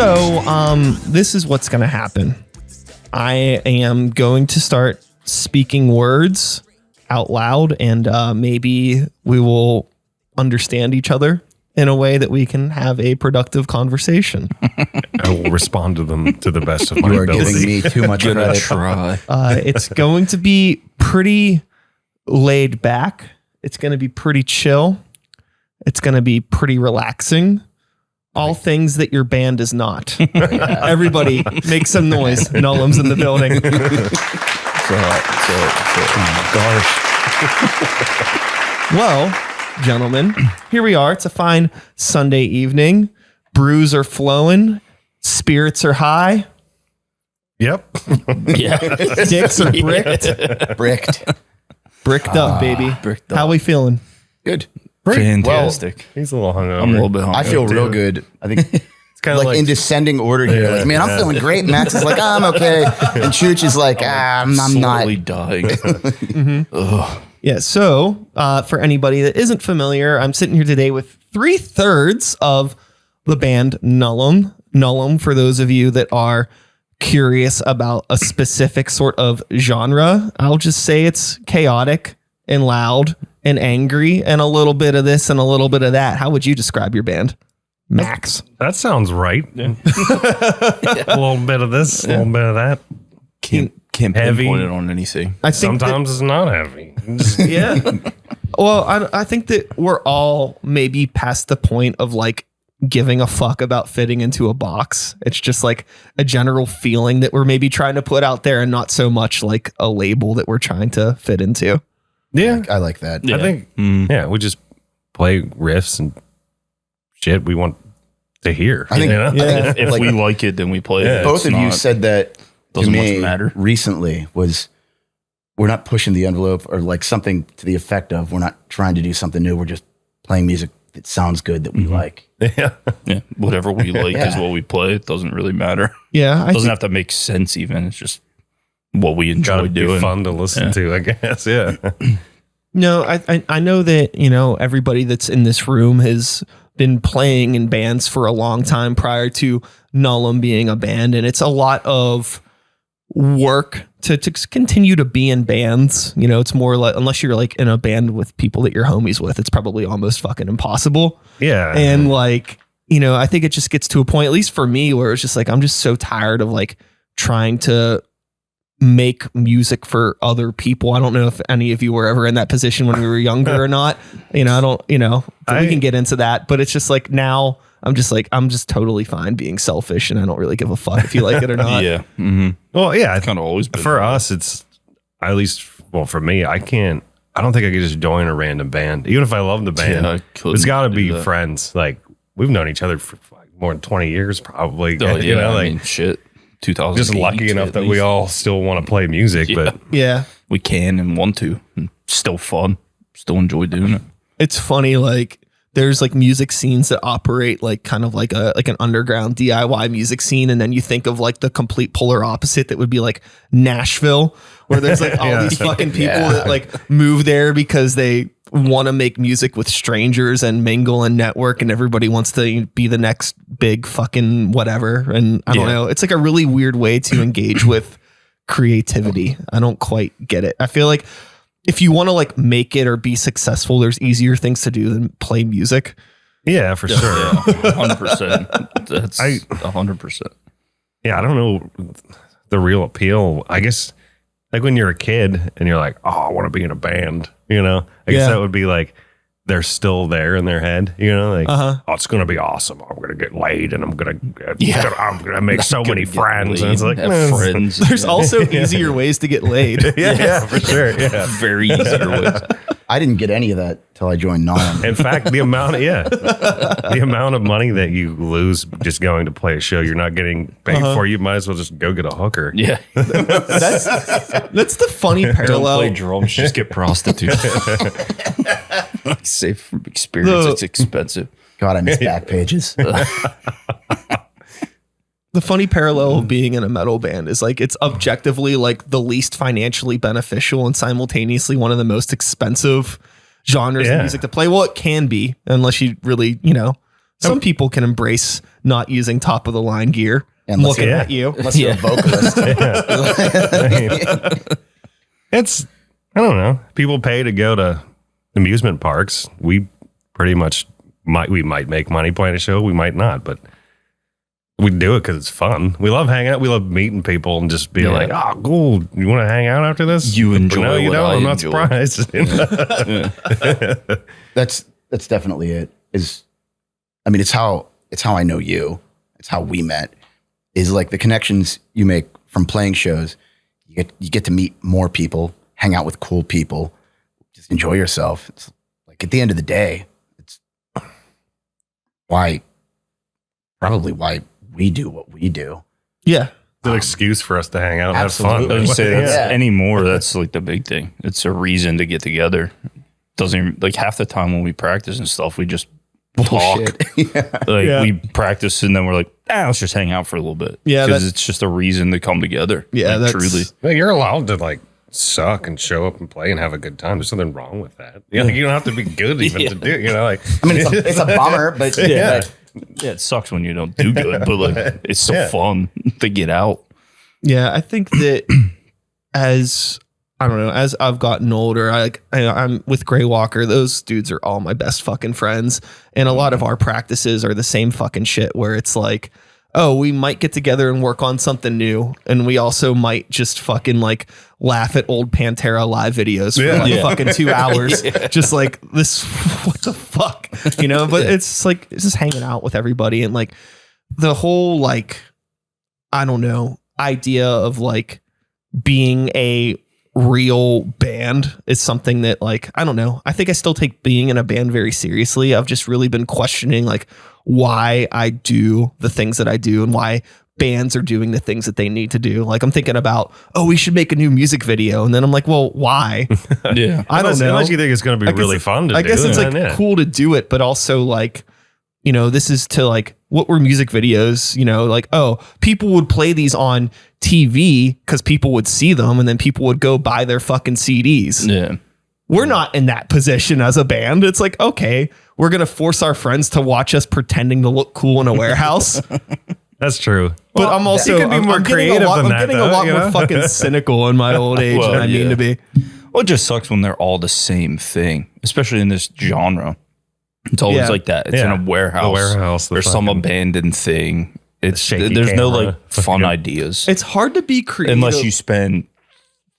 So, this is what's going to happen. I am going to start speaking words out loud, and maybe we will understand each other in a way that we can have a productive conversation. I will respond to them to the best of my You are ability. giving me too much credit. Try. It's going to be pretty laid back. It's going to be pretty chill. It's going to be pretty relaxing. All things that your band is not. Everybody make some noise. Nullum's in the building. Gosh. Well, gentlemen, here we are. It's a fine Sunday evening. Brews are flowing. Spirits are high. Yep. Yeah. Dicks are bricked. Bricked. Up, baby. bricked up. How we feeling? Good. Fantastic. He's a little hungover. I'm a little bit I hungry. feel real good. I think It's kind of like in descending order here. Yeah, Like, man, I'm yeah. feeling great. Max is like, I'm okay. And Chooch is like, I'm not. slowly dying. Ugh. Yeah, so for anybody that isn't familiar, I'm sitting here today with 3/3 of the band Nullum. Nullum, for those of you that are curious about a specific sort of genre, I'll just say it's chaotic and loud and angry and a little bit of this and a little bit of that. How would you describe your band, Max? That sounds right. A little bit of this, a little bit of that. Can't Heavy. pinpoint it on anything. I think Sometimes it's not heavy. yeah. Well, I think that we're all maybe past the point of like giving a fuck about fitting into a box. It's just like a general feeling that we're maybe trying to put out there and not so much like a label that we're trying to fit into. Yeah. I like that. Yeah. I think, we just play riffs and shit we want to hear. I think- you know? Yeah. If Like- we like it, then we play Yeah. it. Both of It's you not- said that to doesn't much me matter. recently was we're not pushing the envelope or like something to the effect of we're not trying to do something new. We're just playing music that sounds good that we like. Yeah. Yeah, whatever we like is Yeah. what we play. It doesn't really matter. Yeah. It doesn't have to make sense even. It's just what we enjoy Gotta be doing. fun to listen to, I guess. Yeah. No, I know that, you know, everybody that's in this room has been playing in bands for a long time prior to Nullum being a band. And it's a lot of work to continue to be in bands. You know, it's more like, unless you're like in a band with people that you're homies with, it's probably almost fucking impossible. Yeah. And like, you know, I think it just gets to a point, at least for me, where it's just like, I'm just so tired of like trying to make music for other people. I don't know if any of you were ever in that position when we were younger or not. You know, I don't, you know, we can get into that, but it's just like now I'm just totally fine being selfish and I don't really give a fuck if you like it or not. Yeah. Mm-hmm. Well, yeah. I Kind of always been for that way. us, it's at least, well, for me, I don't think I could just join a random band. Even if I love the band, Yeah, I couldn't it's got to do be that. friends. Like, we've known each other for like more than 20 years, probably. Oh, you yeah, know, I like, mean, shit. 2000. just lucky enough that we all still want to play music. Yeah. But Yeah. we can and want to. And still fun. Still enjoy doing it. It's funny, like there's like music scenes that operate like kind of like an underground DIY music scene, and then you think of like the complete polar opposite that would be like Nashville, where there's like all Yeah. these fucking people Yeah. that like move there because they want to make music with strangers and mingle and network, and everybody wants to be the next big fucking whatever. And I don't Yeah. know, it's like a really weird way to engage with creativity. I don't quite get it. I feel like if you want to like make it or be successful, there's easier things to do than play music. yeah, for sure. Yeah, 100%. That's 100%. Yeah, I don't know the real appeal. I guess like when you're a kid and you're like, oh, I want to be in a band, you know? I guess Yeah. that would be like they're still there in their head, you know? Like, Uh-huh. oh, it's going to be awesome. I'm going to get laid and I'm going Yeah. to make so many friends. And it's like, have friends. There's also easier ways to get laid. yeah, for sure. Yeah. very easier ways. I didn't get any of that till I joined Nullum. In fact, the amount of money that you lose just going to play a show you're not getting paid for, you might as well just go get a hooker. Yeah. That's the funny Don't play parallel. drums, just get prostitutes. Safe from experience, The- it's expensive. God, I miss back pages. The funny parallel of being in a metal band is like it's objectively like the least financially beneficial and simultaneously one of the most expensive genres of Yeah. music to play. Well, it can be unless you really, you know, some people can embrace not using top of the line gear. And Looking at you. Unless you're a vocalist. It's, I don't know. People pay to go to amusement parks. We pretty much we might make money playing a show. We might not, but we do it because it's fun. We love hanging out. We love meeting people and just being like, oh, cool. You want to hang out after this? You enjoy No, you what don't. I I'm not enjoy. surprised. That's definitely it. It's how I know you. It's how we met. Is like the connections you make from playing shows. You get to meet more people, hang out with cool people, just enjoy yourself. It's like at the end of the day, it's probably why we do what we do. Yeah. It's an excuse for us to hang out and Absolutely. have I fun. would say that's Yeah. anymore. That's like the big thing. It's a reason to get together. Doesn't even, like half the time when we practice and stuff, we just talk. Bullshit. Yeah. Like Yeah. we practice and then we're like, let's just hang out for a little bit. Yeah, because that- it's just a reason to come together. Yeah, like, that's truly. Well, you're allowed to like suck and show up and play and have a good time. There's nothing wrong with that. You don't have to be good even to do. Like I mean, it's a bummer, but Yeah. Yeah, it sucks when you don't do good, but like it's so fun to get out. Yeah, I think that as I've gotten older, I'm with Gray Walker. Those dudes are all my best fucking friends, and a lot of our practices are the same fucking shit. Where it's like, oh, we might get together and work on something new, and we also might just fucking like laugh at old Pantera live videos for fucking 2 hours, just like this. What the fuck, But it's like it's just hanging out with everybody, and like the whole like I don't know idea of like being a real band is something that like I don't know. I think I still take being in a band very seriously. I've just really been questioning like why I do the things that I do and why bands are doing the things that they need to do. Like I'm thinking about, oh, we should make a new music video, and then I'm like, well, why? Yeah. I don't know. Unless you think it's going to be really fun to do. I guess it's like then, yeah. cool to do it, but also like, this is to like, what were music videos? Like, oh, people would play these on TV because people would see them, and then people would go buy their fucking CDs. Yeah. We're not in that position as a band. It's like, okay, we're going to force our friends to watch us pretending to look cool in a warehouse. That's true. But I'm also you can be more I'm getting creative than I'm that, getting though, a lot you more know? fucking cynical in my old age Well, than I mean yeah. to be. Well, it just sucks when they're all the same thing, especially in this genre. It's always Yeah. like that. It's in a warehouse. The warehouse. Or some abandoned thing. It's shaky there's no camera. like fun ideas It's hard to be creative unless you spend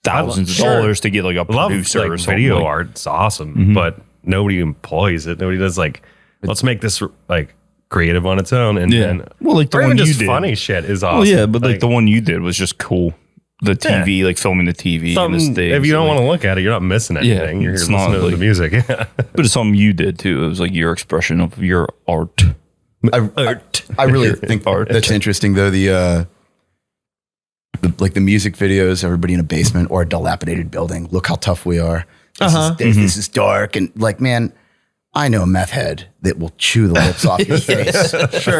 thousands of dollars to get like a I love producer or like something. video like, art. It's awesome, but nobody employs it. Nobody does like, let's make this like creative on its own. And then, well, like the or one even you just did. funny shit is awesome. Well, yeah, but like the one you did was just cool. The Yeah. TV, like filming the TV and this something, thing. if you don't like, want to look at it, you're not missing Yeah, anything. You're it's listening not to like- the music. Yeah. but it's something you did too. It was like your expression of your art. I really think that's interesting though. The music videos, everybody in a basement or a dilapidated building. Look how tough we are. This is dark, and like, man, I know a meth head that will chew the lips off your face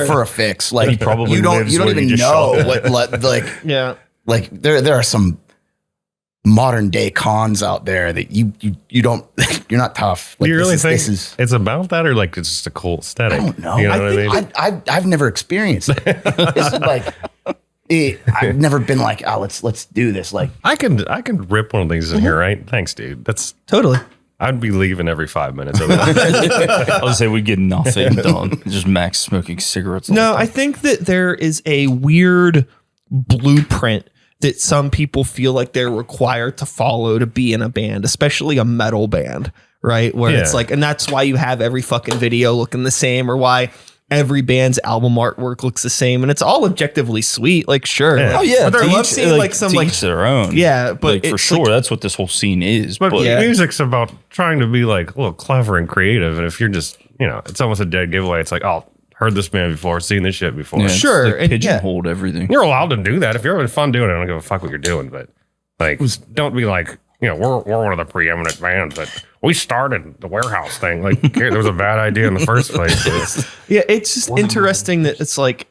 for a fix. Like He probably you don't lives where even you just know shot what like Yeah. like there are some modern day cons out there that you don't you're not tough. Like, Do you really think this is it's about that, or like it's just a cool aesthetic? I don't know. You know I what think I mean? I've never experienced it. It's like I've never been like, oh, let's do this. Like, I can rip one of these in here, right? Thanks, dude. That's Totally. I'd be leaving every 5 minutes. Otherwise. I would say we get nothing done. Just Max smoking cigarettes. all No, the I time. think that there is a weird blueprint that some people feel like they're required to follow to be in a band, especially a metal band, right? Where it's Yeah. like, and that's why you have every fucking video looking the same, or why every band's album artwork looks the same, and it's all objectively sweet. Like, sure. Yeah. Like, Oh yeah, but I to love each- seeing like some to like, each their own. yeah, but like for it's sure, like- that's what this whole scene is. But yeah. music's about trying to be like a little clever and creative. And if you're just, it's almost a dead giveaway. It's like, oh, heard this band before, seen this shit before. Yeah, it's Sure, like and- pigeonholed everything. You're allowed to do that. If you're having fun doing it, I don't give a fuck what you're doing. But like, don't be like, we're one of the preeminent bands that we started the warehouse thing. Like, it was a bad idea in the first place. yeah, it's just interesting that it's like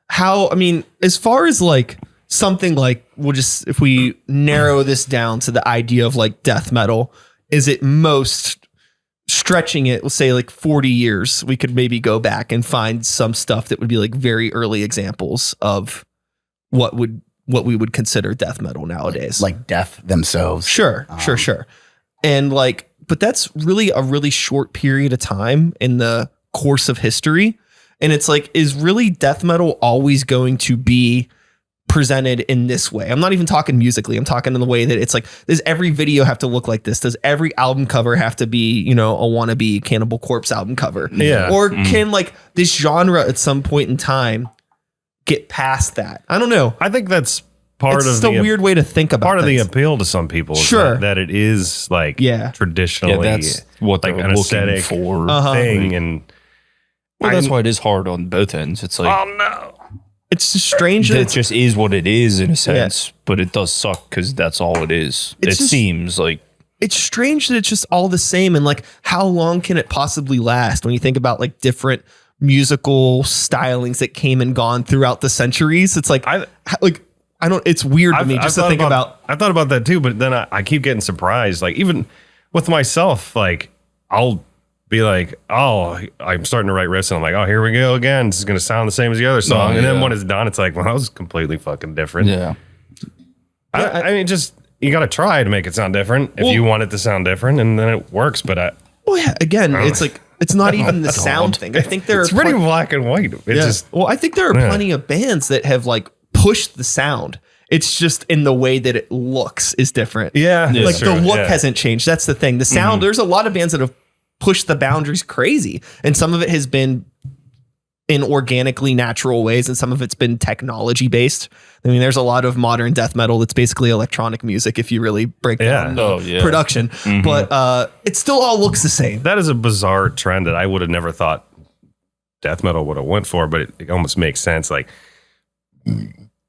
how, I mean, as far as like something like, if we narrow this down to the idea of like death metal, is it most stretching it, we'll say like 40 years, we could maybe go back and find some stuff that would be like very early examples of what we would consider death metal nowadays. Like Death themselves. Sure. And like, but that's really a really short period of time in the course of history. And it's like, is really death metal always going to be presented in this way? I'm not even talking musically. I'm talking in the way that it's like, does every video have to look like this? Does every album cover have to be, a wannabe Cannibal Corpse album cover? Yeah. Or can like this genre at some point in time get past that? I don't know. I think that's part It's of just a weird way to think about part of the things. appeal to some people. Is Sure. that it is like Yeah. traditionally that's what like they're an looking aesthetic for. thing. And Well, that's why it is hard on both ends. It's like no. It's just strange. it just is what it is in a sense, but it does suck because that's all it is. It's It just- seems like It's strange that it's just all the same. And like, how long can it possibly last when you think about like different musical stylings that came and gone throughout the centuries? It's like, it's weird to me just to think about. I thought about that too, but then I keep getting surprised. Like even with myself, like I'll be like, oh, I'm starting to write riffs, and I'm like, oh, here we go again. This is gonna sound the same as the other song. And then yeah. when it's done, it's like, well, that was completely fucking different. yeah. I mean, just you got to try to make it sound different if you want it to sound different, and then it works. But Well, yeah, again, it's like, it's not even the sound thing. I think there it's are pretty black and white. It just well, I think there are plenty of bands that have like pushed the sound. It's just in the way that it looks is different. yeah, Like true, the look yeah. hasn't changed. That's the thing. The sound, there's a lot of bands that have pushed the boundaries crazy. And some of it has been in organically natural ways, and some of it's been technology based. I mean, there's a lot of modern death metal that's basically electronic music if you really break down the production. But it still all looks the same. That is a bizarre trend that I would have never thought death metal would have went for, but it almost makes sense. Like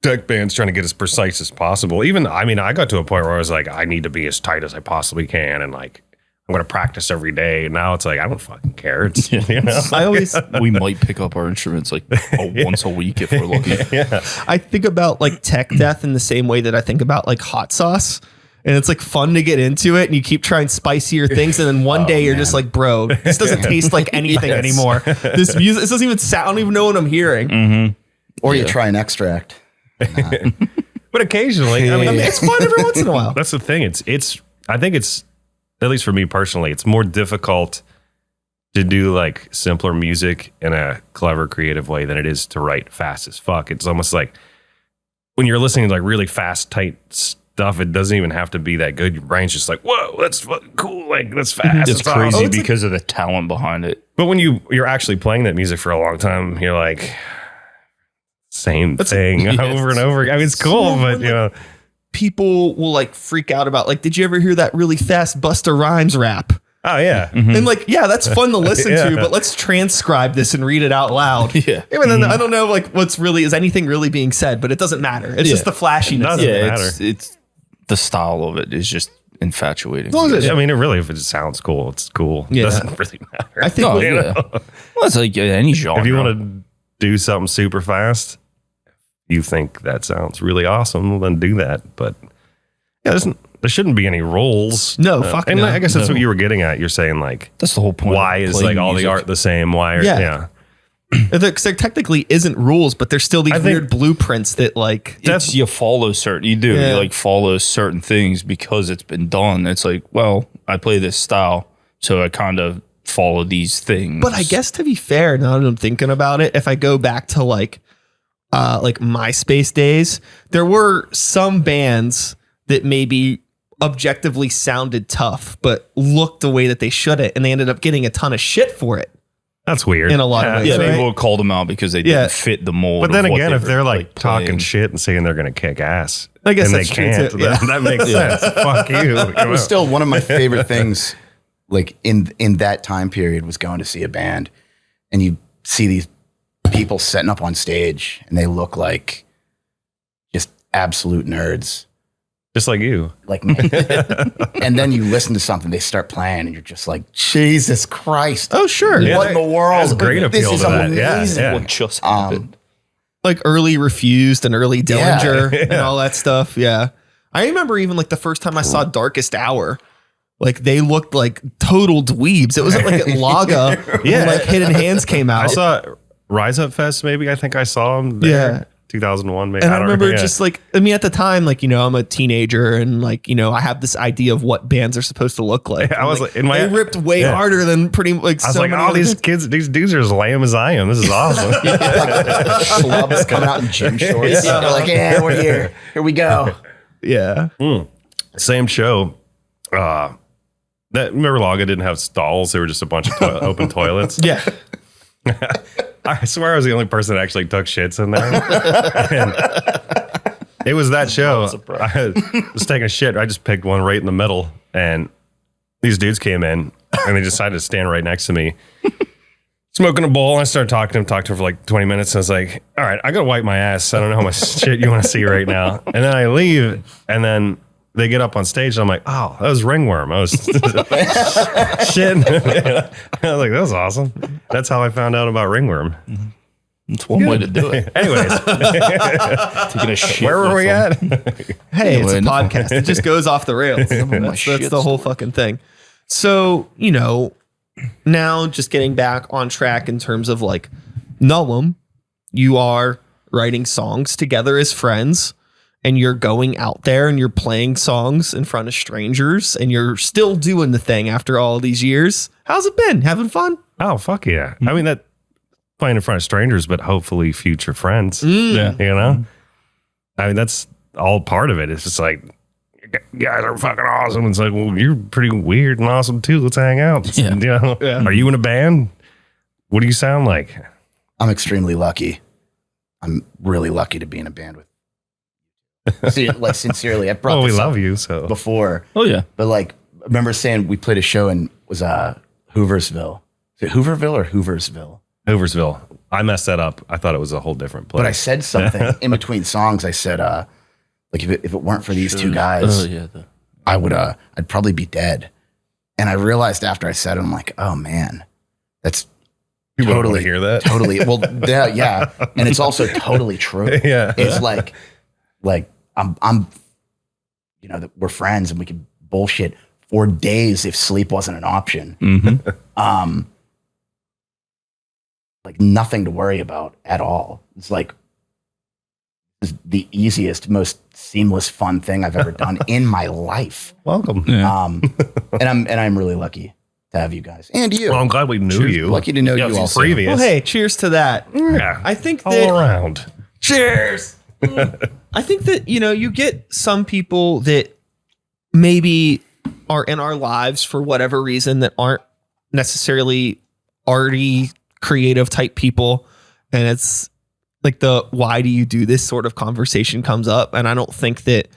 tech bands trying to get as precise as possible. Even, I mean, I got to a point where I was like, I need to be as tight as I possibly can. And like, I'm going to practice every day. Now it's like, I don't fucking care. It's, I always, We might pick up our instruments like once a week if we're lucky. I think about like tech death in the same way that I think about like hot sauce. And it's like fun to get into it, and you keep trying spicier things, and then one day you're just like, bro, this doesn't taste like anything anymore. This music, this doesn't even sound, I don't even know what I'm hearing. Or you try an extract. but occasionally, I mean, It's fun every once in a while. that's the thing. I think it's, at least for me personally, it's more difficult to do like simpler music in a clever, creative way than it is to write fast as fuck. It's almost like when you're listening to like really fast, tight stuff, it doesn't even have to be that good. Your brain's just like, whoa, that's fucking cool. Like, that's fast. It's That's crazy awesome. because of the talent behind it. But when you're actually playing that music for a long time, you're like, same thing over and over again. I mean, it's cool, but People will like freak out about like, did you ever hear that really fast Busta Rhymes rap? oh yeah. And like, yeah, that's fun to listen Yeah. to, but let's transcribe this and read it out loud. Yeah. Even then, I don't know like is anything really being said, but it doesn't matter. It's just the flashiness. Doesn't of it. matter. It's the style of it is just infatuating. I mean, it really, if it just sounds cool, it's cool. Yeah. It doesn't really matter. I think Oh, what- yeah. Well, it's like any genre. If you want to do something super fast, you think that sounds really awesome, well, then do that. But yeah, there shouldn't be any rules. No, fuck And no. I guess that's what you were getting at. You're saying like, That's the whole point. why of is playing like all music. the art the same? Why are, Yeah. There technically isn't rules, but there's still these think- weird blueprints that like It's, you follow certain, you do, Yeah. you like follow certain things because it's been done. It's like, well, I play this style, so I kind of follow these things. But I guess to be fair, now that I'm thinking about it, if I go back to like MySpace days, there were some bands that maybe objectively sounded tough, but looked the way that they shouldn't, and they ended up getting a ton of shit for it. That's weird. In a lot of ways, yeah, right? people would call them out because they Yeah. didn't fit the mold. But then of what again, they if were, they're like playing. talking shit and saying they're going to kick ass, I guess and that's they true, can't, too. then Yeah. that makes sense. Fuck you. It was still one of my favorite things, like in that time period, was going to see a band, and you see these people setting up on stage, and they look like just absolute nerds, Just like you. like me. And then you listen to something, they start playing, and you're just like, Jesus Christ! Oh, sure. Yeah. What in the world? Has great This appeal is to that. Yeah, amazing. yeah. What just happened? Like early Refused and early Dillinger Yeah. and all that stuff. Yeah. I remember even like the first time I saw Darkest Hour, Like they looked like total dweebs. It was like at Laga when like Hidden Hands came out. I saw Rise Up Fest. Maybe I think I saw him there. Yeah. 2001. Maybe. And I remember just like, I mean, at the time, like, you know, I'm a teenager and like, you know, I have this idea of what bands are supposed to look like. I was like, in my they ripped way harder than pretty like I was so like, many oh, other these kids. kids, these dudes are as lame as I am. This is awesome. Schlubs coming out in gym shorts. They're like, yeah, we're here. Here we go. Yeah. Same show. Remember Laga didn't have stalls. They were just a bunch of open toilets. Yeah. I swear I was the only person that actually took shits in there. And it was that show. I was taking a shit. I just picked one right in the middle. And these dudes came in and they decided to stand right next to me. Smoking a bowl. I started talking to him for like 20 minutes. And I was like, all right, I got to wipe my ass. I don't know how much shit you want to see right now. And then I leave. And then they get up on stage and I'm like, oh, that was Ringworm. I was shit. I was like, that was awesome. That's how I found out about Ringworm. It's one way to do it. Anyways, Taking a shit. where were we at? Hey, it's a Anyway, no. podcast. It just goes off the rails. That's the whole fucking thing. So, you know, now just getting back on track in terms of like Nullum, you are writing songs together as friends. And you're going out there and you're playing songs in front of strangers and you're still doing the thing after all these years. How's it been? Having fun? Oh, fuck yeah. I mean, that playing in front of strangers, but hopefully future friends. Yeah. You know? I mean, that's all part of it. It's just like, you guys are fucking awesome. It's like, well, you're pretty weird and awesome too. Let's hang out. Yeah. You know? Yeah. Are you in a band? What do you sound like? I'm extremely lucky. I'm really lucky to be in a band with. Like sincerely, I brought Well, we this love up you. So before, Oh yeah. but like, I remember saying we played a show in was Hooversville. Is it Hooverville or Hooversville? Hooversville. I messed that up. I thought it was a whole different place. But I said something in between songs. I said, like if it weren't for these two guys, Oh yeah. I would I'd probably be dead. And I realized after I said it, I'm like, oh man, that's you wouldn't want totally to hear that. Totally. Well, yeah. And it's also totally true. Yeah. It's like I'm you know, that we're friends and we could bullshit for days if sleep wasn't an option. Mm-hmm. Like nothing to worry about at all. It's like the easiest, most seamless, fun thing I've ever done in my life. Welcome. Yeah. And I'm really lucky to have you guys and you. Well, I'm glad we knew you. Lucky to know Yeah, you from also. previous. Well, hey, cheers to that. Yeah. I think all that around. cheers. I think that, you know, you get some people that maybe are in our lives for whatever reason that aren't necessarily arty, creative type people. And it's like the why do you do this sort of conversation comes up. And I don't think that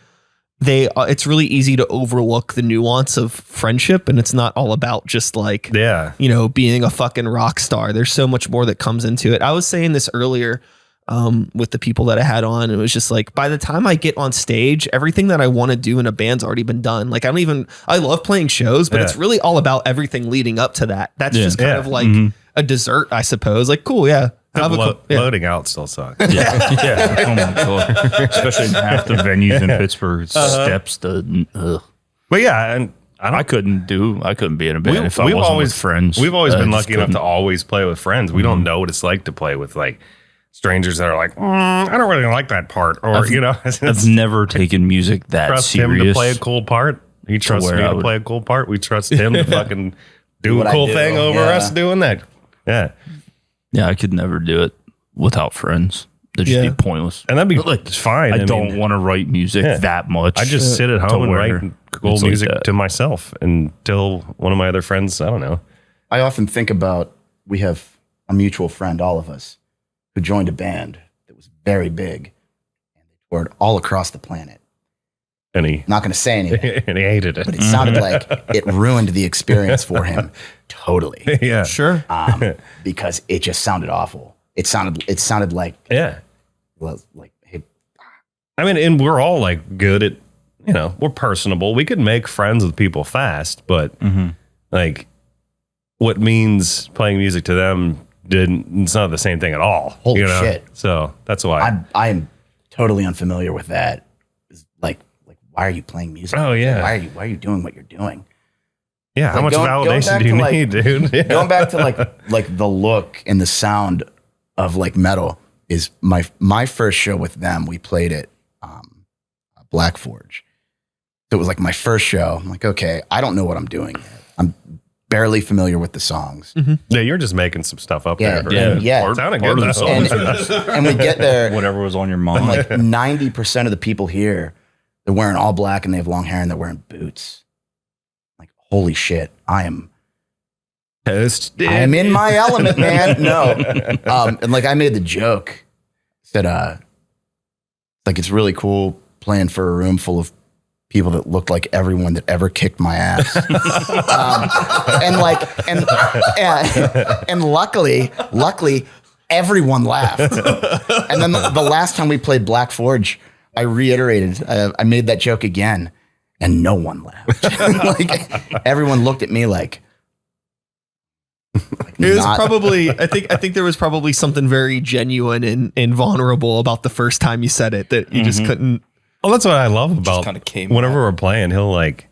it's really easy to overlook the nuance of friendship. And it's not all about just like, Yeah. you know, being a fucking rock star. There's so much more that comes into it. I was saying this earlier with the people that I had on. It was just like, by the time I get on stage, everything that I want to do in a band's already been done. Like I love playing shows, but it's really all about everything leading up to that. That's just kind of like a dessert, I suppose. Like, cool. Yeah. Loading out still sucks. Yeah. Oh my god. Especially in half the venues in Pittsburgh, steps to. But yeah, and I couldn't be in a band if I wasn't with friends. We've always I been just lucky enough to couldn't. always play with friends. We don't know what it's like to play with like strangers that are like, I don't really like that part, or you know, I've never taken music that trust serious. him to play a cool part. He trusts me where I to would- play a cool part. We trust him to fucking do what a I cool do, thing over yeah. us doing that. Yeah, Yeah, I could never do it without friends. They'd just Yeah. be pointless. and that'd be Like, fine. I don't want to write music Yeah. that much. I just sit at to home and where write cool it's like music that. to myself until one of my other friends, I don't know. I often think about, we have a mutual friend, all of us, who joined a band that was very big and they toured all across the planet. And he, Not going to say anything, and he hated it. but it sounded like it ruined the experience for him totally. Yeah. Sure. Because it just sounded awful. It sounded like, Yeah. well, like, hey, I mean, and we're all like good at, you know, we're personable. We could make friends with people fast, but like what means playing music to them it's not the same thing at all. Holy you know? shit. So that's why. I am totally unfamiliar with that. It's like, why are you playing music? Oh, yeah. Why are you doing what you're doing? Yeah, how Like, much validation do you need, dude? Yeah. Going back to like the look and the sound of like metal is my first show with them. We played at Black Forge. So it was like my first show. I'm like, okay, I don't know what I'm doing yet. I'm barely familiar with the songs. Yeah, you're just making some stuff up Yeah, there. yeah. It sounded Part good. of the though. song. And we get there, Whatever was on your mind. like 90% of the people here, they're wearing all black and they have long hair and they're wearing boots. Like, holy shit, I am in my element, man. No. And like I made the joke, said, like it's really cool playing for a room full of people that looked like everyone that ever kicked my ass. And luckily, everyone laughed. And then the last time we played Black Forge, I reiterated, I made that joke again, and no one laughed. Like everyone looked at me like It was probably, I think there was probably something very genuine and vulnerable about the first time you said it that you just couldn't. Well, that's what I love about kinda came whenever out. we're playing. He'll like,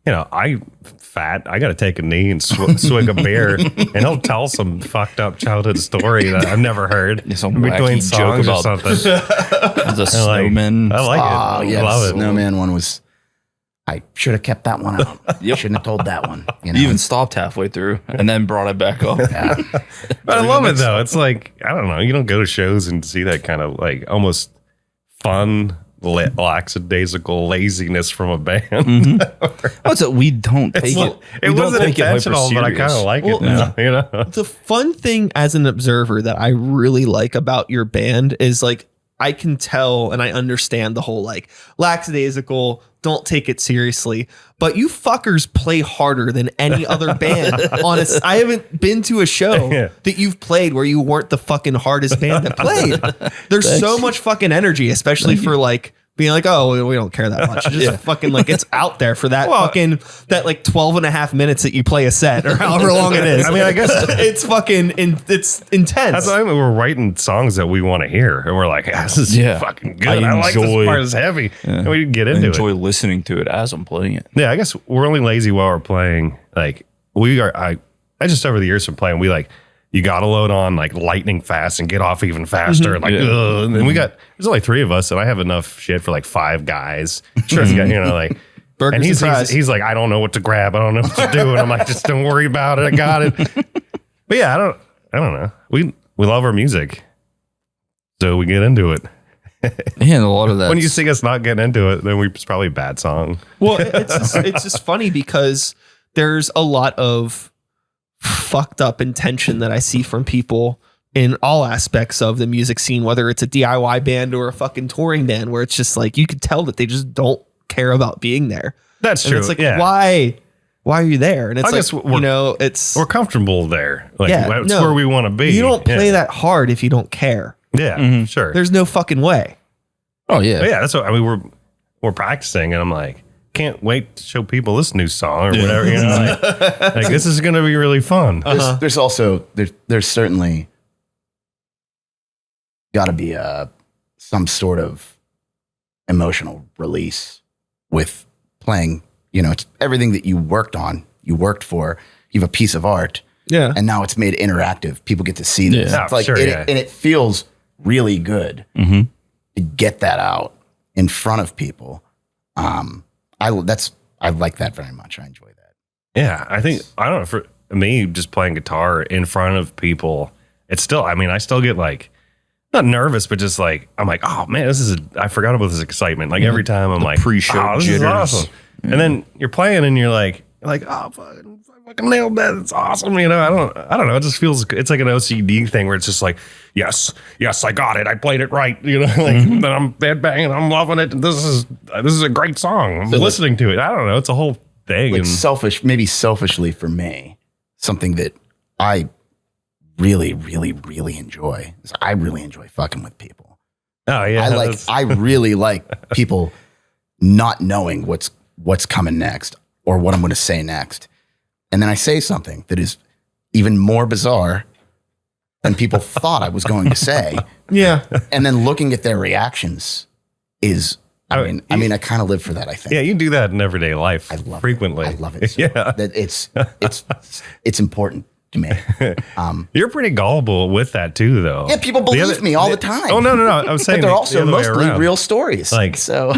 I got to take a knee and swig a beer, and he'll tell some fucked up childhood story that I've never heard Some between wacky joke songs or about something. the snowman. I like oh, it. yeah, Love the it. snowman one was, I should have kept that one out. Shouldn't have told that one. You know? You even stopped halfway through and then brought it back up. Yeah. But I love it though. It's like, I don't know. You don't go to shows and see that kind of like almost fun, lackadaisical laziness from a band. What's it? We don't take it. It we don't wasn't take it intentional, but I kind of hyper-serious. like Well, it now. You know, The fun thing as an observer that I really like about your band is like, I can tell and I understand the whole like lackadaisical, don't take it seriously, but you fuckers play harder than any other band. Honest, I haven't been to a show Yeah. that you've played where you weren't the fucking hardest band that played. There's so much fucking energy, especially for like being like, oh, we don't care that much. Just fucking like it's out there for that that like 12 and a half minutes that you play a set or however long it is. I mean, I guess it's fucking it's intense. that's why we're writing songs that we want to hear, and we're like, this is fucking good. I like this enjoy- part. It's heavy, and we get I into enjoy it. listening to it as I'm playing it. Yeah, I guess we're only lazy while we're playing. Like we are. I just over the years from playing, we like. You got to load on like lightning fast and get off even faster. Like, and then there's only 3 of us, and I have enough shit for like 5 guys. Sure. Like, Burgers and and fries. he's like, I don't know what to grab. I don't know what to do. And I'm like, just don't worry about it. I got it. But yeah, I don't know. We love our music. So we get into it. And a lot of that. When you see us not getting into it, then it's probably a bad song. Well, it's just funny because there's a lot of fucked up intention that I see from people in all aspects of the music scene, whether it's a DIY band or a fucking touring band, where it's just like you could tell that they just don't care about being there. That's And true. it's like, yeah. why are you there? And it's I guess like, we're- it's We're comfortable there. Like that's no, where we want to be. You don't play that hard if you don't care. Yeah, sure. There's no fucking way. oh yeah. But yeah, that's what I mean. We're practicing, and I'm like, can't wait to show people this new song or whatever. You know, like this is gonna be really fun. There's also there's certainly got to be some sort of emotional release with playing. You know, it's everything that you worked on, you worked for. You have a piece of art, Yeah. and now it's made interactive. People get to see this. Yeah. It's like Sure, it, yeah. and it feels really good to get that out in front of people. I like that very much. I enjoy that. Yeah, I think I don't know. For me, just playing guitar in front of people, it's still. I mean, I still get like not nervous, but just like I'm like, oh man, I forgot about this excitement. Like every time I'm like, pre-show oh, this is jitters. awesome. And then you're playing and you're like, oh, fucking nailed that. It's awesome. You know, I don't know. It just feels, it's like an OCD thing where it's just like, yes, I got it. I played it right. You know, like then I'm banging. I'm loving it. This is a great song. I'm listening to it. I don't know. It's a whole thing. Like And maybe selfishly for me, something that I really, really, really enjoy is I really enjoy fucking with people. oh yeah, I really like people not knowing what's coming next or what I'm going to say next. And then I say something that is even more bizarre than people thought I was going to say. Yeah. And then looking at their reactions is I mean, I kind of live for that, I think. Yeah, you do that in everyday life frequently. I love it. So Yeah. that it's important to me. You're pretty gullible with that too, though. Yeah, people believe me all the time. Oh, no. I'm saying But they're the also other way mostly around. real stories. Like- so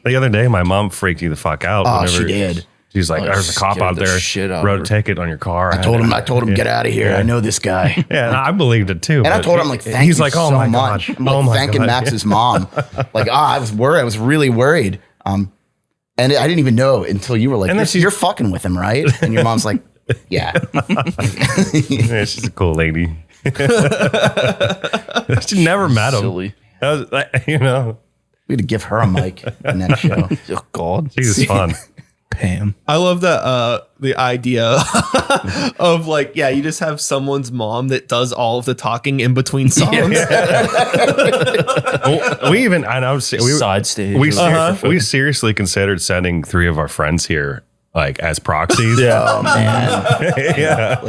The other day, my mom freaked you the fuck out. Oh, whenever she did. She's like, there's a cop scared out the there, shit out of wrote her. a ticket on your car. I told him, get out of here. I know this guy. Yeah, and I believed it too. And I but told him, like, thank he's you like, so oh my much. God. I'm like, Oh my thanking God. Max's mom. Like, I was worried. I was really worried. And I didn't even know until you were like, And then you're fucking with him, right? And your mom's like, yeah. Yeah, she's a cool lady. She never met him. Silly. That was, you know, We had to give her a mic in that show. Oh, God. she was fun. Pam. I love the idea of like, yeah, you just have someone's mom that does all of the talking in between songs. Well, we even, I know, Side stage. we seriously considered sending 3 of our friends here, like as proxies. Oh, man. Yeah.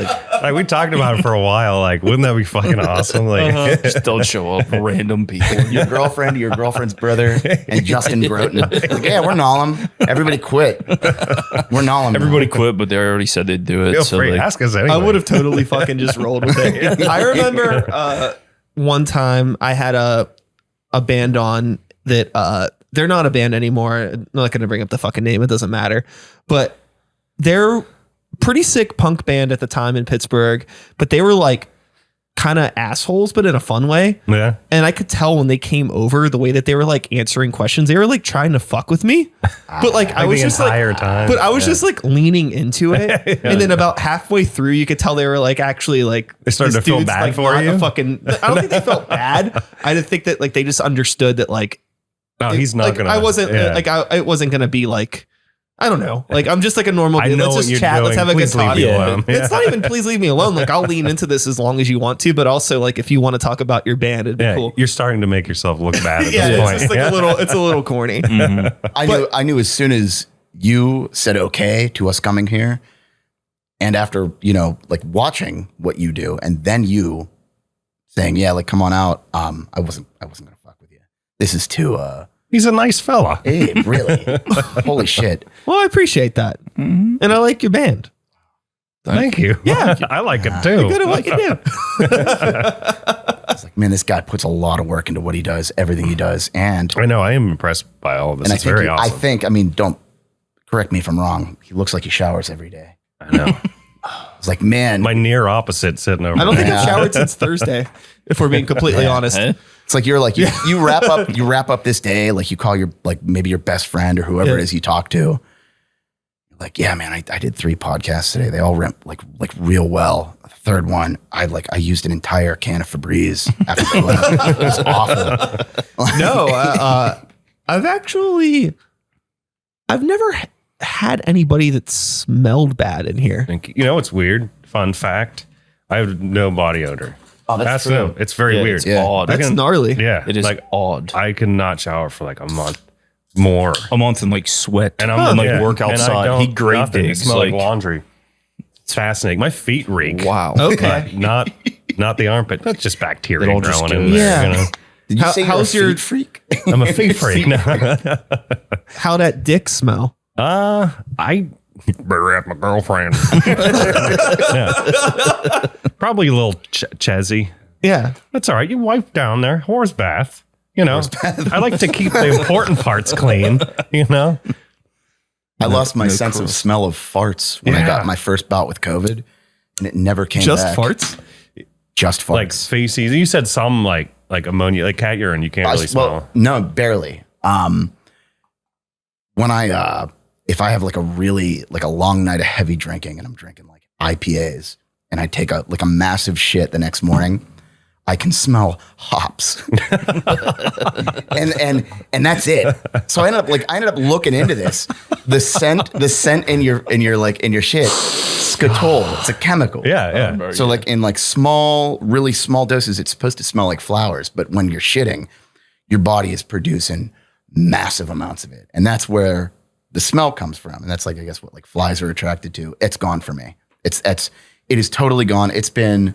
Like we talked about it for a while. Like, wouldn't that be fucking awesome? Like, Just don't show up. Random people. Your girlfriend's brother, and Justin Groton. Like, yeah, we're Nullum. Everybody quit. We're Nullum. Everybody quit, but they already said they'd do it. feel So free. like, Ask us anyway. I would have totally fucking just rolled with it. I remember one time I had a band on that they're not a band anymore. I'm not going to bring up the fucking name. It doesn't matter. But they're pretty sick punk band at the time in Pittsburgh, but they were like kind of assholes, but in a fun way. Yeah. And I could tell when they came over the way that they were like answering questions, they were like trying to fuck with me. But like I Like was the just entire like, time. but I was just like leaning into it. And then about halfway through, you could tell they were like actually like They started this to feel dude's, bad like, for not you? a fucking, I don't think they felt bad. I just think that like they just understood that like, No, he's not like, gonna. I wasn't yeah. like I wasn't gonna be like, I don't know. Like I'm just like a normal I dude. know Let's what just you're chat. Let's doing. have a Please good leave talk. me Yeah. alone. It's not even please leave me alone. Like I'll lean into this as long as you want to, but also like if you want to talk about your band, it'd be Yeah, cool. you're starting to make yourself look bad at Yeah, this it's point. just like a little. It's a little corny. I knew as soon as you said okay to us coming here, and after, you know, like watching what you do, and then you saying, yeah, like come on out. I wasn't gonna fuck with you. This is too He's a nice fella. hey, really. Holy shit. Well, I appreciate that, and I like your band. Thank you. Yeah. I like it too. Good at what you do. It's like, man, this guy puts a lot of work into what he does, everything he does. And I know. I am impressed by all of this. and It's very awesome. I mean, don't correct me if I'm wrong. He looks like he showers every day. I know. It's like, man, My near opposite sitting over I don't there. think I've showered since Thursday, if we're being completely honest. Hey? it's like you're like you wrap up this day, like you call your like maybe your best friend or whoever it is you talk to. You're like, yeah, man, I did 3 podcasts today. They all went like real well. The third one, I used an entire can of Febreze after they left. It was awful. No, I've never had anybody that smelled bad in here. You know what's weird? Fun fact. I have no body odor. Oh, that's true. no. It's very Yeah, weird. it's Yeah. odd. That's gnarly. Yeah. It is like odd. I cannot shower for like a month more. A month and like sweat And and I'm like yeah. work And I outside. don't- He grade nothing. It digs. smells like Like, laundry. It's fascinating. My feet reek. wow. Okay. Not the armpit. That's just bacteria It all growing just in goes. there. Yeah. You know? Did you How- say how's you're a your- feet freak? I'm a feet freak. No. How that dick smell? I better at my girlfriend. Yeah. Probably a little chezzy. Yeah. That's all right. You wipe down there. Horse bath. You know, I like to keep the important parts clean. You know, I lost my no sense of gross. smell of farts when I Yeah. got my first bout with COVID, and it never came Just back. farts? Just farts. like feces. You said some like ammonia, like cat urine. You can't really smell. No, barely. When I if I have like a really like a long night of heavy drinking and I'm drinking like IPAs and I take a massive shit the next morning, I can smell hops. and that's it. So I ended up looking into this. The scent in your shit, scatol. It's a chemical. Yeah, yeah. So like in like really small doses, it's supposed to smell like flowers, but when you're shitting, your body is producing massive amounts of it. And that's where the smell comes from. And that's like, I guess what like flies are attracted to. It's gone for me. It is totally gone. It's been,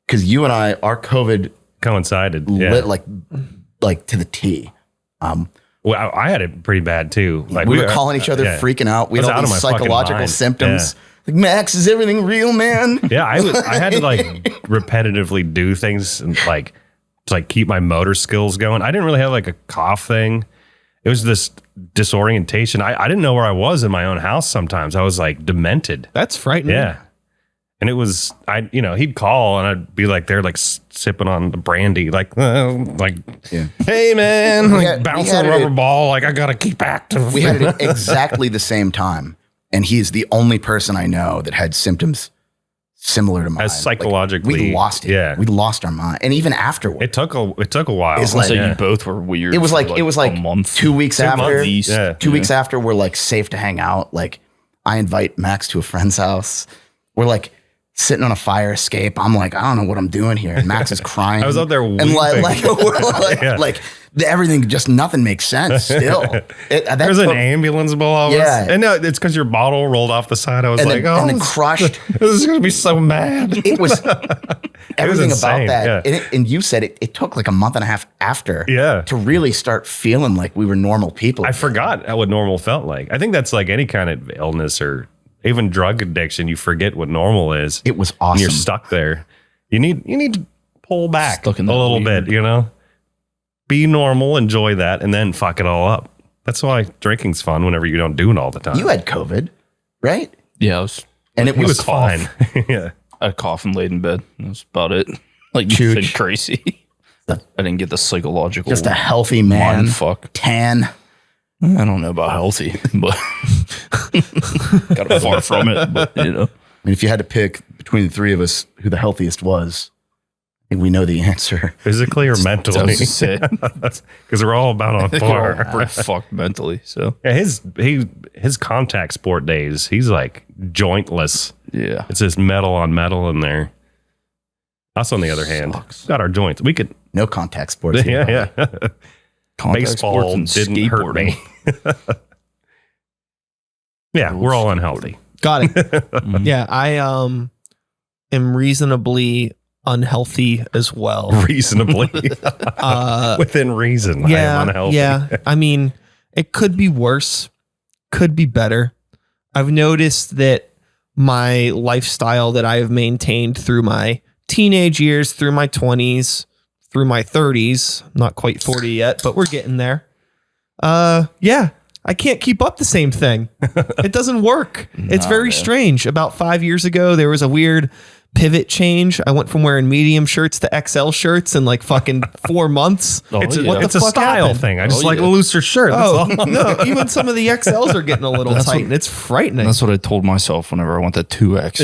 cause you and I, our COVID Coincided. Yeah. lit like to the T. Well, I had it pretty bad too. Like we were calling each other, freaking out. We had all these psychological symptoms. Yeah. Like, Max, is everything real, man? Yeah, I had to like repetitively do things and like to like keep my motor skills going. I didn't really have like a cough thing. It was this disorientation. I didn't know where I was in my own house sometimes. I was like demented. That's frightening. Yeah. And it was, he'd call and I'd be like there, like sipping on the brandy, like, hey man, like bouncing a rubber ball. Like, I got to keep active. We had it at exactly the same time. And he's the only person I know that had symptoms similar to mine. As psychologically. Like, we lost it. Yeah. We lost our mind. And even afterward. It took a while. It's like, so you both were weird. It was like a month. 2 weeks after. Yeah. 2 weeks after, we're like safe to hang out. Like, I invite Max to a friend's house. We're like sitting on a fire escape. I'm like, I don't know what I'm doing here. And Max is crying. I was out there weeping. And like everything, just nothing makes sense still. There's an ambulance below us. And no, it's because your bottle rolled off the side. I was like, and then crushed. This is going to be so mad. It was everything insane, about that. yeah. And you said it took like a month and a half after to really start feeling like we were normal people. I forgot what normal felt like. I think that's like any kind of illness or even drug addiction. You forget what normal is. It was awesome. And you're stuck there. You need to pull back a little bit, Be normal, enjoy that, and then fuck it all up. That's why drinking's fun whenever you don't do it all the time. You had COVID, right? Yeah, it was fine. Yeah. I had cough and laid in bed. That's about it. Like, nothing crazy. I didn't get the psychological. Just a healthy man. Fuck. Tan. I don't know about healthy, but got far from it. But I mean, if you had to pick between the three of us who the healthiest was, I think we know the answer. Physically or mentally? Because we're all about on par. We're fucked mentally. So yeah, his contact sport days, he's like jointless. Yeah, it's just metal on metal in there. Us, on the other hand, got our joints. We could no contact sports. Yeah. Baseball and didn't hurt me. Yeah, we're all unhealthy. Got it. Yeah, I am reasonably unhealthy as well. Reasonably. Within reason, yeah, I am unhealthy. Yeah, I mean, it could be worse, could be better. I've noticed that my lifestyle that I have maintained through my teenage years, through my 20s, through my 30s, not quite 40 yet, but we're getting there. Yeah, I can't keep up the same thing. It doesn't work. It's very strange. About 5 years ago, there was a weird pivot change. I went from wearing medium shirts to XL shirts in like fucking 4 months. It's a style thing. I just like a looser shirt. No, even some of the XLs are getting a little tight, and it's frightening. That's what I told myself whenever I went to 2X.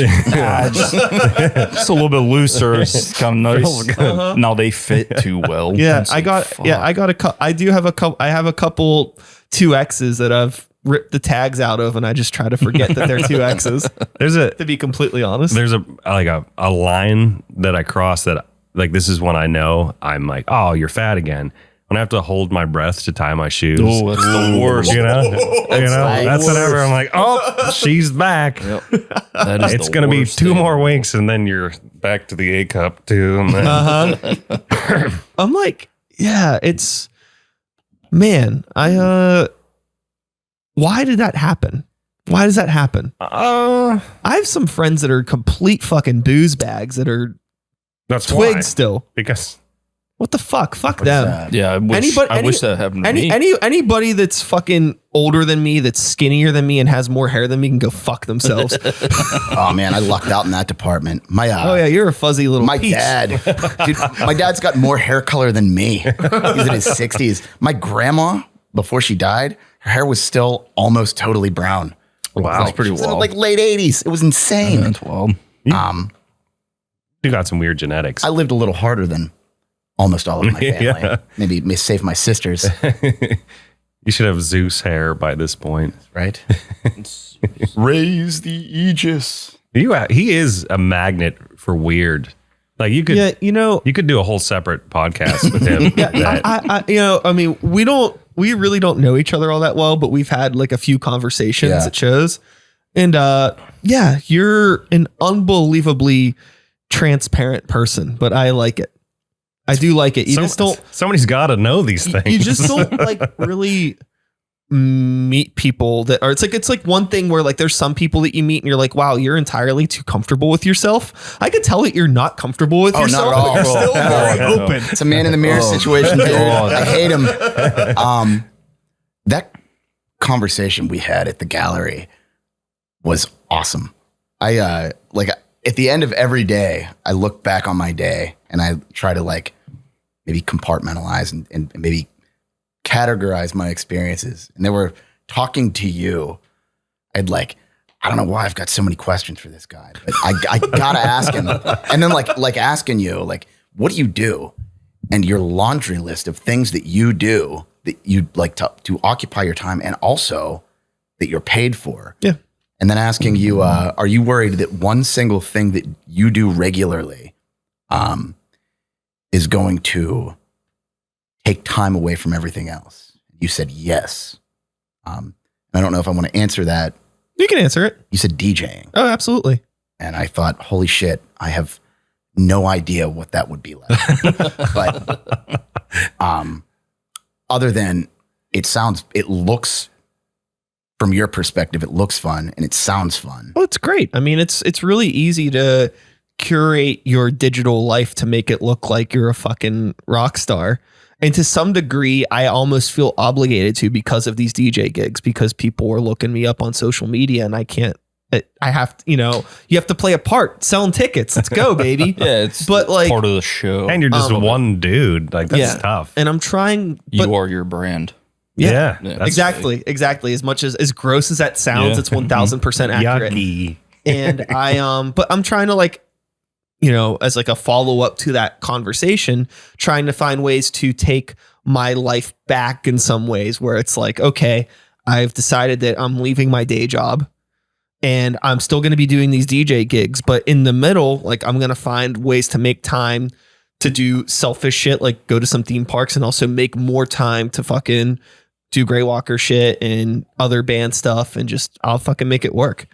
Just a little bit looser. It's kind of nice. Now they fit too well. Yeah, I have a couple 2Xs that I've ripped the tags out of, and I just try to forget that they're 2Xs. To be completely honest, there's a line that I cross that like this is when I know I'm like, oh, you're fat again. When I have to hold my breath to tie my shoes. Oh, that's the worst. That's whenever I'm like, oh, she's back. Yep. It's gonna be 2 more weeks, and then you're back to the A cup too. And then I'm like, yeah, it's man. Why did that happen? Why does that happen? I have some friends that are complete fucking booze bags that are twigs still. Because what the fuck? Fuck them. That? Yeah, I wish that happened to me. Anybody that's fucking older than me, that's skinnier than me, and has more hair than me can go fuck themselves. Oh man, I lucked out in that department. Oh yeah, you're a fuzzy little peach. Dude, my dad's got more hair color than me. He's in his 60s. My grandma, before she died, her hair was still almost totally brown. Wow, that's pretty wild. Like late 80s. It was insane. That's wild. You got some weird genetics. I lived a little harder than almost all of my family. Yeah. Maybe save my sisters. You should have Zeus hair by this point, right? Raise the Aegis. He is a magnet for weird. Like you could, you could do a whole separate podcast with him. We really don't know each other all that well, but we've had like a few conversations at shows. And you're an unbelievably transparent person, but I like it. I do like it. You just don't. Somebody's got to know these things. You just don't like really meet people that are. It's like one thing where like there's some people that you meet and you're like, wow, you're entirely too comfortable with yourself. I could tell that you're not comfortable with yourself, not at all. but you're still very open. It's a man in the mirror situation, dude. I hate him. That conversation we had at the gallery was awesome. I like at the end of every day, I look back on my day and I try to like maybe compartmentalize and maybe categorize my experiences. And they were talking to you. I don't know why I've got so many questions for this guy, but I gotta ask him. And then like asking you, like, what do you do? And your laundry list of things that you do that you'd like to occupy your time and also that you're paid for. Yeah. And then asking you, are you worried that one single thing that you do regularly is going to take time away from everything else? You said yes. I don't know if I want to answer that. You can answer it. You said DJing. Oh, absolutely. And I thought, holy shit, I have no idea what that would be like. But other than it looks, from your perspective, it looks fun and it sounds fun. Well, it's great. I mean, it's really easy to curate your digital life to make it look like you're a fucking rock star. And to some degree, I almost feel obligated to because of these DJ gigs, because people are looking me up on social media and I have to, you have to play a part selling tickets. Let's go, baby. Yeah, it's but like part of the show. And you're just one dude. Like, that's tough. And I'm trying. You are your brand. Yeah, that's exactly. As much as gross as that sounds, it's 1000% accurate. Yucky. And but I'm trying to like, as like a follow up to that conversation, trying to find ways to take my life back in some ways where it's like, okay, I've decided that I'm leaving my day job and I'm still going to be doing these DJ gigs, but in the middle, like I'm going to find ways to make time to do selfish shit, like go to some theme parks and also make more time to fucking do Grey Walker shit and other band stuff and just I'll fucking make it work.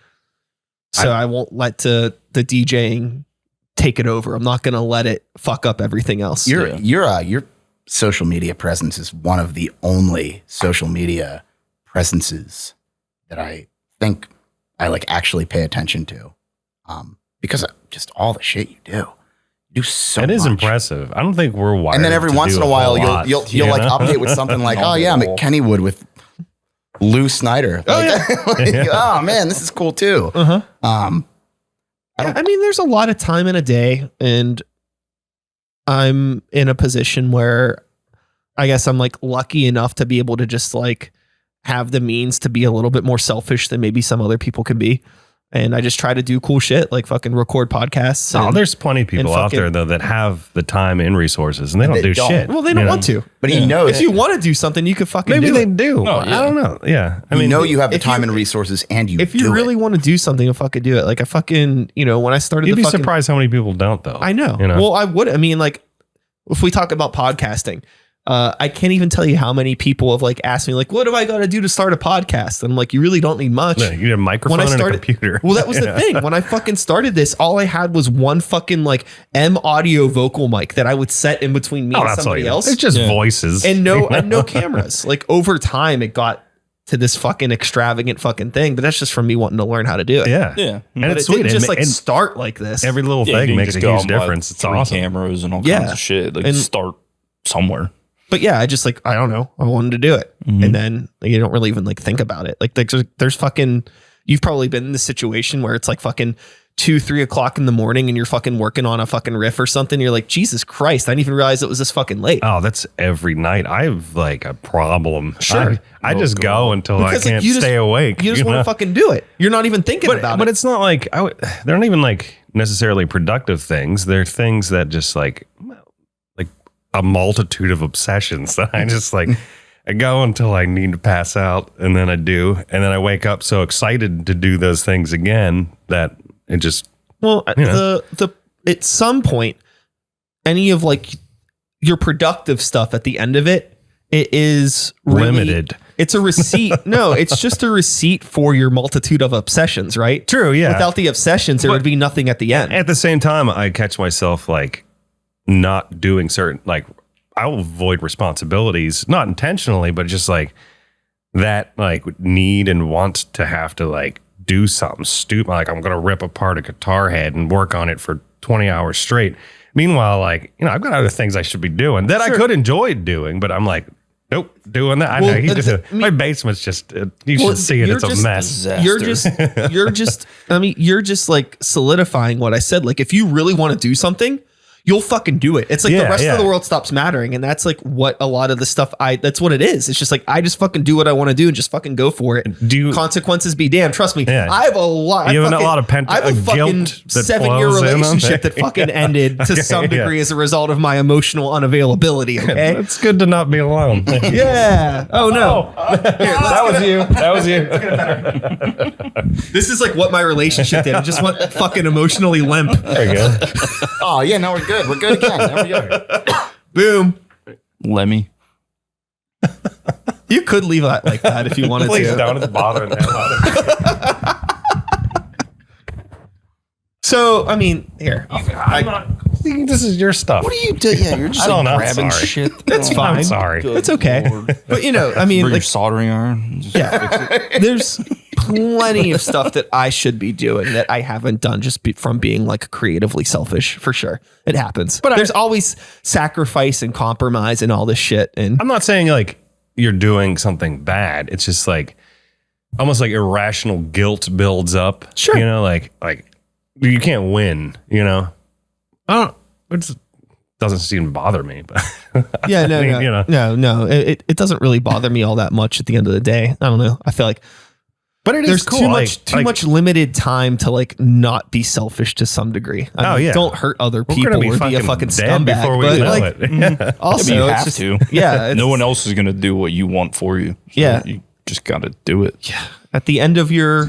So I won't let the DJing take it over. I'm not going to let it fuck up everything else. Your social media presence is one of the only social media presences that I think I like actually pay attention to, because of just all the shit you do. You do so much. It is impressive. I don't think we're wired. And then every once in a while, you'll like update with something like, oh yeah, I'm at Kennywood with Lou Snyder. Oh man, this is cool too. I mean, there's a lot of time in a day, and I'm in a position where I guess I'm like lucky enough to be able to just like have the means to be a little bit more selfish than maybe some other people can be. And I just try to do cool shit, like fucking record podcasts. There's plenty of people out there though that have the time and resources, and they don't do shit. Well, they don't want to. But he knows if you want to do something, you could fucking maybe do they it. do. Oh, yeah. I don't know. Yeah, I mean, you have the time and resources, and if you really want to do something, fucking do it. Like I fucking, when I started, you'd be surprised how many people don't though. I know. Well, I would. I mean, like if we talk about podcasting. I can't even tell you how many people have like asked me like, what do I got to do to start a podcast? And I'm like, you really don't need much. Yeah, you need a microphone and a computer. Well, that was the thing. When I fucking started this, all I had was one fucking like M audio vocal mic that I would set in between me and somebody else. It's just voices and no cameras. Like over time, it got to this fucking extravagant fucking thing, but that's just from me wanting to learn how to do it. Yeah. And it's sweet. Didn't just like start like this. Every little thing makes a huge difference. It's awesome. Cameras and all kinds of shit. Like start somewhere. But yeah, I just like, I don't know. I wanted to do it. And then you don't really even like think about it. Like there's fucking, you've probably been in this situation where it's like fucking 2-3 o'clock in the morning and you're fucking working on a fucking riff or something. You're like, Jesus Christ, I didn't even realize it was this fucking late. Oh, that's every night. I have like a problem. Sure. I just go until I can't stay awake. You just want to fucking do it. You're not even thinking about it. But it's not like, they're not even like necessarily productive things. They're things that just like a multitude of obsessions that I just like, I go until I need to pass out and then I do. And then I wake up so excited to do those things again that it just, at some point, any of like your productive stuff at the end of it is really limited. It's a receipt. No, it's just a receipt for your multitude of obsessions, right? True. Yeah. Without the obsessions, there would be nothing at the end. At the same time, I catch myself like not doing certain, like, I will avoid responsibilities, not intentionally, but just like that, like, need and want to have to like do something stupid. Like, I'm going to rip apart a guitar head and work on it for 20 hours straight. Meanwhile, like, I've got other things I should be doing that I could enjoy doing, but I'm like, nope, doing that. I know my basement's just, you should see it. It's a mess. You're just like solidifying what I said. Like, if you really want to do something, you'll fucking do it. It's like the rest of the world stops mattering. And that's like what a lot of the stuff that's what it is. It's just like, I just fucking do what I want to do and just fucking go for it. Consequences be damned. Trust me. Yeah. I have a lot. You have a lot of I have a fucking guilt that 7-year flows in relationship that fucking ended to some degree as a result of my emotional unavailability. Okay. It's good to not be alone. Yeah. Oh no. That was you. That was you. This is like what my relationship did. I just went fucking emotionally limp. There you go. Oh yeah, no, we're good. We're good again. There we go. Boom. Lemmy. You could leave it like that if you wanted Please to. don't. It's bothering me. So, I mean, here. This is your stuff. What do you do? Yeah, you're just I don't know. grabbing Sorry. shit. That's fine. I'm sorry. It's okay. But, I mean, Bring your like, soldering iron. Just there's plenty of stuff that I should be doing that I haven't done just from being like creatively selfish, for sure. It happens. But there's always sacrifice and compromise and all this shit. And I'm not saying like you're doing something bad. It's just like almost like irrational guilt builds up. Sure. Like you can't win, I don't, it doesn't seem to bother me, but yeah, no, I mean, no. It doesn't really bother me all that much at the end of the day. I don't know. I feel like but it there's is cool. too much limited time to like not be selfish to some degree. I mean, don't hurt other people or be a fucking dead scumbag. before we But know like, it. also, you it's have just- to. Yeah, No one else is going to do what you want for you. So Yeah. You just got to do it. Yeah. At the end of our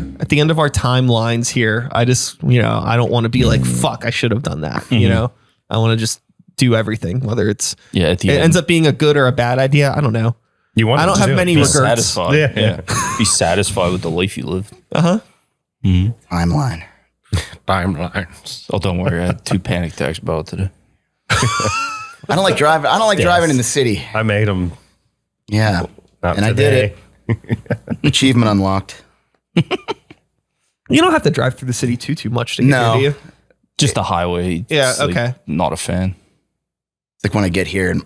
timelines here, I just, I don't want to be like, fuck, I should have done that. I want to just do everything, whether it's, At the it end. ends up being a good or a bad idea. I don't know. You want I don't to have do many it. Be regrets. satisfied. Yeah. Be satisfied with the life you lived. Timeline. Timelines. Oh, don't worry. I had 2 panic attacks about it today. I don't like driving. I don't like driving in the city. I made them. Yeah, Not and today. I did it. Achievement unlocked. You don't have to drive through the city too much to get No. here, do you? Just the highway. Yeah, It's, like, okay. Not a fan. It's like when I get here and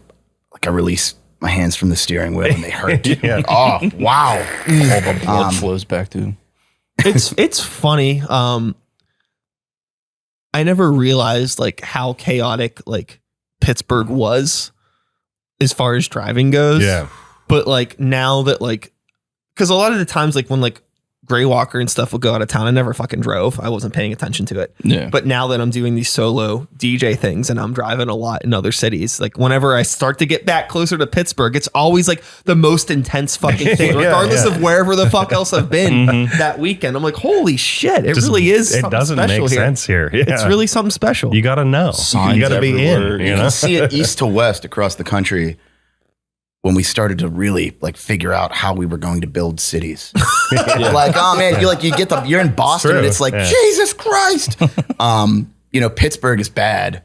like I release my hands from the steering wheel and they hurt. Yeah. Oh wow! All the blood flows back to him. It's funny. I never realized like how chaotic like Pittsburgh was as far as driving goes. Yeah. But like now that like, because a lot of the times like when like Gray Walker and stuff will go out of town, I never fucking drove. I wasn't paying attention to it. Yeah. But now that I'm doing these solo DJ things and I'm driving a lot in other cities, like whenever I start to get back closer to Pittsburgh, it's always like the most intense fucking thing, Yeah, regardless yeah. of wherever the fuck else I've been that weekend. I'm like, holy shit, it Just- really is. It something doesn't special make here. sense here. Yeah. It's really something special. You got to know. Signs You got to be everywhere. in. You You know? can see it east to west across the country when we started to really like figure out how we were going to build cities. Like, oh man, you're in Boston True. and it's like, Yeah. Jesus Christ. Pittsburgh is bad.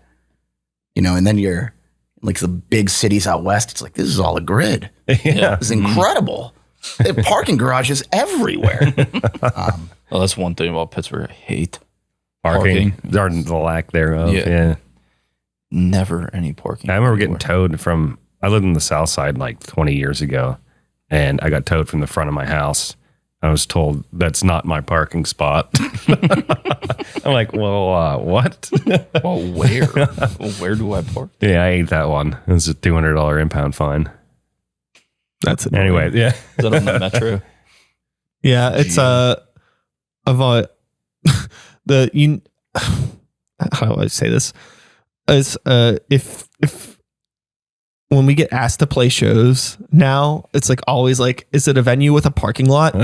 And then you're like the big cities out west. It's like, this is all a grid. Yeah. It's incredible. They have parking garages everywhere. Oh, that's one thing about Pittsburgh I hate. Parking. Or the lack thereof. Yeah. Yeah. Never any parking. I remember getting anywhere. towed I lived in the South Side like 20 years ago, and I got towed from the front of my house. I was told that's not my parking spot. I'm like, well, what? Well, where? Where do I park? Yeah, I ate that one. It was a $200 impound fine. That's it. Anyway, yeah. Is that on the metro? Yeah, it's of how do I say this? Is if when we get asked to play shows now, it's like always like, is it a venue with a parking lot?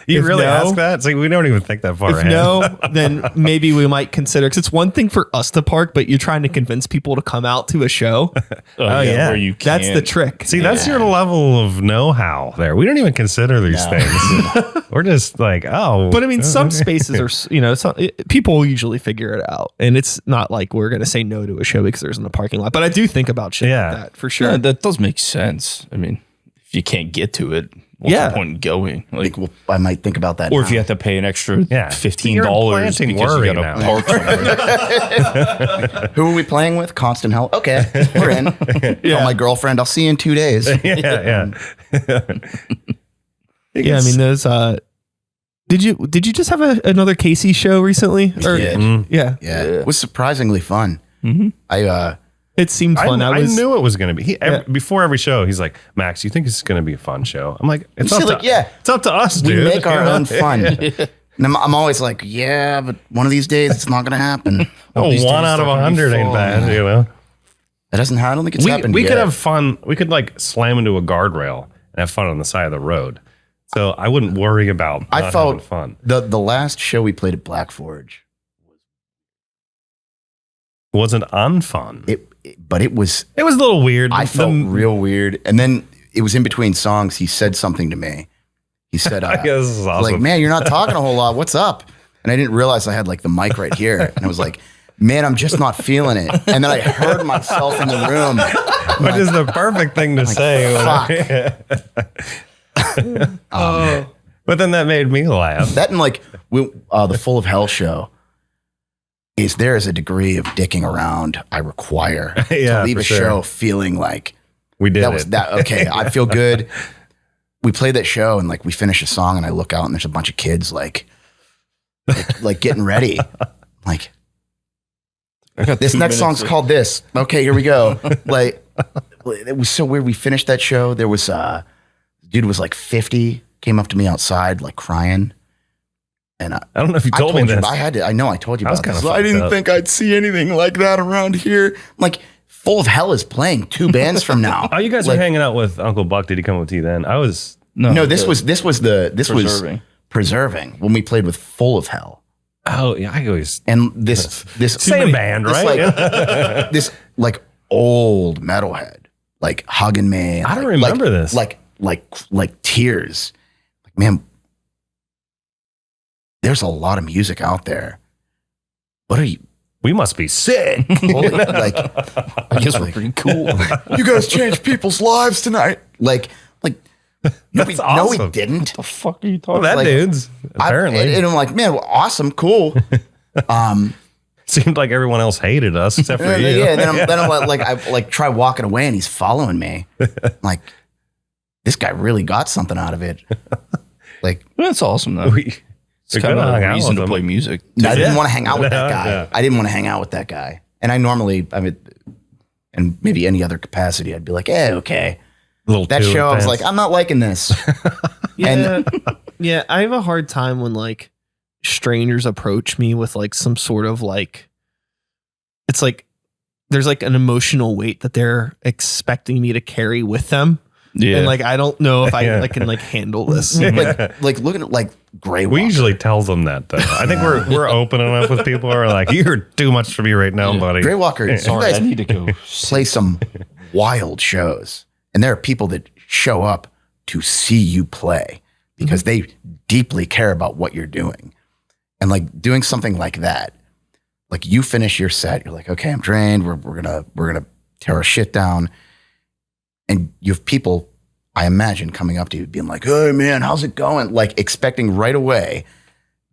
You If really no- ask that? It's like we don't even think that far If ahead. no, then maybe we might consider, because it's one thing for us to park, but you're trying to convince people to come out to a show. Oh, yeah. where you That's the can't. trick. See, that's your level of know-how there. We don't even consider these things. We're just like, oh. But I mean, some spaces are, people usually figure it out. And it's not like we're going to say no to a show because there's in a parking lot. But I do think about shit Yeah. like that for sure. Yeah, that does make sense. I mean, if you can't get to it, what's Yeah. the point in going? I Like, think I might think about that. or now. if you have to pay an extra Yeah. $15 You're because planting you worry got now. to park somewhere. Who are we playing with? Constant Hell. Okay, we're in. Tell my girlfriend, I'll see you in 2 days. yeah. Yeah, I mean, those. Did you just have another Casey show recently? Or, did. Yeah, Yeah, it was surprisingly fun. it seemed fun. I knew it was going to be. Before every show, he's like, Max, you think this is going to be a fun show? I'm like, it's You up see, to, like, yeah. it's up to us, We dude. make our You know? own fun. And I'm always like, yeah, but one of these days it's not going to happen. Oh, these 1 days out of they're gonna be 100 ain't fun. bad, you know? That doesn't happen. I don't think it's happened We yet. could have fun. We could like slam into a guardrail and have fun on the side of the road. So I wouldn't worry about I not felt having fun. the last show we played at Black Forge. It wasn't unfun. But it was. It was a little weird. I felt real weird. And then it was in between songs. He said something to me. He said, I guess this is awesome. like, man, you're not talking a whole lot. What's up? And I didn't realize I had like the mic right here. And I was like, man, I'm just not feeling it. And then I heard myself in the room. Which is the perfect thing to say. But then that made me laugh. That and like the Full of Hell show is there is a degree of dicking around I require Yeah, to leave for a sure. show feeling like We did that it. was that okay. I feel good. We played that show and like we finish a song and I look out and there's a bunch of kids like getting ready. Like I got this 2 next minutes song's of- called this. Okay, here we go. Like it was so weird. We finished that show. There was dude was like 50, came up to me outside like crying. And I don't know if you told me this. I know I told you I was about this. kinda I didn't fucked up. think I'd see anything like that around here. Like Full of Hell is playing 2 bands from now. Oh, you guys like, were hanging out with Uncle Buck. Did he come up to you then? I was. No, this was Preserving. Preserving when we played with Full of Hell. Oh, yeah. I always. And this Same band, this, right? Like, this like old metalhead, like hugging me. I don't like- remember this. Like tears. Like, man, there's a lot of music out there. What are you? We must be sick. Holy, like, I guess we're pretty cool. you guys changed people's lives tonight. Like, no, we awesome. didn't. The fuck are you Well, talking that Like, dude's apparently. and I'm like, man, well, awesome, cool. Seemed like everyone else hated us except for And you. then, yeah, then I'm like, I like try walking away, and he's following me. Like, this guy really got something out of it. Like, That's awesome, though. We It's kind coulda of hung a out reason with to him. play music. I didn't want to hang out with that guy. Yeah. I didn't want to hang out with that guy. And I normally, and maybe any other capacity, I'd be like, okay. A little That too show, I was intense. like, I'm not liking this. Yeah, yeah. I have a hard time when like strangers approach me with like some sort of like, it's like there's like an emotional weight that they're expecting me to carry with them, Yeah. and like I don't know if I Yeah. can like handle this. like looking at like Grey We Walker. usually tell them that though. I think we're open enough with people who are like, you're too much for me right now, buddy. Grey Walker, you Sorry, I guys need to go. play some wild shows. And there are people that show up to see you play because they deeply care about what you're doing. And like doing something like that, like you finish your set, you're like, okay, I'm drained. We're gonna tear our shit down. And you have people, I imagine, coming up to you being like, hey man, how's it going? Like expecting right away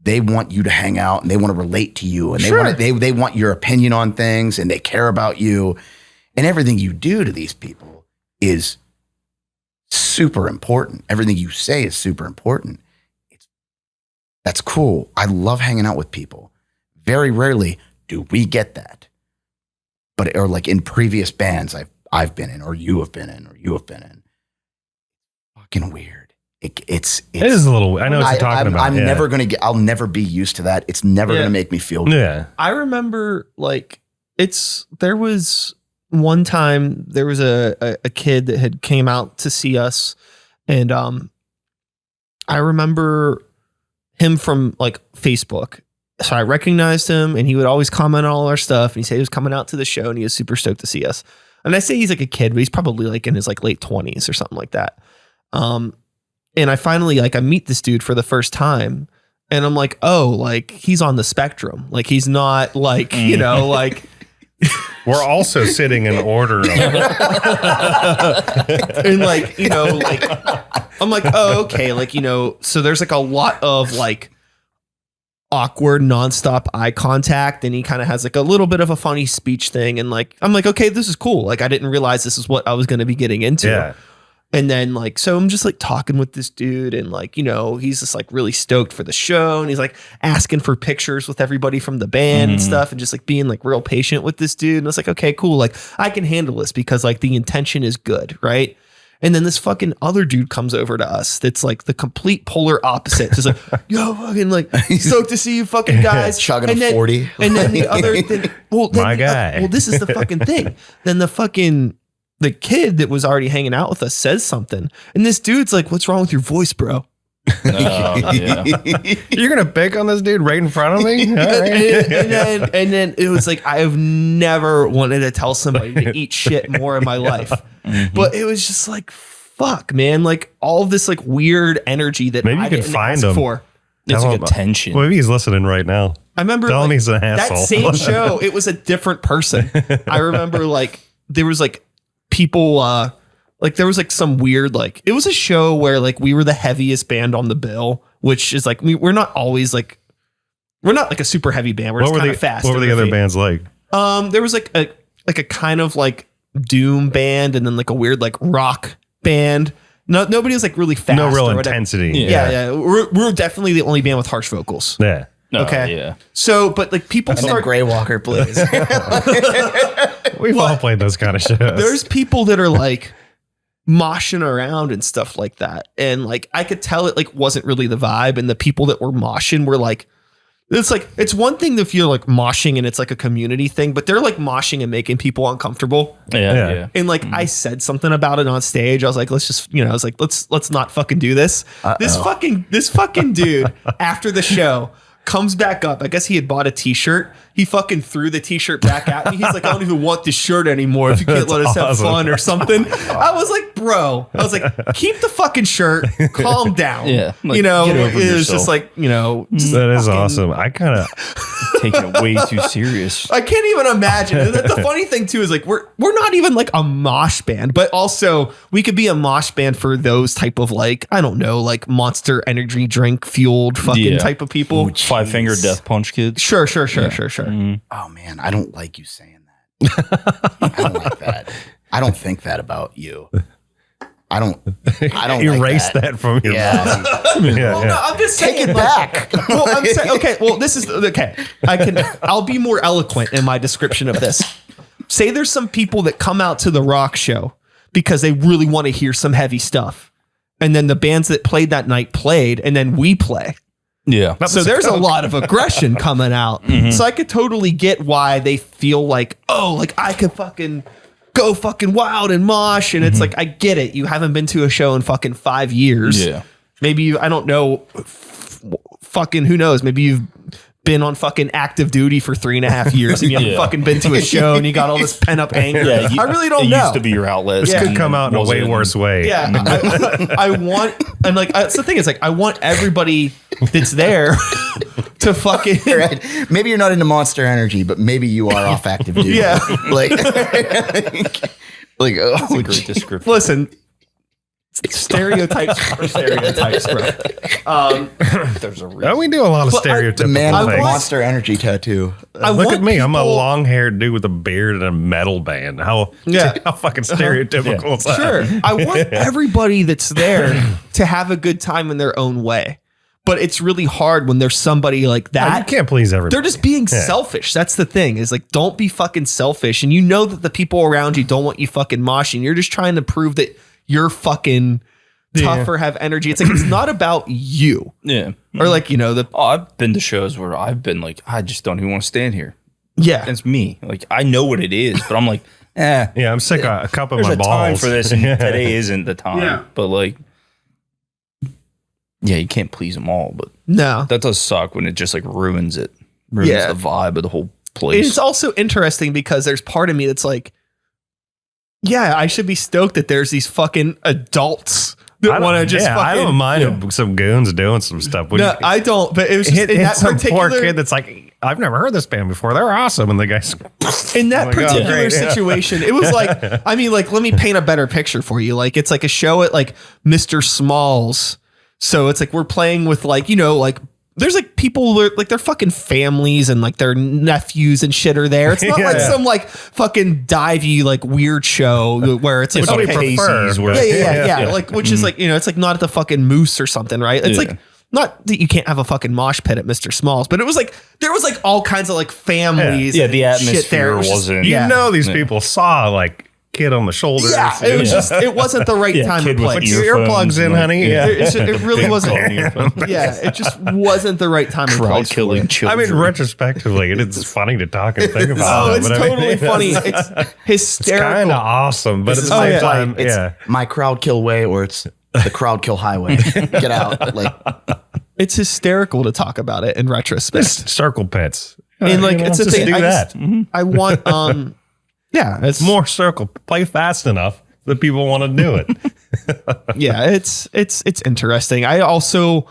they want you to hang out and they want to relate to you and they want your opinion on things and they care about you. And everything you do to these people is super important. Everything you say is super important. That's cool. I love hanging out with people. Very rarely do we get that. But or like in previous bands I've been in, or you have been in, fucking weird. It is a little. I know what you're talking about. I'm yeah. never gonna get. I'll never be used to that. It's never Yeah. gonna make me feel good. Yeah. I remember like there was one time there was a kid that had came out to see us, and I remember him from like Facebook. So I recognized him, and he would always comment on all our stuff, and he said he was coming out to the show and he was super stoked to see us. And I say he's like a kid, but he's probably like in his like late 20s or something like that. And I finally like I meet this dude for the first time, and I'm like, oh, like he's on the spectrum. Like he's not like, you know, like We're also sitting in order. and like, you know, like I'm like, oh, okay, like, you know, so there's like a lot of like awkward nonstop eye contact, and he kind of has like a little bit of a funny speech thing, and like I'm like, okay, this is cool. Like I didn't realize this is what I was going to be getting into. Yeah. And then like, so I'm just like talking with this dude, and like, you know, he's just like really stoked for the show, and he's like asking for pictures with everybody from the band and stuff, and just like being like real patient with this dude. And I was like, okay, cool. Like I can handle this because like the intention is good. Right. And then this fucking other dude comes over to us that's like the complete polar opposite. Just like, yo, fucking like stoked to see you fucking guys. Chugging and a then, 40. And then the other thing, well, then, My guy. well, this is the fucking thing. Then the kid that was already hanging out with us says something, and this dude's like, what's wrong with your voice, bro? Yeah. You're gonna pick on this dude right in front of me? All right. and then it was like, I have never wanted to tell somebody to eat shit more in my life. But it was just like, fuck, man, like all of this like weird energy that Maybe you I could didn't find ask him. for. It's Tell like him- a tension. Well, maybe he's listening right now. I remember Tell him like, he's an that asshole. same show, it was a different person. I remember like there was like people like there was like some weird like it was a show where like we were the heaviest band on the bill, which is like we're not always like we're not like a super heavy band. We're What just were kind the of fast. What were and the other riffy. bands like? There was like a kind of like doom band, and then like a weird like rock band. No, nobody was like really fast. No real or whatever. intensity. Yeah. We're definitely the only band with harsh vocals. Yeah. Okay. Yeah. So, but like people And then start. Gray Walker plays. We've all played those kind of shows. There's people that are like moshing around and stuff like that, and like I could tell it like wasn't really the vibe, and the people that were moshing were like. It's like, it's one thing if you're like moshing and it's like a community thing, but they're like moshing and making people uncomfortable. Yeah. And like I said something about it on stage. I was like, let's just, you know, I was like, let's not fucking do this. This fucking dude after the show comes back up. I guess he had bought a t-shirt. He fucking threw the t-shirt back at me. He's like, I don't even want this shirt anymore if you can't let us have awesome. fun or something. I was like, bro, I was like, keep the fucking shirt, calm down. Yeah, like, you know, get it over was yourself. just like, you know, just That is fucking- awesome. I kind of Taking it way too serious. I can't even imagine. And the funny thing too is like we're not even like a mosh band, but also we could be a mosh band for those type of like, I don't know, like Monster Energy drink fueled fucking Yeah. type of people. Five finger death punch kids. Sure. Oh man, I don't like you saying that. I don't like that. I don't think that about you. I don't erase like that from your Yeah. mind. Well, no, I'm just saying Take it like- back. Well, I'm saying, okay, well, this is okay. I'll be more eloquent in my description of this. Say there's some people that come out to the rock show because they really want to hear some heavy stuff. And then the bands that played that night played, and then we play. Yeah. So there's a lot of aggression coming out. So I could totally get why they feel like, oh, like I could fucking go fucking wild and mosh. And it's like, I get it. You haven't been to a show in fucking 5 years. Yeah. Maybe you, I don't know, fucking who knows? Maybe you've been on fucking active duty for 3.5 years and you haven't Yeah. fucking been to a show and you got all this pent up anger. Yeah. I really don't it know. used to be your outlet. Yeah. Could come out in a way worse way. Yeah, I want, and like that's the thing is like I want everybody that's there to fucking Right. Maybe you're not into Monster Energy, but maybe you are off active duty. Yeah. Like, like oh, Great description. listen. Stereotypes are stereotypes, bro. There's a reason. Oh, we do a lot of But stereotypical the man with the things. Monster Energy tattoo. I Look want at me. I'm a people- long-haired dude with a beard and a metal band. How Yeah. how fucking stereotypical is that? Sure. I want everybody that's there to have a good time in their own way. But it's really hard when there's somebody like You that. can't please everybody. They're just being selfish. That's the thing is like, don't be fucking selfish. And you know that the people around you don't want you fucking moshing. You're just trying to prove that you're fucking tough or have energy. It's like, it's not about you. Yeah. Or like, you know, I've been to shows where I've been like, I just don't even want to stand here. yeah. It's me. Like, I know what it is, but I'm like, Yeah, I'm sick of a couple of There's my a time balls. for this, and today isn't the time. Yeah. But like, yeah, you can't please them all. But No. that does suck when it just like ruins the vibe of the whole place. It's also interesting because there's part of me that's like, yeah, I should be stoked that there's these fucking adults that want to just fucking. I don't mind some goons doing some stuff. No, I don't. But it was just in that some particular poor kid that's like, I've never heard this band before. They're awesome. And the guy's in that Oh my God, particular great, yeah. situation, it was like, I mean, like, let me paint a better picture for you. Like, it's like a show at like Mr. Small's. So it's like we're playing with like, you know, like there's like people like their fucking families and like their nephews and shit are there. It's not like some like fucking divey like weird show where it's like Which we okay, prefer. where- yeah, like which is like, you know, it's like not at the fucking Moose or something, right? It's like not that you can't have a fucking mosh pit at Mr. Small's, but it was like there was like all kinds of like families. Yeah, and the shit there. atmosphere It was just- wasn't. You Yeah. know, these people saw like kid on the shoulder. Yeah, it was just it wasn't the right time to kid with play. Put your earplugs in, honey. Yeah. It really wasn't. Yeah, it just wasn't the right time. Crowd killing I children. mean, retrospectively, it's funny to talk and think about. Oh, it, it's but I mean, totally funny. It's hysterical. kind of awesome, but at This the is same my time, it's my crowd kill way, or it's the crowd kill highway. Get out. Like, It's hysterical to talk about it in retrospect. circle pits. And like it's a just thing. do I, that. I want yeah, it's More circle. Play fast enough that people want to do it. yeah, it's interesting. I also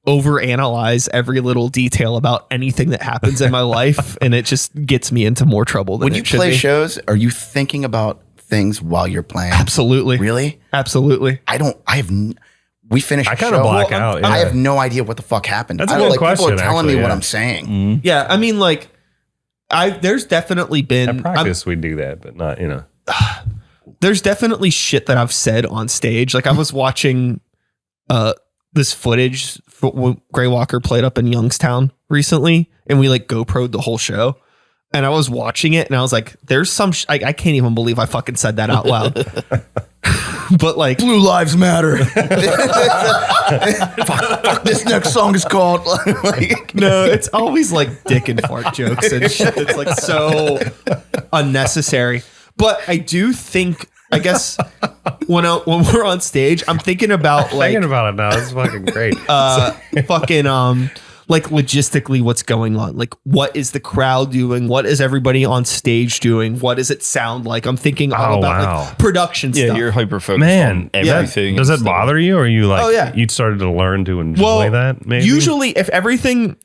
overanalyze every little detail about anything that happens in my life, and it just gets me into more trouble than when you it should play be. shows, are you thinking about things while you're playing? Absolutely, Really? absolutely. We finished. I the kinda show. black out, I yeah. have no idea what the fuck happened. That's a I don't, good like, question, People are telling actually, me what yeah. I'm saying. Yeah, I mean, like, there's definitely At been practice, we do that, but not, there's definitely shit that I've said on stage. Like I was watching this footage for when Gray Walker played up in Youngstown recently, and we like GoPro'd the whole show. And I was watching it, and I was like, "There's some I can't even believe I fucking said that out loud." But like, Blue Lives Matter. fuck, this next song is called. Like, no, it's always like dick and fart jokes and shit that's like so unnecessary. But I do think, I guess, when we're on stage, I'm thinking about like thinking about it now. It's fucking great. fucking like logistically what's going on. Like what is the crowd doing? What is everybody on stage doing? What does it sound like? I'm thinking all Oh, about wow. like production yeah, stuff. you're hyper focused Man, on everything. Does it bother you, or you like? Oh, yeah. You started to learn to enjoy that. Maybe Usually if everything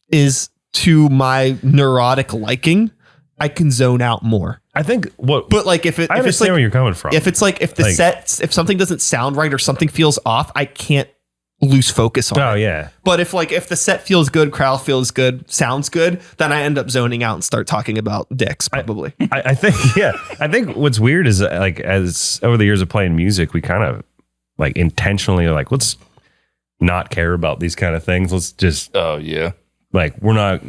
is to my neurotic liking, I can zone out more. I think what. But like if I it's understand like where you're coming from. if it's like if the Like- sets, if something doesn't sound right or something feels off, I can't lose focus on Oh it. yeah. But if the set feels good, crowd feels good, sounds good, then I end up zoning out and start talking about dicks probably. I think I think what's weird is like as over the years of playing music, we kind of like intentionally are like, let's not care about these kind of things. Let's just Oh yeah, like we're not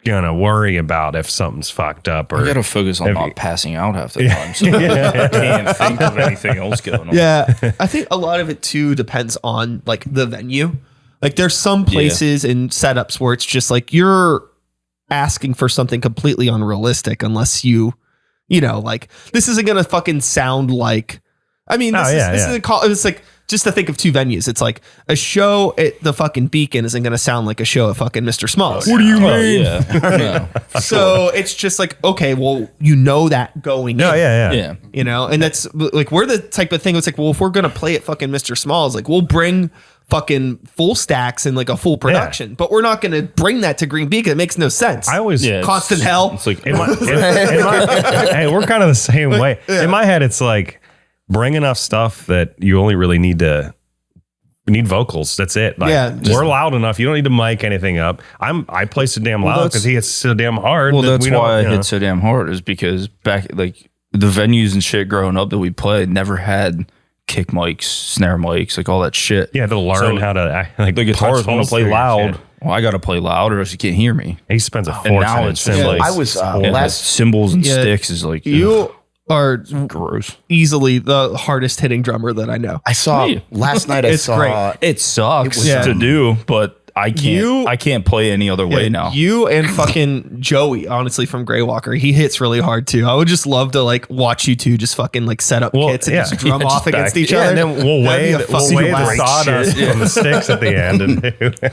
gonna worry about if something's fucked up I or gotta focus on If- not passing out half the time, so I can't think of anything else going on. Yeah. I think a lot of it too depends on like the venue. Like there's some places and setups where it's just like you're asking for something completely unrealistic unless you know, like this isn't gonna fucking sound like I mean, this isn't it's like just to think of two venues. It's like a show at the fucking Beacon isn't going to sound like a show at fucking Mr. Smalls. What do you mean? Yeah. No, So it's just like, okay, well, you know that going Oh in, yeah. yeah. you know, and that's like, we're the type of thing. It's like, well, if we're going to play at fucking Mr. Smalls, like we'll bring fucking full stacks and like a full production, but we're not going to bring that to Green Beacon. It makes no sense. I always Constant hell. It's like hey, we're kind of the same way. In my head, it's like bring enough stuff that you only really need vocals. That's it. Like, Yeah, just- we're loud enough. You don't need to mic anything up. I play so damn loud that's- because he hits so damn hard. Well, that that's we don't, why I you know. hit so damn hard is because back like the venues and shit growing up that we played never had kick mics, snare mics, like all that shit. You had to learn how to act, like The guitarist want to play through your loud. shit. Well, I got to play loud or else you can't hear me. He spends a And fortune now in it's just cymbals. like I was yeah, last cymbals and Yeah. sticks is like You are gross. easily the hardest hitting drummer that I know. I saw Me. last night. I It's saw great. It sucks was, Yeah. to do, but I can't play any other way now. You and fucking Joey, honestly, from Grey Walker, he hits really hard too. I would just love to like watch you two just fucking like set up kits and just drum off against each other. And then we'll weigh the blast. sawdust from the sticks at the end. And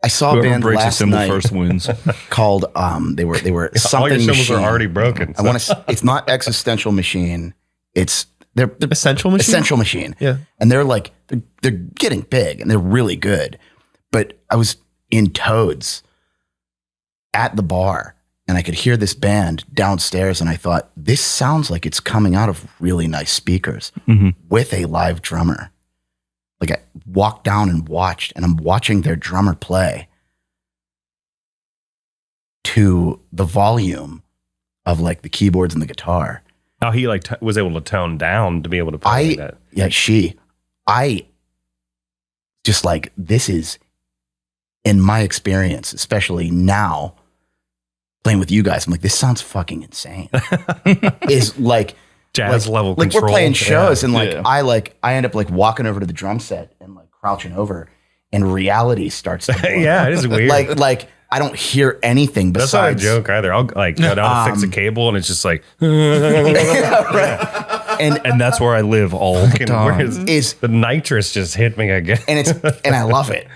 I saw a band last night first wins. called they were all something your symbols machine. are already broken. I want to. It's not Existential Machine. It's they're Essential Machine? Essential Machine. Yeah. And they're like they're getting big and they're really good. But I was in Toads at the bar and I could hear this band downstairs and I thought, this sounds like it's coming out of really nice speakers with a live drummer. Like I walked down and watched, and I'm watching their drummer play to the volume of like the keyboards and the guitar. How he like was able to tone down to be able to play like that. Yeah, I just like, this is, in my experience, especially now playing with you guys, I'm like, this sounds fucking insane. Is like jazz level like control. we're playing shows and like Yeah. I end up like walking over to the drum set and like crouching over and reality starts to blow. Yeah, it is weird. like I don't hear anything That's not a besides joke either. I'll like go down to fix a cable and it's just like and that's where I live all the fucking time. where is the nitrous just hit me again. and I love it.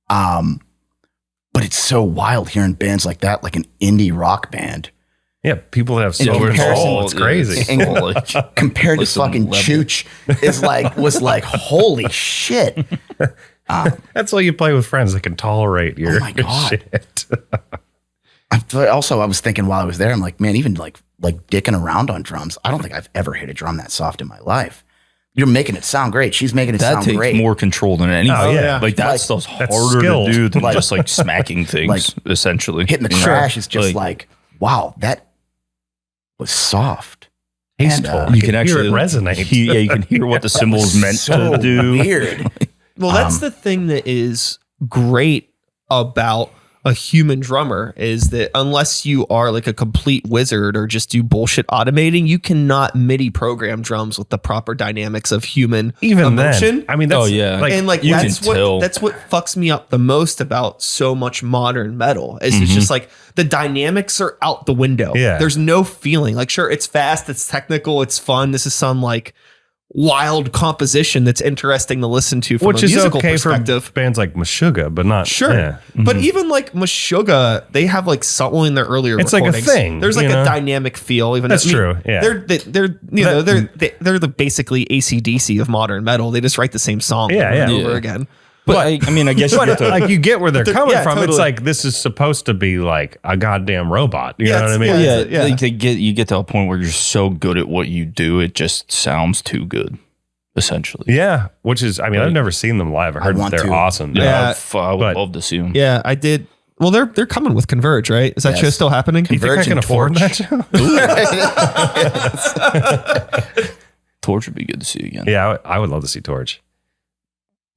But it's so wild hearing bands like that, like an indie rock band. Yeah, people that have so In much comparison- soul. It's crazy. And compared to some fucking level. Chooch was like, holy shit. That's why you play with friends that can tolerate your Oh my God. shit. I was thinking while I was there, I'm like, man, even like dicking around on drums, I don't think I've ever hit a drum that soft in my life. You're making it sound great. She's making it That sound takes great. more control than anything. Oh, yeah. Like that Like, stuff's that's harder skill. to do than Like- just like smacking things, like, essentially. Hitting the You know? crash is just like, wow, that was soft. Tasteful. And, You can hear actually it resonate. you can hear what the symbol is meant so to do. weird. Well, that's the thing that is great about a human drummer is that unless you are like a complete wizard or just do bullshit automating, you cannot MIDI program drums with the proper dynamics of human Even emotion. then, I mean, that's, Oh, yeah. And like you that's can what tell. that's what fucks me up the most about so much modern metal is it's just like the dynamics are out the window. Yeah. There's no feeling. Like sure, it's fast, it's technical, it's fun. This is some like wild composition that's interesting to listen to from which a is musical okay perspective. for bands like Meshuggah, but not Sure. yeah. But even like Meshuggah, they have like something in their earlier It's like a recordings. thing, There's like you a know? dynamic feel. Even That's true, yeah. They're the basically AC/DC of modern metal. They just write the same song Yeah, over and yeah. over Yeah. again. But I mean, I guess you get to Like you get where they're coming yeah, from. It's totally. like this is supposed to be like a goddamn robot. You Yeah, know what I it's- mean? yeah. yeah, like you get to a point where you're so good at what you do, it just sounds too good, essentially. Yeah, which is, I mean, I've never seen them live. I heard that want they're to. awesome. Yeah. I would But- love to see them. Yeah, I did. Well, they're coming with Converge, right? Is that Yes. show still happening? You think I can Virgin afford Torch. that show? Torch would be good to see again. Yeah, I would love to see Torch.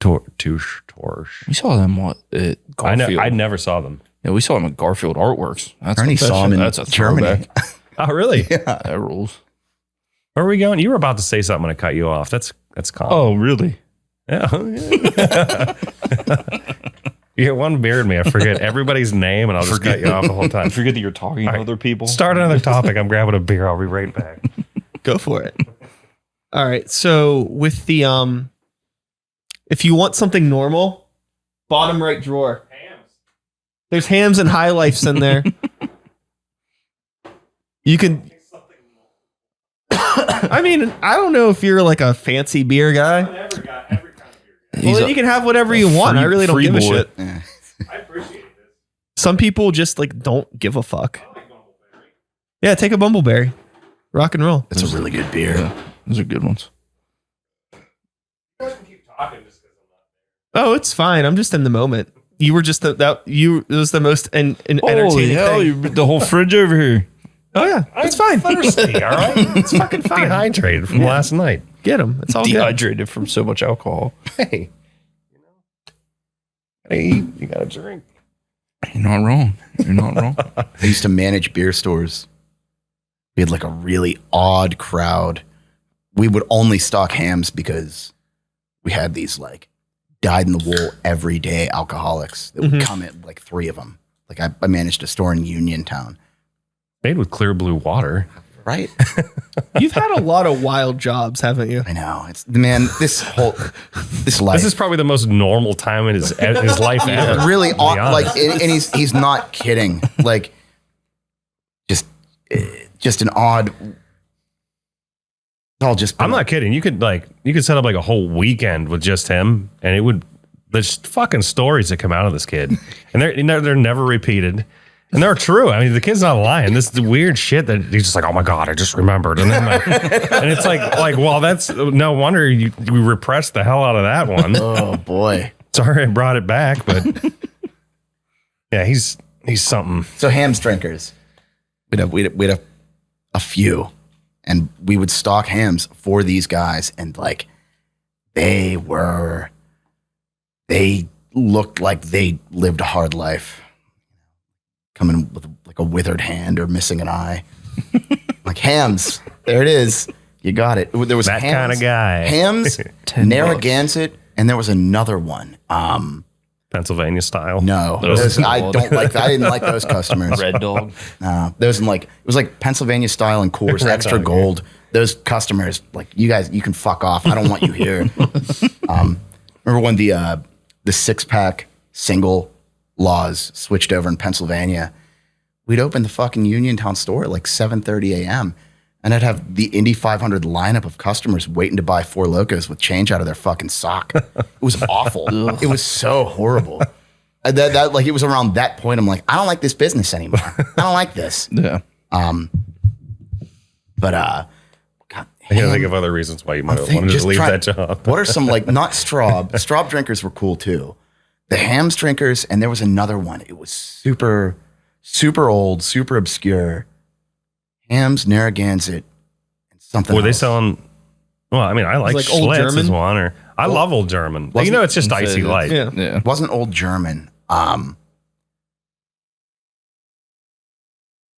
Torch. We saw them at Garfield. I never saw them. Yeah, we saw them at Garfield Artworks. That's Ernie saw him in that's a Germany. throwback. Oh, really? That rules. Where are we going? You were about to say something when I cut you off. That's calm. Oh, really? Yeah. You get one beer in me. I forget everybody's name and I'll just cut you off the whole I time. forget that you're talking to right. other people. Start another topic. I'm grabbing a beer. I'll be right back. Go for it. All right. So with the if you want something normal, bottom right drawer. There's hams and high lifes in there. You can. I mean, I don't know if you're like a fancy beer guy. Well, then you can have whatever you want. I really don't free give a boy. shit. Some people just like don't give a fuck. Yeah, take a bumbleberry. Rock and roll. That's a really good beer. Yeah, those are good ones. Oh, it's fine. I'm just in the moment. You were just it was the most entertaining thing. The whole fridge over here. Oh yeah, it's fine. Thirsty, all right? It's fucking fine. Dehydrated from last night. Get them. It's all good. Dehydrated from so much alcohol. Hey, you got to drink. You're not wrong. You're not wrong. I used to manage beer stores. We had like a really odd crowd. We would only stock hams because we had these like dyed in the wool every day alcoholics that would come in, like 3 of them. Like I managed a store in Uniontown. Made with clear blue water. Right. You've had a lot of wild jobs, haven't you? I know. It's man, this life. This is probably the most normal time in his life ever. Really to be honest. like, and he's not kidding. Like, just an odd. It's all just. I'm not kidding. You could set up like a whole weekend with just him, and it would. There's fucking stories that come out of this kid, and they're never repeated. And they're true. I mean, the kid's not lying. This is the weird shit that he's just like, oh my God, I just remembered. And then and it's like, well, that's no wonder we repressed the hell out of that one. Oh boy. Sorry I brought it back, but yeah, he's something. So Hams drinkers, we'd have a few, and we would stock hams for these guys, and like they looked like they lived a hard life. Coming with like a withered hand or missing an eye. Like Hams, there it is. You got it. There was that Hams, kind of guy. Hams, Narragansett, and there was another one. Pennsylvania style. No, I don't like that. I didn't like those customers. Red Dog. Those it was like Pennsylvania style and Coors Extra Gold. Those customers, like you guys, you can fuck off. I don't want you here. Remember when the 6-pack single laws switched over in Pennsylvania? We'd open the fucking Uniontown store at like 7:30 a.m. and I'd have the Indy 500 lineup of customers waiting to buy 4 Locos with change out of their fucking sock. It was awful. It was so horrible. That like it was around that point I'm like, I don't like this business anymore. I don't like this. Yeah. God, I can't think of other reasons why you might have wanted to leave that job. What are some like not Straub drinkers were cool too. The Hams drinkers, and there was another one. It was super, super old, super obscure. Hams, Narragansett, and something. Were they else. selling? Well, I mean, I like like Old Schlitz German? as one, I love Old German. It's just icy light. Yeah. Yeah. It wasn't Old German. I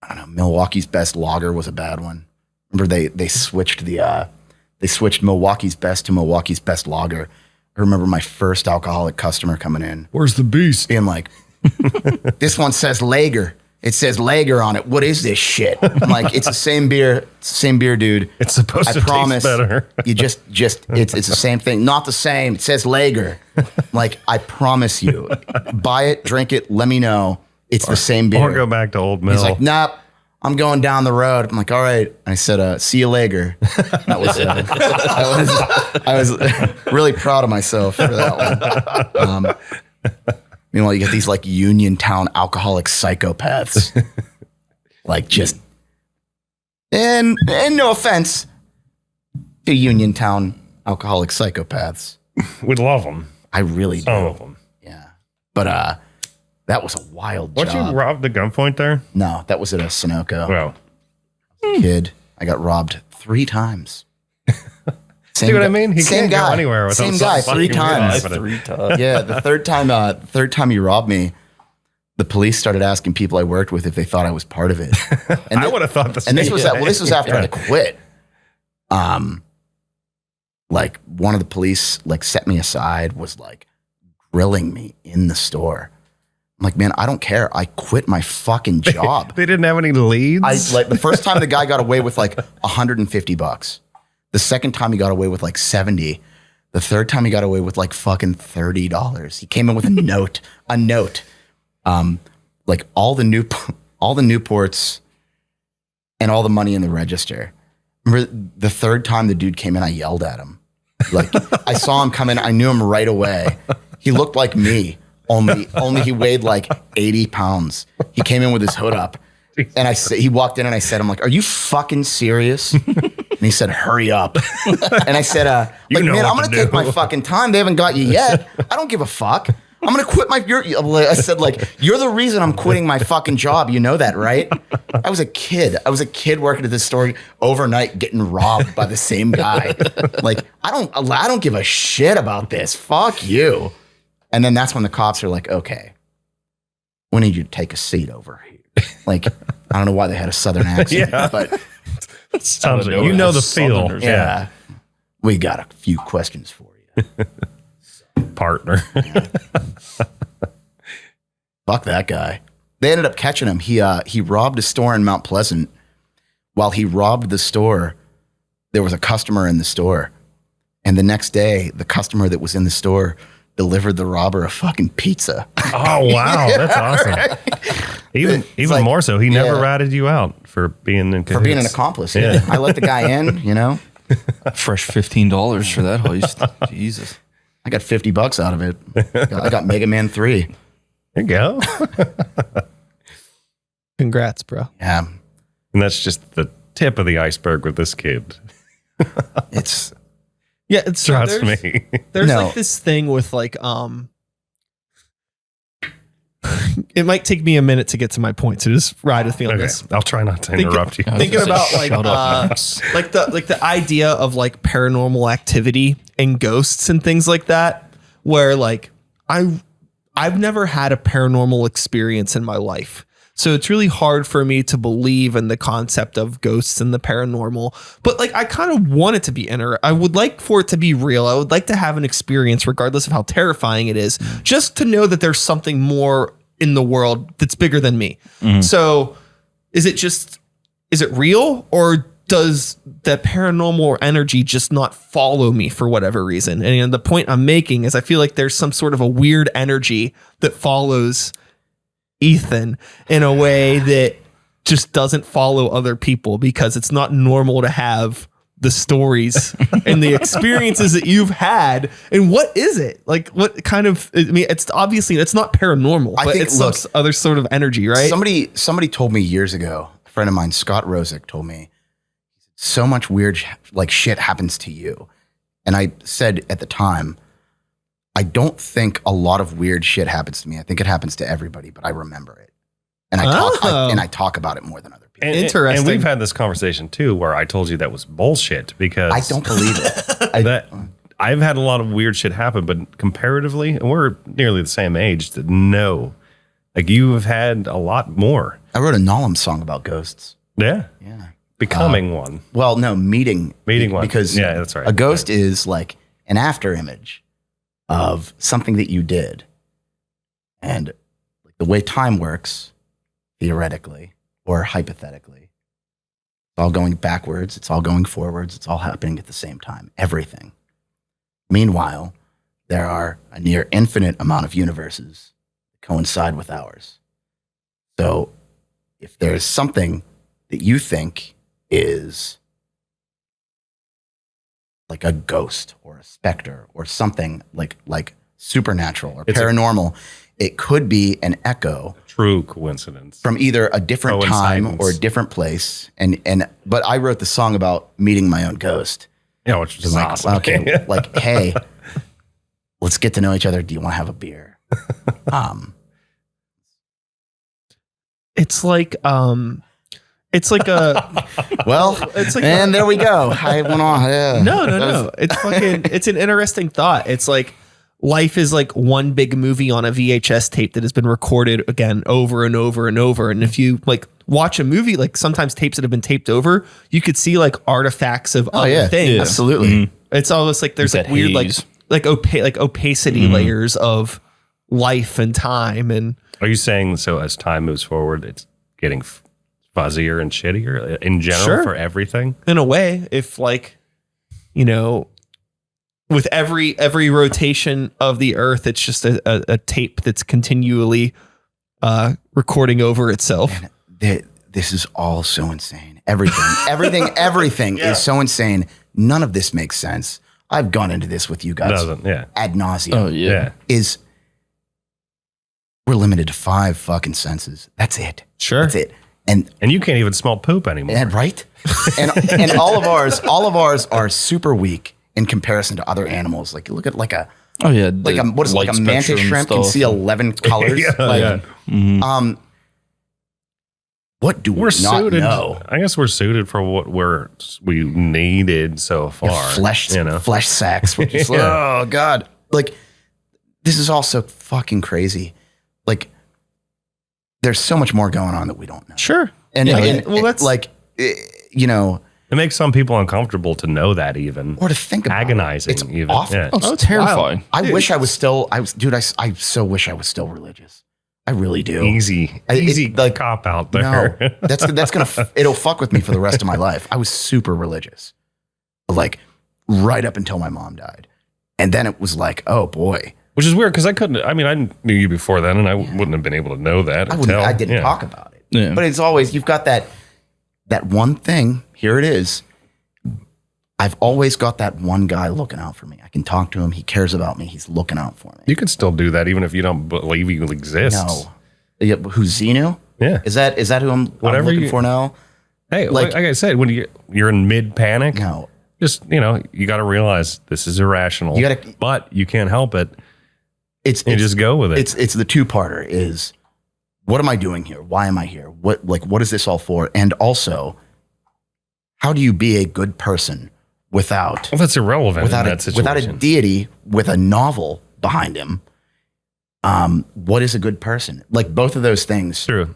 don't know. Milwaukee's Best Lager was a bad one. Remember they switched Milwaukee's Best to Milwaukee's Best Lager. I remember my first alcoholic customer coming in. Where's the beast? Being like, this one says Lager. It says Lager on it. What is this shit? I'm like, it's the same beer, dude. It's supposed to taste better. You just it's the same thing. Not the same. It says Lager. Like, I promise you, buy it, drink it, let me know. It's the same beer. Or go back to Old Mill. He's like, nope, I'm going down the road. I'm like, all right. I said, see you later. That was I was really proud of myself for that one. Meanwhile, you get these like Uniontown alcoholic psychopaths. Like just, and no offense to Uniontown alcoholic psychopaths. We'd love them. I really do. Some of them. Yeah. But that was a wild Weren't job. you robbed the gunpoint there? No, that was at a Sunoco. Well, Kid, I got robbed 3 times. see what I mean? He same can't go guy. anywhere without Same guy, somebody 3 times. realizing it. 3 times. Yeah, the third time he robbed me, the police started asking people I worked with if they thought I was part of it. And I would have thought the same. And this was after I quit. Like one of the police like set me aside, was like grilling me in the store. I'm like, man, I don't care. I quit my fucking job. They didn't have any leads. I like the first time the guy got away with like $150. The second time he got away with like 70. The third time he got away with like fucking $30. He came in with a note. Like all the Newports and all the money in the register. Remember the third time the dude came in, I yelled at him. Like I saw him come in, I knew him right away. He looked like me, only he weighed like 80 pounds. He came in with his hood up. And he walked in and I said, I'm like, are you fucking serious? And he said, hurry up. And I said, man, I'm going to take my fucking time. They haven't got you yet. I don't give a fuck. I'm going to quit I said, like, you're the reason I'm quitting my fucking job. You know that, right? I was a kid. Working at this store overnight, getting robbed by the same guy. Like, I don't give a shit about this. Fuck you. And then that's when the cops are like, okay, we need you to take a seat over here. Like, I don't know why they had a Southern accent, Yeah. but Sounds like, you know the feel. yeah, we got a few questions for you. partner. Fuck that guy. They ended up catching him. He robbed a store in Mount Pleasant. While he robbed the store, there was a customer in the store. And the next day, the customer that was in the store delivered the robber a fucking pizza. Oh, wow. That's awesome. Even like, more so, he never ratted you out for being in for being an accomplice. Yeah. I let the guy in, you know. Fresh $15 for that heist. Jesus. I got $50 out of it. I got Mega Man 3. There you go. Congrats, bro. Yeah. And that's just the tip of the iceberg with this kid. It's Trust me. There's like this thing with like it might take me a minute to get to my point, so just ride with me on this. I'll try not to interrupt you. Thinking about like the idea of like paranormal activity and ghosts and things like that, where like I've never had a paranormal experience in my life. So it's really hard for me to believe in the concept of ghosts and the paranormal. But like, I kind of want it to be I would like for it to be real. I would like to have an experience, regardless of how terrifying it is, just to know that there's something more in the world that's bigger than me. Mm-hmm. So is it real, or does the paranormal energy just not follow me for whatever reason? And the point I'm making is I feel like there's some sort of a weird energy that follows Ethan in a way that just doesn't follow other people, because it's not normal to have the stories and the experiences that you've had. And what is it? Like, what kind of, I mean, it's obviously, it's not paranormal, but it's some other sort of energy, right? Somebody told me years ago, a friend of mine, Scott Rosick, told me, so much weird like shit happens to you. And I said at the time, I don't think a lot of weird shit happens to me. I think it happens to everybody, but I remember it. And I talk about it more than other people. Interesting. And we've had this conversation too, where I told you that was bullshit, because I don't believe it. I've had a lot of weird shit happen, but comparatively, and we're nearly the same age, like you have had a lot more. I wrote a Nullum song about ghosts. Yeah. Yeah. Becoming one. Well, no, meeting one. Because that's right. A ghost is like an after image of something that you did. And the way time works, theoretically or hypothetically, it's all going backwards, it's all going forwards, it's all happening at the same time, everything. Meanwhile, there are a near infinite amount of universes that coincide with ours. So if there's something that you think is like a ghost or a specter or something like supernatural or paranormal, it could be an echo. True coincidence. From either a different time or a different place. But I wrote the song about meeting my own ghost. Yeah, which is like, awesome. Okay, like, hey, let's get to know each other. Do you want to have a beer? It's like it's like a well, it's like, and there we go. I went on. Yeah. No. It's an interesting thought. It's like life is like one big movie on a VHS tape that has been recorded again over and over and over. And if you like watch a movie, like sometimes tapes that have been taped over, you could see like artifacts of other things. Yeah, absolutely. Mm-hmm. It's almost like there's like weird like opacity layers of life and time. And are you saying so as time moves forward, it's getting fuzzier and shittier in general for everything? In a way, if like, you know, with every rotation of the earth, it's just a tape that's continually recording over itself. Man, this is all so insane. Everything is so insane. None of this makes sense. I've gone into this with you guys ad nauseum. Oh yeah. We're limited to 5 fucking senses. That's it. Sure. That's it. And you can't even smell poop anymore. And right? and all of ours are super weak in comparison to other animals. Like you look at like a mantis shrimp can see 11 colors. What do we not know? I guess we're suited for what we needed so far. Flesh sacks. We're just oh God. Like this is all so fucking crazy. Like there's so much more going on that we don't know. Sure. And that's like, you know. It makes some people uncomfortable to know that, even or to think about agonizing. It's even. awful. Yeah. Oh, it's terrifying. I wish I was still. I so wish I was still religious. I really do. Easy like, cop out there. No, that's gonna it'll fuck with me for the rest of my life. I was super religious, like right up until my mom died, and then it was like, oh boy, Which is weird because I couldn't. I mean, I knew you before then, and I wouldn't have been able to know that. I didn't talk about it. Yeah. But it's always you've got that one thing. Here it is. I've always got that one guy looking out for me. I can talk to him. He cares about me. He's looking out for me. You can still do that even if you don't believe he exists. No, yeah, who's Xenu? Yeah. Is that who I'm looking for now? Hey, like I said, when you're in mid panic, No. just you got to realize this is irrational. But you can't help it. It's just go with it. It's the two-parter is what am I doing here? Why am I here? What is this all for? And also, how do you be a good person without that's irrelevant in that situation. without a deity with a novel behind him? What is a good person? Like both of those things. True.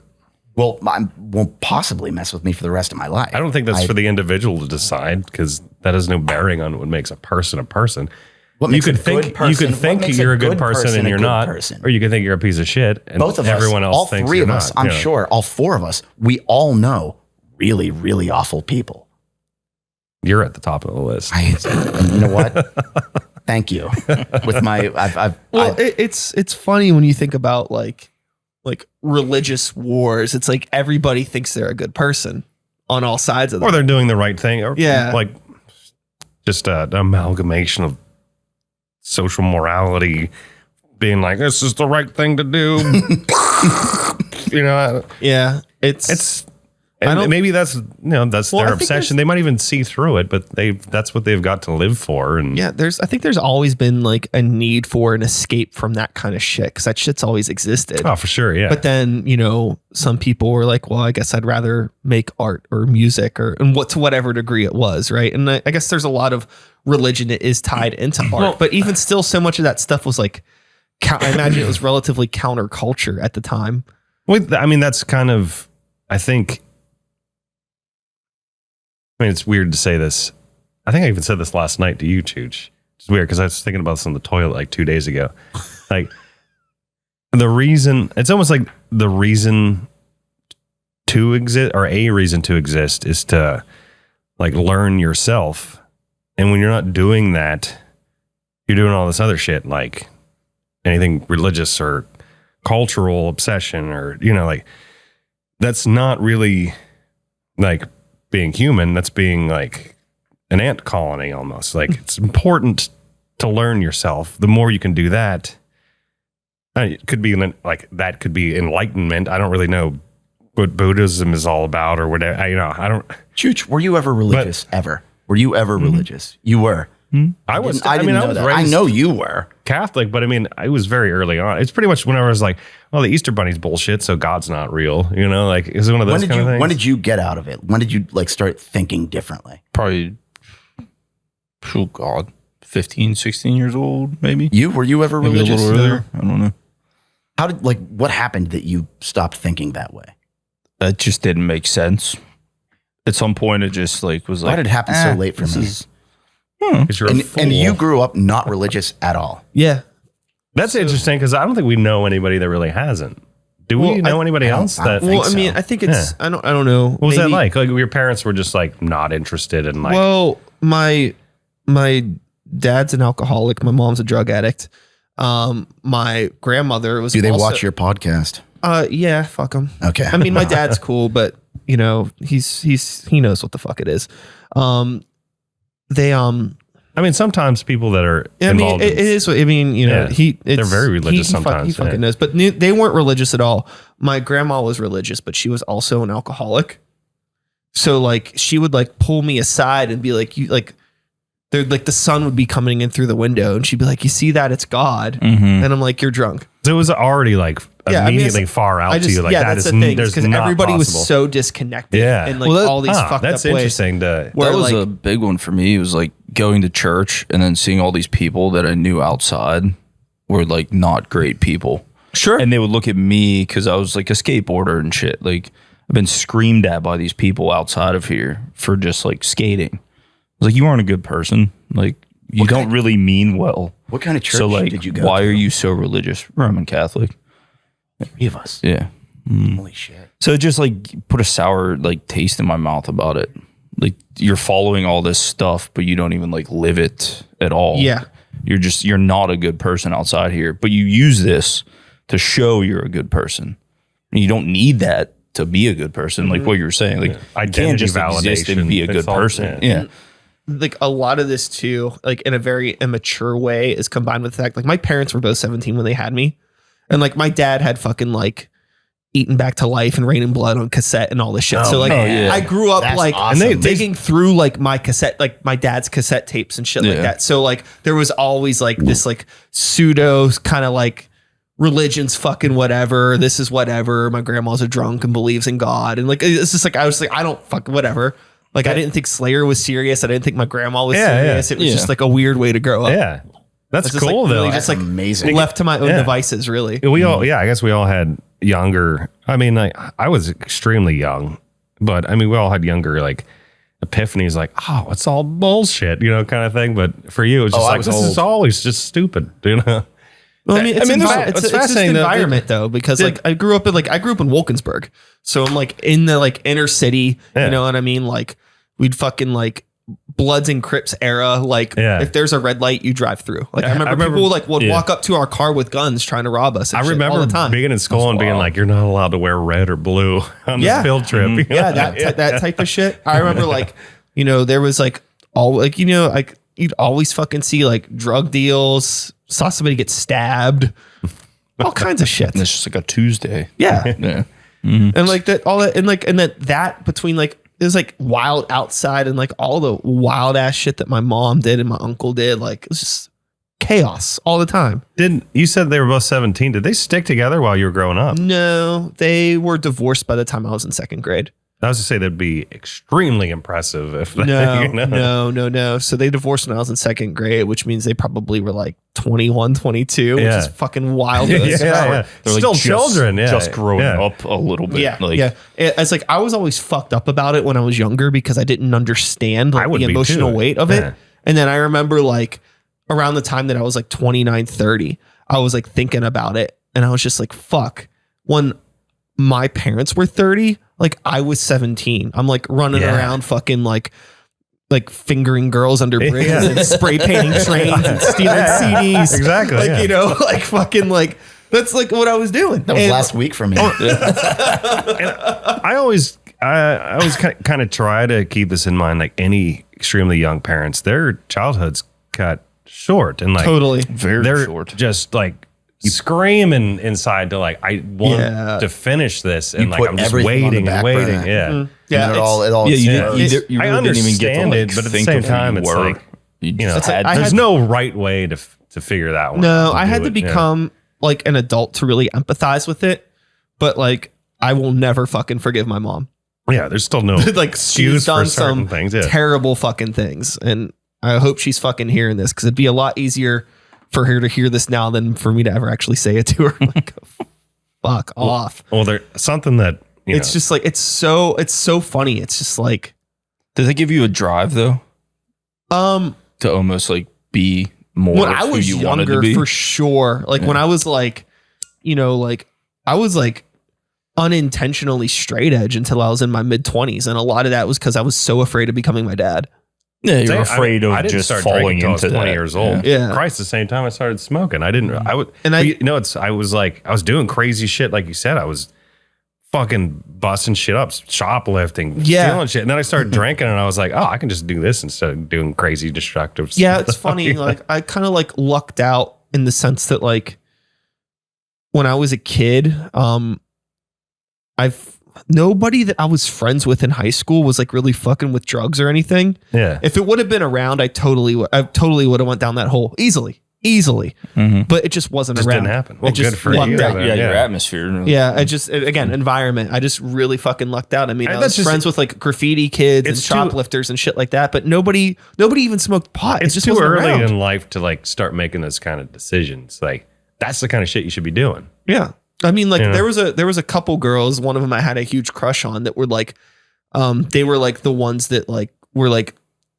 Won't possibly mess with me for the rest of my life. I don't think that's for the individual to decide because that has no bearing on what makes a person a person. You could think you're a good person and you're not, or you could think you're a piece of shit. And both of us, everyone else all thinks three you're of us, not, I'm sure, all four of us, we all know really, really awful people. You're at the top of the list. And you know what? Thank you. With my, it's funny when you think about like religious wars. It's like everybody thinks they're a good person on all sides of them. Or they're doing the right thing. Or Yeah. like just an amalgamation of social morality being like, this is the right thing to do. Yeah. It's and maybe that's that's Well, I their think obsession. They might even see through it, but that's what they've got to live for. And yeah, I think there's always been like a need for an escape from that kind of shit because that shit's always existed. oh, for sure, yeah. But then, some people were like, well, I guess I'd rather make art or music to whatever degree it was. Right. And I guess there's a lot of religion that is tied into art, but even still, so much of that stuff was like, I imagine it was relatively counterculture at the time. I mean, that's kind of, I think, it's weird to say this. I think I even said this last night to you, Chooch. It's weird because I was thinking about this on the toilet like 2 days ago. Like it's almost like the reason to exist or a reason to exist is to like learn yourself. And when you're not doing that, you're doing all this other shit, like anything religious or cultural obsession or, like that's not really like being human. That's being like an ant colony almost. Like it's important to learn yourself. The more you can do that, it could be like that could be enlightenment. I don't really know what Buddhism is all about or whatever. I don't. Chooch, were you ever religious? Ever? Were you ever religious? You were. I was. I didn't know that. I know you were Catholic, but I was very early on. It's pretty much whenever I was like, well, the Easter Bunny's bullshit, so God's not real. Like is it one of those kind of things? When did you get out of it? When did you like start thinking differently? Probably, 15, 16 years old, maybe. Were you ever Maybe religious? a little earlier. I don't know. What happened that you stopped thinking that way? That just didn't make sense. At some point, it just was like, Why did it happen so late for me? 'Cause you're a fool. And you grew up not religious at all. Yeah. That's interesting because I don't think we know anybody that really hasn't. Do we know anybody else that? think Well, I mean, so. I think it's, I don't know. What was that like? Like your parents were just like not interested in like. Well, my dad's an alcoholic. My mom's a drug addict. My grandmother was. Do they also, watch your podcast? Yeah, fuck them. Okay. I mean, my dad's cool, but he knows what the fuck it is. I mean, sometimes people that are I mean, involved. it is. I mean, they're very religious sometimes. He fucking knows, but they weren't religious at all. My grandma was religious, but she was also an alcoholic. So like, she would like pull me aside and be like, the sun would be coming in through the window, and she'd be like, "You see that? It's God." Mm-hmm. And I'm like, "You're drunk." So it was already like immediately it's- far out to you. Like that's the thing, because everybody was so disconnected. Yeah. and like all these fucked that's up ways. interesting. To Where, that was like- a big one for me. It was like going to church and then seeing all these people that I knew outside were like not great people. Sure. And they would look at me because I was like a skateboarder and shit. Like I've been screamed at by these people outside of here for just like skating. I was like, you aren't a good person. Like, you don't really mean well. What kind of church So like, did you go why to? are you so religious? Roman Catholic. 3 of us. Yeah. Holy shit. So it just like put a sour like taste in my mouth about it. Like, you're following all this stuff, but you don't even like live it at all. Yeah. You're not a good person outside here, but you use this to show you're a good person. And you don't need that to be a good person. Like what you were saying, like you Identity can't just exist and be a validation. good It's all- person. yeah. Yeah. Like a lot of this too, like in a very immature way, is combined with the fact like my parents were both 17 when they had me, and like my dad had fucking like Eaten Back to Life and Rain and Blood on cassette and all this shit. So like man. I grew up That's like awesome. and they digging through like my cassette, like my dad's cassette tapes and shit like Yeah. that. So like there was always like this like pseudo kind of like religion's fucking whatever. This is whatever. My grandma's a drunk and believes in God. And like it's just like I was like, I don't fuck whatever. Like I didn't think Slayer was serious. I didn't think my grandma was Yeah, serious. It was Yeah. just like a weird way to grow up. Yeah. That's It's just, cool like, though. really That's just like amazing. left to my own Yeah. devices, really. We all, I guess we all had younger. I mean, like, I was extremely young, but I mean, we all had younger like epiphanies, like, oh, it's all bullshit, you know, kind of thing. But for you, it's just I like was this is old. always just stupid, you know. Well, I mean, it's, there's- it's it's just fascinating that- environment though, because like I grew up in Wilkinsburg, so I'm like in the like inner city. Yeah. You know what I mean? Like we'd fucking like Bloods and Crips era. Like Yeah. if there's a red light, you drive through. Like I remember people like would yeah. walk up to our car with guns trying to rob us. And I shit remember all the time. being in school and being like, you're not allowed to wear red or blue on Yeah. this field trip. you know? Yeah, that type of shit. I remember like, you know, there was like all like, you know, like you'd always fucking see like drug deals, saw somebody get stabbed, all kinds of shit. And it's just like a Tuesday. Yeah. Yeah. And like that, all that, and like, and that between like, it was like wild outside and like all the wild ass shit that my mom did and my uncle did. Like it was just chaos all the time. Didn't you said they were both 17? Did they stick together while you were growing up? No, they were divorced by the time I was in second grade. I was to say that'd be extremely impressive if they, No, you know? no. So they divorced when I was in second grade, which means they probably were like 21, 22, which Yeah. is fucking wild. Yeah, as hell. yeah. They're like Still just- children, yeah. Just growing Yeah. up a little bit. Yeah, Like, yeah. It's like I was always fucked up about it when I was younger because I didn't understand I like, would the be emotional too. weight of Yeah. it. And then I remember like around the time that I was like 29, 30, I was like thinking about it and I was just like, fuck, when my parents were 30, like I was 17. I'm like running Yeah. around fucking like fingering girls under bridges Yeah. and spray painting trains and stealing CDs. Exactly, Like, yeah. you know, like fucking like, that's like what I was doing. That was And- last week for me. I always kind of try to keep this in mind. Like any extremely young parents, their childhood's cut short, and like Totally. very they're short. just like screaming inside to like I want Yeah. to finish this, and like put I'm just everything on the waiting back and waiting. burner. Yeah, Yeah, And it all Yeah, you, explodes. didn't, you I really didn't even get to understand like it, but at the think same of who time, you it's were. like, You you know, just like had I there's had- no right way to figure that one. No, out, I had to become like an adult to really empathize with it, but like I will never fucking forgive my mom. Yeah, there's still no Like excuse she's done for certain some things. Yeah. terrible fucking things, and I hope she's fucking hearing this because it'd be a lot easier for her to hear this now than for me to ever actually say it to her. Like, fuck off. Well, there's something that It's just like it's so funny. It's just like Does it give you a drive though to almost like be more when of I who was you wanted to younger, be? for sure. Like when I was like, you know, like I was like unintentionally straight edge until I was in my mid 20s, and a lot of that was because I was so afraid of becoming my dad. Yeah, you're I- afraid I of didn't just start falling drinking till I was into 20 that. years old. Yeah. Christ, the same time I started smoking. I didn't, I would, And but you know, I was doing crazy shit. Like you said, I was fucking busting shit up, shoplifting, Yeah. stealing shit. And then I started drinking and I was like, oh, I can just do this instead of doing crazy destructive stuff. Yeah, it's funny. Like I kind of like lucked out in the sense that like when I was a kid, nobody that I was friends with in high school was like really fucking with drugs or anything. Yeah. If it would have been around, I totally would have went down that hole easily. Mhm. But it just wasn't Just around. didn't happen. Well, It just good for lucked you. out. Yeah, your Yeah. atmosphere. Yeah, again, environment. I just really fucking lucked out. I mean, I that's was just- friends with like graffiti kids and It's too- shoplifters and shit like that, but nobody even smoked pot. It's it just too wasn't early around. in life to like start making those kind of decisions. Like that's the kind of shit you should be doing. Yeah. I mean, like Yeah. there was a couple girls. One of them I had a huge crush on that were like, they were like the ones that like were like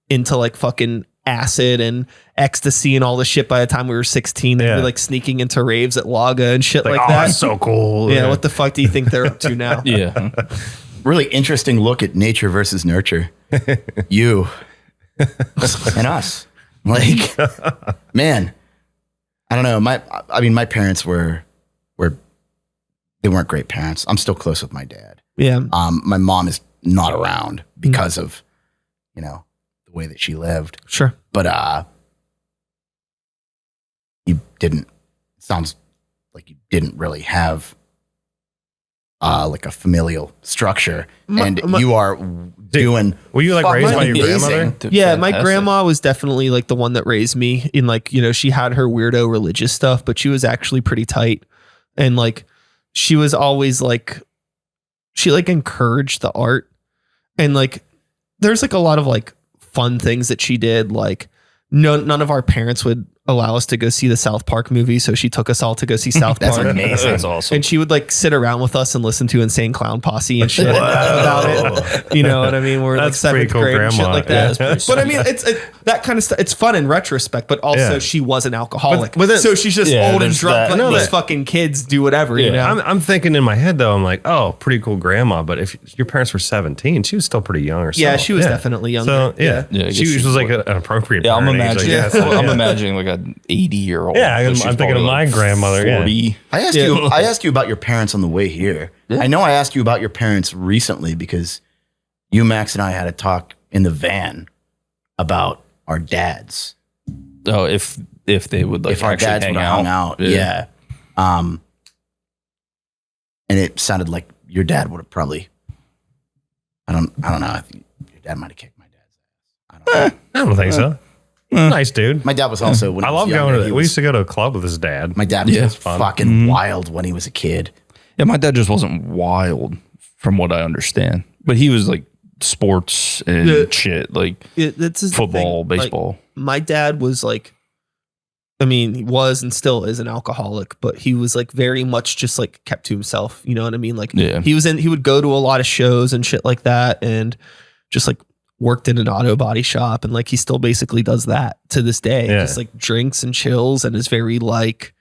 into like fucking acid and ecstasy and all the shit. By the time we were 16, they were like sneaking into raves at Laga and shit like oh, that. that's so cool. Yeah, what the fuck do you think they're up to now? Yeah. Really interesting look at nature versus nurture. You and us. Like, man, I don't know. My parents were they weren't great parents. I'm still close with my dad. Yeah. My mom is not around because of, you know, the way that she lived. Sure. But sounds like you didn't really have like a familial structure, and you are doing. Were you like fucking raised by your amazing. grandmother? Yeah, my Fantastic. grandma was definitely like the one that raised me in like, you know, she had her weirdo religious stuff, but she was actually pretty tight. And like, she was always like, she like encouraged the art. And like, there's like a lot of like fun things that she did. Like none of our parents would allow us to go see the South Park movie. So she took us all to go see South That's Park. amazing. That's awesome. And she would like sit around with us and listen to Insane Clown Posse and shit about it. You know what I mean? We're like That's pretty seventh cool, grade and shit grandma. like Yeah, that. that's But I mean, it's that kind of stuff. It's fun in retrospect, but also Yeah. she was an alcoholic. But then- so she's just Yeah, old and there's drunk, that. letting No, these that- fucking kids do whatever. You know? I'm thinking in my head though, I'm like, oh, pretty cool grandma. But if your parents were 17, she was still pretty young herself. Yeah, she was definitely younger. So yeah, Yeah, I guess she she's was like what- an appropriate. Yeah, I'm parent age, I imagining. guess. I'm imagining like an 80-year-old. Yeah, I'm She's thinking of probably, my grandmother, yeah. 40. I asked you about your parents on the way here. I know I asked you about your parents recently because you, Max, and I had a talk in the van about our dads. Oh, if they would like If our actually dads hang would have hung out, yeah. And it sounded like your dad would have probably. I don't know. I think your dad might have kicked my dad's ass. I don't know. I don't think so. Nice dude. My dad was also when I he was love younger, going to. he We was- used to go to a club with his dad. My dad was Yeah. just fucking wild when he was a kid. Yeah, my dad just wasn't wild, from what I understand, but he was like sports and Yeah. shit, like That's just the football, thing. Like, baseball. my dad was like, I mean, he was and still is an alcoholic, but he was like very much just like kept to himself. You know what I mean? Like Yeah. he would go to a lot of shows and shit like that, and just like worked in an auto body shop, and like he still basically does that to this day. Yeah. Just like drinks and chills and is very like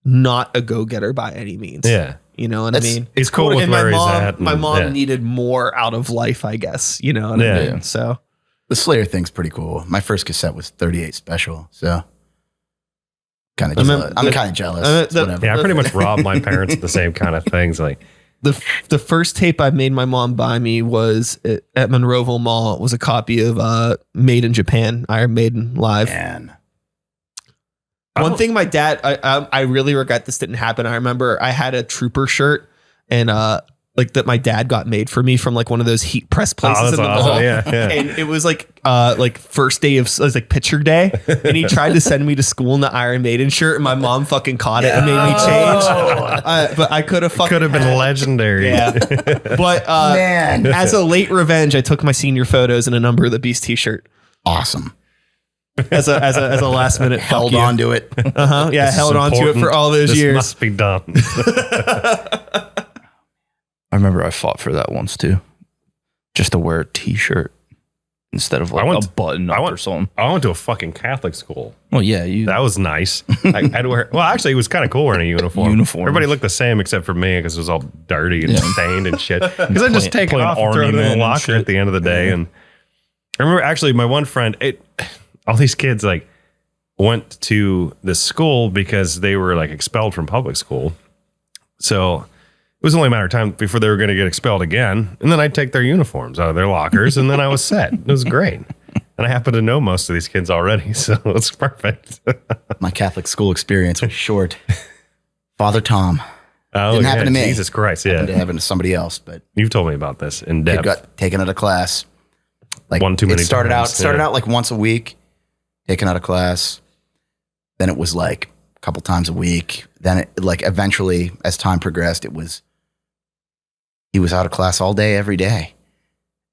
not a go-getter by any means. Yeah, You know what That's- I mean? he's cool with And where he's mom, at. my and- mom yeah. needed more out of life, I guess. You know what Yeah. I mean? So The Slayer thing's pretty cool. My first cassette was 38 Special, so kind of. I'm kind of jealous. It's whatever. Yeah, I pretty much robbed my parents of the same kind of things. Like, the first tape I made my mom buy me was at Monroeville Mall. It was a copy of Made in Japan, Iron Maiden live. Man, One thing my dad, I really regret this didn't happen. I remember I had a Trooper shirt and like that my dad got made for me from like one of those heat press places that's in the awesome. mall. Yeah, yeah. And it was like first day of, it was like picture day. And he tried to send me to school in the Iron Maiden shirt, and my mom fucking caught it and made me change. But I could have fucking could have been legendary. Yeah. But man, as a late revenge, I took my senior photos in a Number of the Beast t-shirt awesome. as a last minute Held fuck you. on to it. Uh-huh. Yeah, This is held on to it important. for all those This years. must be done. I remember I fought for that once too, just to wear a T-shirt instead of like I went- a button up or something. I went to a fucking Catholic school. Well, yeah, you. That was nice. I had to wear. Well, actually, it was kind of cool wearing a uniform. Uniforms. Everybody looked the same except for me because it was all dirty and stained and shit. Because I just take it playing off and throw it in Army Men the and locker shit. at the end of the day. And I remember actually my one friend. All these kids like went to this school because they were like expelled from public school. So it was only a matter of time before they were going to get expelled again. And then I'd take their uniforms out of their lockers and then I was set. It was great. And I happen to know most of these kids already. So it's perfect. My Catholic school experience was short. Father Tom. Oh, Didn't happen yeah, to me. Jesus Christ. It Yeah. happened to somebody else, but You've told me about this in it depth. got taken out of class. Like One too many It started times, out like once a week, taken out of class. Then it was like a couple times a week. Then it like eventually, as time progressed, he was out of class all day, every day.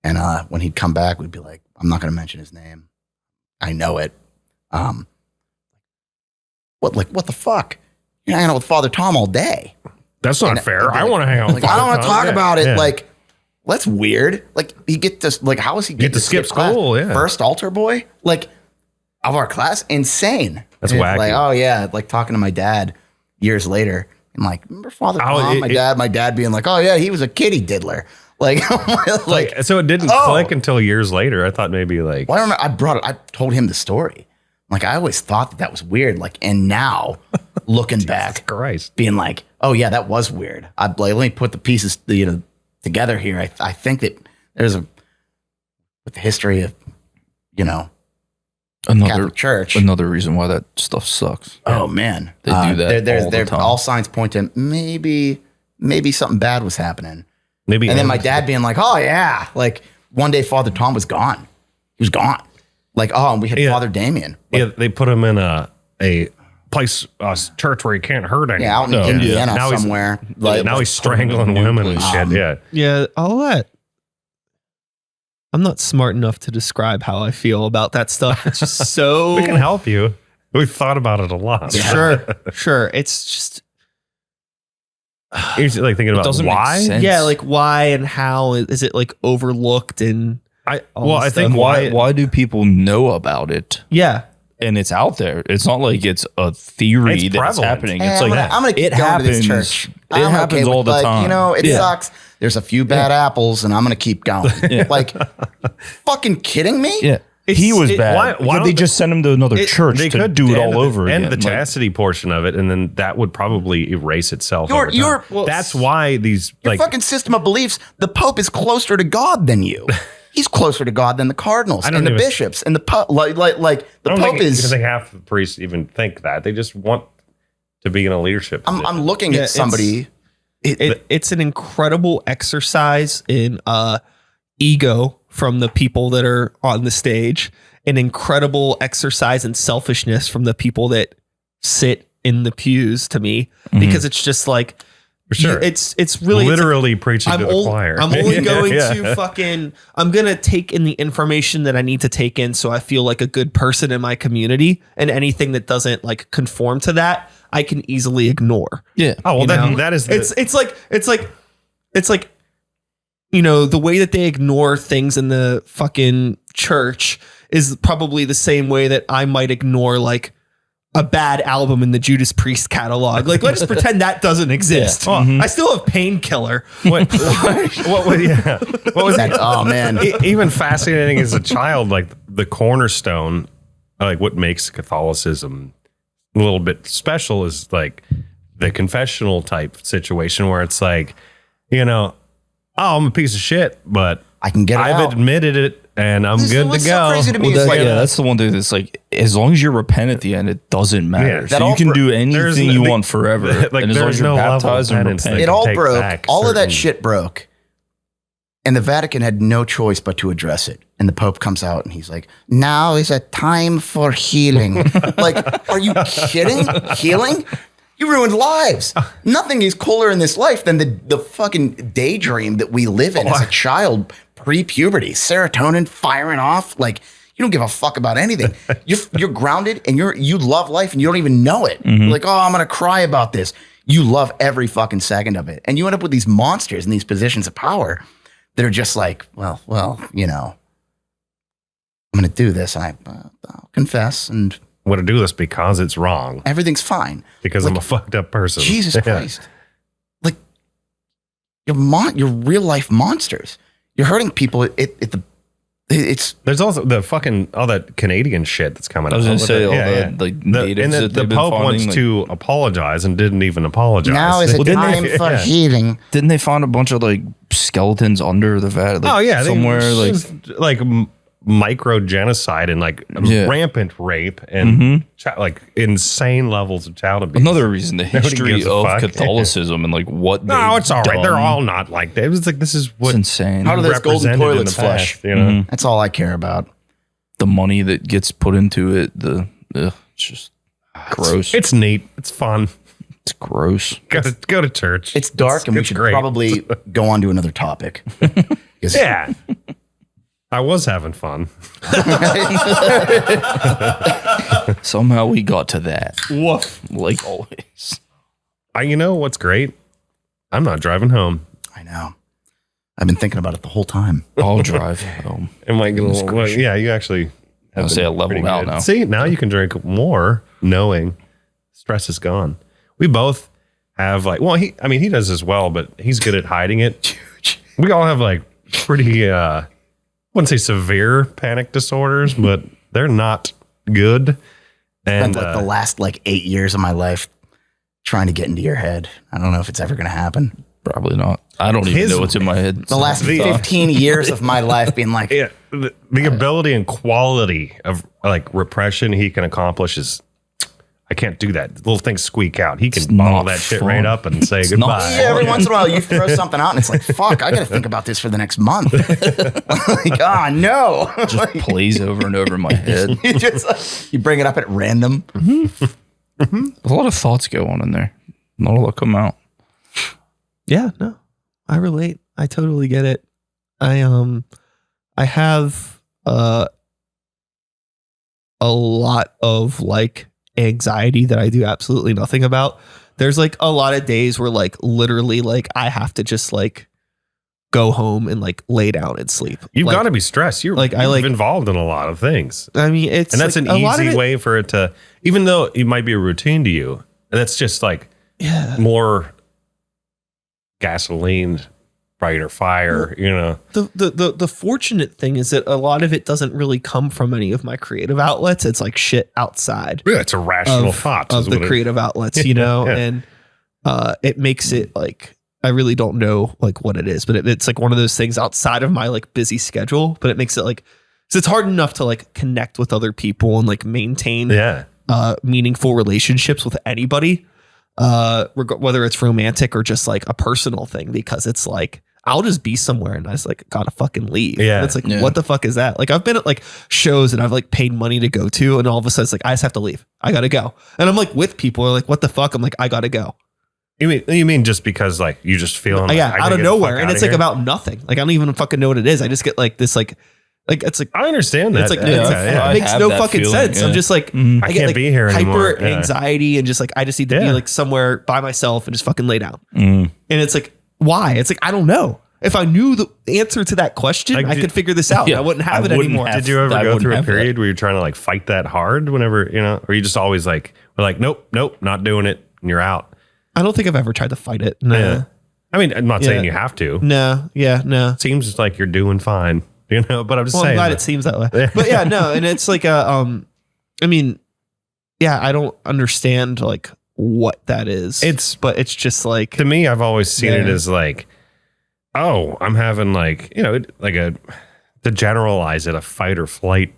And when he'd come back, we'd be like, I'm not going to mention his name. I know it. What the fuck? You're hanging out with Father Tom all day. That's not fair. I want to hang out. Like, I don't want to talk about it. Like, that's weird. Like, he get this. Like, how is he get to skip school? Class? First altar boy, like, of our class, insane. That's wacky. Like, oh yeah, like talking to my dad years later, and like, remember Father Tom? My dad being like, oh yeah, he was a kitty diddler. Like, so it didn't click until years later. I thought maybe like, well, I remember I told him the story. Like, I always thought that was weird. Like, and now looking back, Christ, being like, oh yeah, that was weird. Let me put the pieces, together here. I think that there's with the history of, Catholic Church. Another reason why that stuff sucks. Oh man, they do that all the time. All signs point to maybe something bad was happening. Maybe, and then my dad being like, oh yeah, like one day Father Tom was gone. He was gone. Like, oh, and we had Father Damien. Like, they put him in a place, church where he can't hurt anyone. Yeah, out in Indiana somewhere. Now he's strangling women and shit. Yeah, all that. I'm not smart enough to describe how I feel about that stuff. It's just so. We can help you. We've thought about it a lot. Yeah. Sure. It's just. You're like thinking about why? Yeah, like why and how is it like overlooked and I think why do people know about it? Yeah. And it's out there. It's not like it's a theory that's happening. It's like I'm gonna keep going to this church. It happens all the time. It sucks. There's a few bad apples, and I'm gonna keep going. Like, fucking kidding me? Yeah. He was bad. Why don't they just send him to another church to do it all over again? And the chastity portion of it, and then that would probably erase itself. That's why these your fucking system of beliefs. The Pope is closer to God than you. He's closer to God than the cardinals and the bishops and the Pope. Like the Pope is. Because they half the priests even think that they just want to be in a leadership position. I'm looking at somebody. It's an incredible exercise in ego from the people that are on the stage, an incredible exercise in selfishness from the people that sit in the pews to me, because it's just like, for sure. It's really literally preaching to the choir. I'm only going to I'm going to take in the information that I need to take in so I feel like a good person in my community, and anything that doesn't like conform to that, I can easily ignore. Yeah. Oh, well, that is it's like the way that they ignore things in the fucking church is probably the same way that I might ignore like a bad album in the Judas Priest catalog. Like, let's pretend that doesn't exist. Yeah. I still have Painkiller. What was that? Oh man. Even fascinating as a child, like the cornerstone, like what makes Catholicism a little bit special is like the confessional type situation where it's like, oh, I'm a piece of shit, but I can get it I've out. Admitted it and I'm good to go. So crazy to me that's the one thing that's like, as long as you repent at the end, it doesn't matter. Yeah, so you can do anything you want forever. Like, and as long as you're baptized and repent. It all broke. All of that shit broke. And the Vatican had no choice but to address it. And the Pope comes out and he's like, now is a time for healing. Like, are you kidding? Healing? You ruined lives. Nothing is cooler in this life than the fucking daydream that we live in as a child, pre-puberty, serotonin firing off. Like, you don't give a fuck about anything. You're grounded and you love life and you don't even know it. Like, oh, I'm gonna cry about this. You love every fucking second of it, and you end up with these monsters in these positions of power that are just like, well, I'm gonna do this, and I'll confess and. I'm going to do this because it's wrong. Everything's fine. Because I'm a fucked up person. Jesus Christ. Like, you're real life monsters. You're hurting people there's also the fucking, all that Canadian shit that's coming out. I was going to say, the natives and the Pope wants to apologize and didn't even apologize. Now is a time for healing. Didn't they find a bunch of like skeletons under the Vatican? Somewhere like micro genocide and like rampant rape and like insane levels of child abuse. Another reason the history of Catholicism and like what it's all right. They're all not like that. It was like, this is what it's insane. How do those golden toilets flush? That's all I care about. The money that gets put into it. It's just gross. It's neat. It's fun. It's gross. Go to church. It's dark, and we should probably go on to another topic. Yeah. I was having fun. Somehow we got to that. Woof. Like always. You know what's great I'm not driving home. I know. I've been thinking about it the whole time. I'll drive home. Am I going to? Well, yeah, you actually. I'll say I leveled out now. See, now you can drink more, knowing stress is gone. We both have like, well, he does as well, but he's good at hiding it. We all have like pretty, I wouldn't say severe panic disorders, but they're not good. And Spent like the last like 8 years of my life trying to get into your head. I don't know if it's ever going to happen. Probably not. I don't even know what's in my head. The last 15 years of my life being like, yeah, the ability and quality of like repression he can accomplish is, I can't do that. Little things squeak out. He can bottle that shit right up and say goodbye. yeah, every once in a while you throw something out and it's like, fuck, I got to think about this for the next month. Like, oh no. Just Like, plays over and over in my head. you just you bring it up at random. A lot of thoughts go on in there. Not all that come out. Yeah, no, I relate. I totally get it. I have a lot of like anxiety that I do absolutely nothing about. There's like a lot of days where like literally like I have to just like go home and like lay down and sleep. You've Like, got to be stressed. You're like, I you're like- involved in a lot of things. I mean, it's And that's like, an a lot of easy it- way for it to, even though it might be a routine to you, and that's just like Yeah. more gasoline, brighter fire, you know. The fortunate thing is that a lot of it doesn't really come from any of my creative outlets. It's like shit outside Yeah, it's a rational thought. of is the what it- creative outlets, you know, Yeah. and it makes it like I really don't know like what it is, but it's like one of those things outside of my like busy schedule. But it makes it like so it's hard enough to like connect with other people and like maintain Yeah. meaningful relationships with anybody, whether it's romantic or just like a personal thing, because it's like I'll just be somewhere and I just like gotta fucking leave. Yeah. And it's like, Yeah. what the fuck is that? Like I've been at like shows and I've like paid money to go to, and all of a sudden it's like I just have to leave. I gotta go. And I'm like with people are like, what the fuck? I'm like, I gotta go. You mean just because like you just feeling like, Yeah, I gotta out of get the nowhere. fuck And outta it's like here? about nothing. Like I don't even fucking know what it is. I just get like this like it's like I understand that. it's like, Yeah, it's like yeah. it I makes have no that fucking feeling, sense. I'm yeah. just like I I get can't like be here anymore. hyper anxiety and just like I just need to be Yeah. like somewhere by myself and just fucking lay down. Mm. And it's like, why? It's like I don't know. If I knew the answer to that question, Like, I did- could figure this out. Yeah, I wouldn't have I it wouldn't anymore. have- Did you ever I go wouldn't through a have that. period where you're trying to like fight that hard whenever, you know, or you just always like, we're like, nope, not doing it, and you're out? I don't think I've ever tried to fight it. No. Yeah. I mean, I'm not saying Yeah. you have to. No. Yeah. No. Seems like you're doing fine, you know, but I'm just Well, I'm saying. glad that- it seems that way. But yeah, no. And it's like I mean, yeah, I don't understand like what that is. But it's just like to me, I've always seen it Yeah. as like, oh, I'm having like, you know, like to generalize it, a fight or flight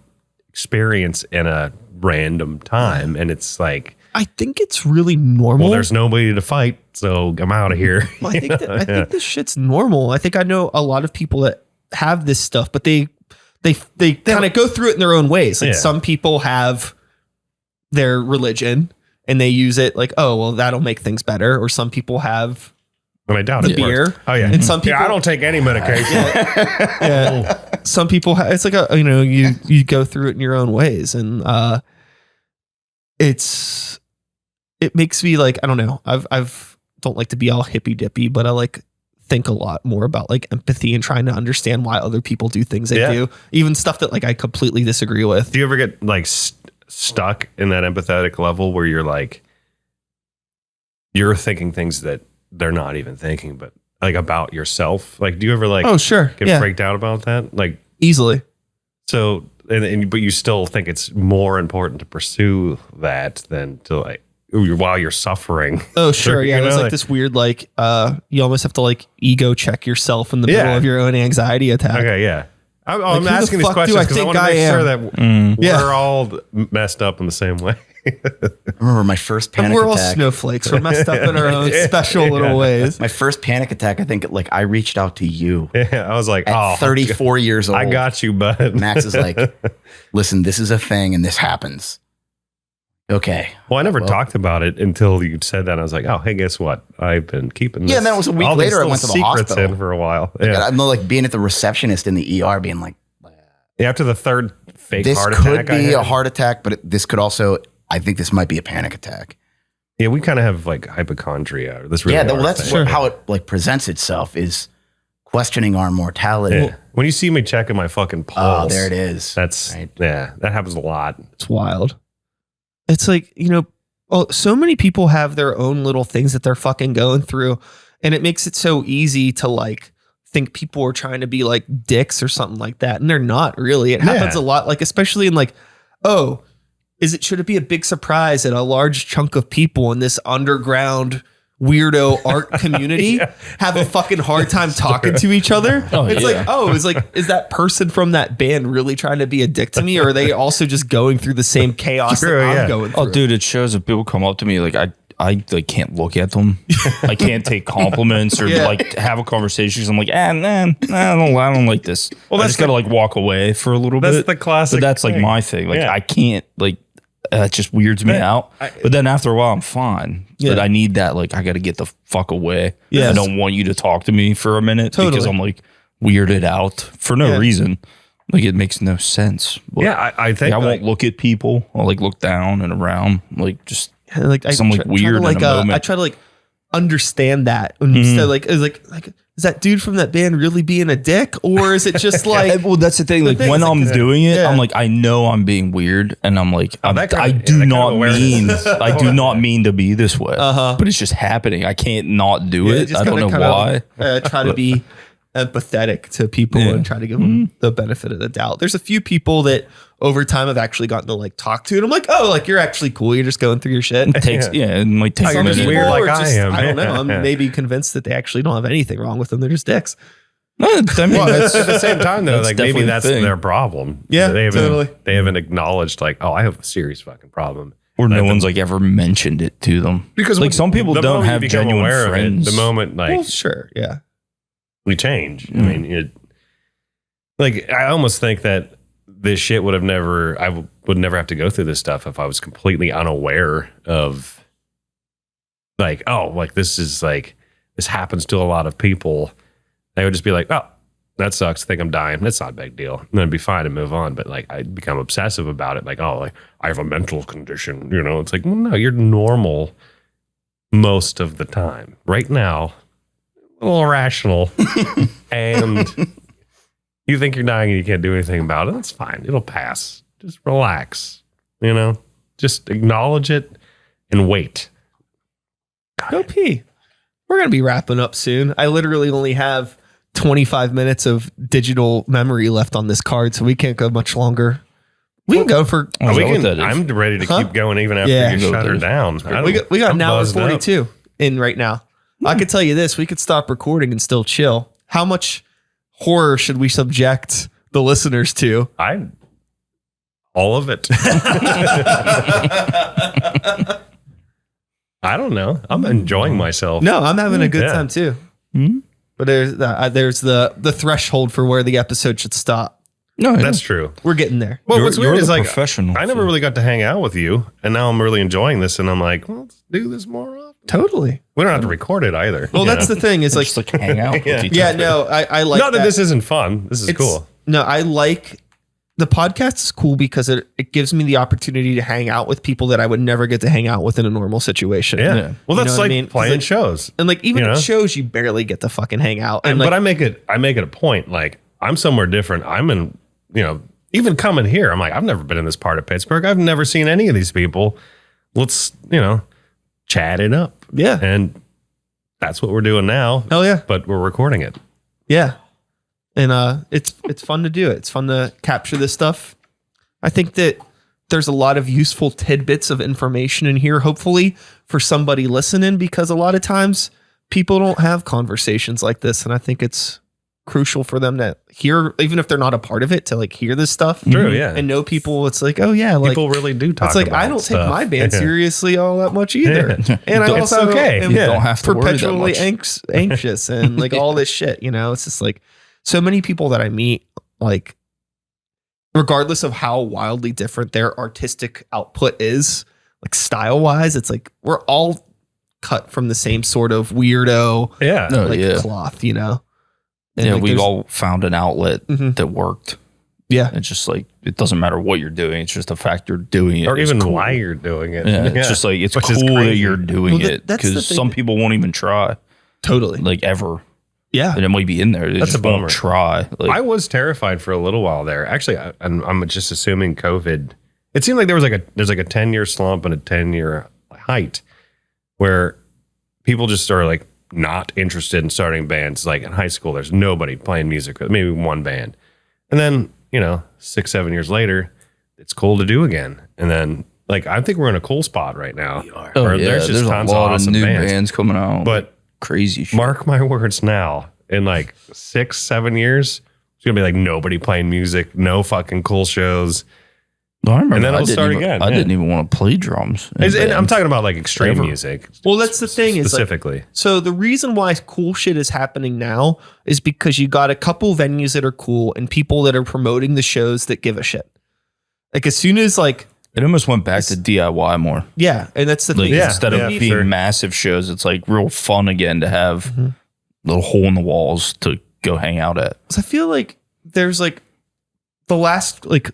experience in a random time. And it's like, I think it's really normal. well, there's nobody to fight, so I'm out of here. Well, I think this shit's normal. I think I know a lot of people that have this stuff, but they kind of go through it in their own ways. Like Yeah. some people have their religion and they use it like, oh, well, that'll make things better. Or some people have And I doubt it. beer. works. Oh yeah. And some people, I don't take any medication. yeah, some people it's like a, you know, you go through it in your own ways, and it makes me like, I don't know, I've don't like to be all hippy dippy, but I like think a lot more about like empathy and trying to understand why other people do things they Yeah. do, even stuff that like I completely disagree with. Do you ever get like stuck in that empathetic level where you're like, you're thinking things that they're not even thinking, but like about yourself? Like, do you ever like Oh sure, get yeah, freaked out about that? Like, easily. so, but you still think it's more important to pursue that than to like, while you're suffering. Oh sure, You yeah. There's know, like this weird like you almost have to like ego check yourself in the middle Yeah. of your own anxiety attack. Okay, yeah. I'm who the asking these fuck do questions I because I think want to I make sure am? that Yeah. we're all messed up in the same way. I remember my first And panic we're all attack. snowflakes. We're messed up in our own special little ways. My first panic attack, I think like I reached out to you Yeah, I was like, at oh, 34 years old. I got you, bud. Max is like, listen, this is a thing and this happens. Okay. Well, I never talked about it until you said that. I was like, oh, hey, guess what? I've been keeping Yeah, this, and then it was a week all these later, I little went to the secrets hospital. in for a while. Like, Yeah. I'm like being at the receptionist in the ER being like, After the third fake this heart could attack, I be had, a heart attack, but this could also, I think this might be a panic attack. Yeah, we kind of have like hypochondria. Or this really well, that's how it like presents itself is questioning our mortality. Yeah. When you see me checking my fucking pulse, there it is. That's right. Yeah, that happens a lot. It's wild. It's like, so many people have their own little things that they're fucking going through, and it makes it so easy to like think people are trying to be like dicks or something like that, and they're not really. It happens a lot, like especially in like, should it be a big surprise that a large chunk of people in this underground weirdo art community have a fucking hard time talking to each other? Is that person from that band really trying to be a dick to me, or are they also just going through the same chaos that I'm going through? Oh, dude, it shows if people come up to me like I like can't look at them. I can't take compliments or like have a conversation because I'm like, I don't like this. Well, I just gotta like walk away for a little bit. That's the classic. But that's like my thing. Like I can't like. That just weirds me out. But then after a while, I'm fine. But I need that. Like, I got to get the fuck away. Yes. I don't want you to talk to me for a minute because I'm like weirded out for no reason. Like, it makes no sense. But, I think I won't look at people. I'll like look down and around. Like, just like I'm like weird in a moment. I try to like understand that instead like it's like is that dude from that band really being a dick, or is it just like well, that's the thing. Like when I'm doing it, I'm like, I know I'm being weird, and I'm like, I do not mean to be this way, but it's just happening. I can't not do it. I don't know why. Try to be empathetic to people and try to give them the benefit of the doubt. There's a few people that over time I've actually gotten to like talk to, and I'm like, oh, like you're actually cool. You're just going through your shit. It takes it might take a minute. Weird like I am. I don't know. I'm maybe convinced that they actually don't have anything wrong with them. They're just dicks. I mean, well, at the same time though, like maybe that's their problem. Yeah, they haven't acknowledged like, oh, I have a serious fucking problem. Or no one's like ever mentioned it to them. Because like some people don't have genuine friends. The moment like, well, sure, yeah, we change. I mean, I almost think that this shit I would never have to go through this stuff if I was completely unaware of like, oh, like this happens to a lot of people. They would just be like, oh, that sucks. I think I'm dying. That's not a big deal. And then I'd be fine and move on. But like, I'd become obsessive about it. Like, oh, like I have a mental condition, it's like, well, no, you're normal most of the time. Right now, a little irrational. And you think you're dying and you can't do anything about it. That's fine. It'll pass. Just relax. Just acknowledge it and wait. Go pee. We're going to be wrapping up soon. I literally only have 25 minutes of digital memory left on this card, so we can't go much longer. We can go for... I'm ready to keep going even after you shut her down. We got an hour 42 in right now. I could tell you this. We could stop recording and still chill. How much horror should we subject the listeners to? All of it. I don't know. I'm enjoying myself. No, I'm having a good time too. Mm-hmm. But there's the threshold for where the episode should stop. No, that's true. We're getting there. Well, what's weird is like professional. I never really got to hang out with you, and now I'm really enjoying this, and I'm like, well, let's do this more often. Totally. We don't have to record it either. Well, that's the thing is like, just like hang out. With each other. No, I like. Not that this isn't fun. This is cool. No, I like the podcast is cool because it gives me the opportunity to hang out with people that I would never get to hang out with in a normal situation. Yeah. Well, that's like playing shows, and like even at shows, you barely get to fucking hang out. And but I make it a point. Like I'm somewhere different. I'm in. Even coming here, I'm like, I've never been in this part of Pittsburgh. I've never seen any of these people. Let's, chat it up. Yeah. And that's what we're doing now. Hell yeah. But we're recording it. Yeah. And it's fun to do it. It's fun to capture this stuff. I think that there's a lot of useful tidbits of information in here, hopefully for somebody listening, because a lot of times people don't have conversations like this. And I think it's crucial for them to hear, even if they're not a part of it, to like hear this stuff. True, yeah. And know people. It's like, oh yeah, like people really do talk. It's like about I don't stuff. take my band seriously all that much either. Yeah. And I also am don't have to perpetually anxious and like all this shit. It's just like so many people that I meet, like regardless of how wildly different their artistic output is, like style wise, it's like we're all cut from the same sort of weirdo cloth, And like we all found an outlet that worked. Yeah. It's just like it doesn't matter what you're doing. It's just the fact you're doing it. Or even cool. why you're doing it. Yeah, it's just like, it's Which is cool that crazy. you're doing Well, it, that's the because thing some that- people won't even try, Totally. like, ever. Yeah. And it might be in there. They That's just a bummer. won't try. Like, I was terrified for a little while there. Actually, I'm just assuming COVID. It seemed like there's like a 10-year slump and a 10-year height where people just are like not interested in starting bands. Like in high school, there's nobody playing music, maybe one band. And then, 6-7 years later, it's cool to do again. And then like, I think we're in a cool spot right now. oh, where yeah, there's just tons a lot of awesome new bands. coming out. But crazy shit. mark my words now, in like 6-7 years, it's gonna be like nobody playing music, no fucking cool shows. No, I remember. and then I it'll didn't start even, again, I yeah. didn't even want to play drums. in And I'm bands. talking about like extreme Ever. music. Well, that's the thing is like, specifically. so the reason why cool shit is happening now is because you got a couple venues that are cool and people that are promoting the shows that give a shit. Like as soon as like, It almost went back to DIY more. yeah, and that's the Like thing. instead of yeah, being sure. massive shows, it's like real fun again to have Mm-hmm. little hole in the walls to go hang out at. So I feel like there's like the last like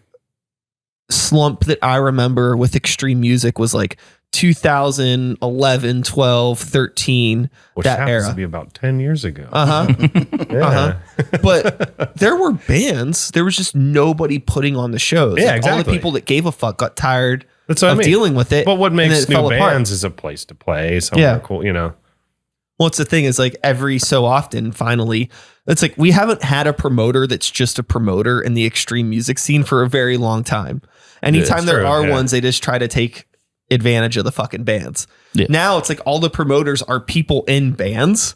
slump that I remember with extreme music was like 2011, 12, 13, Which that happens era. to be about 10 years ago. Uh-huh. Yeah. But there were bands. There was just nobody putting on the shows. Yeah, Like, all the exactly. people that gave a fuck got tired That's what of I mean. dealing with it. But what and then makes it new fell apart. bands is a place to play. Somewhere Yeah. cool, Well, it's the thing is like every so often, finally, it's like we haven't had a promoter that's just a promoter in the extreme music scene for a very long time. Anytime it's there true, are yeah. ones, they just try to take advantage of the fucking bands. Yeah. Now it's like all the promoters are people in bands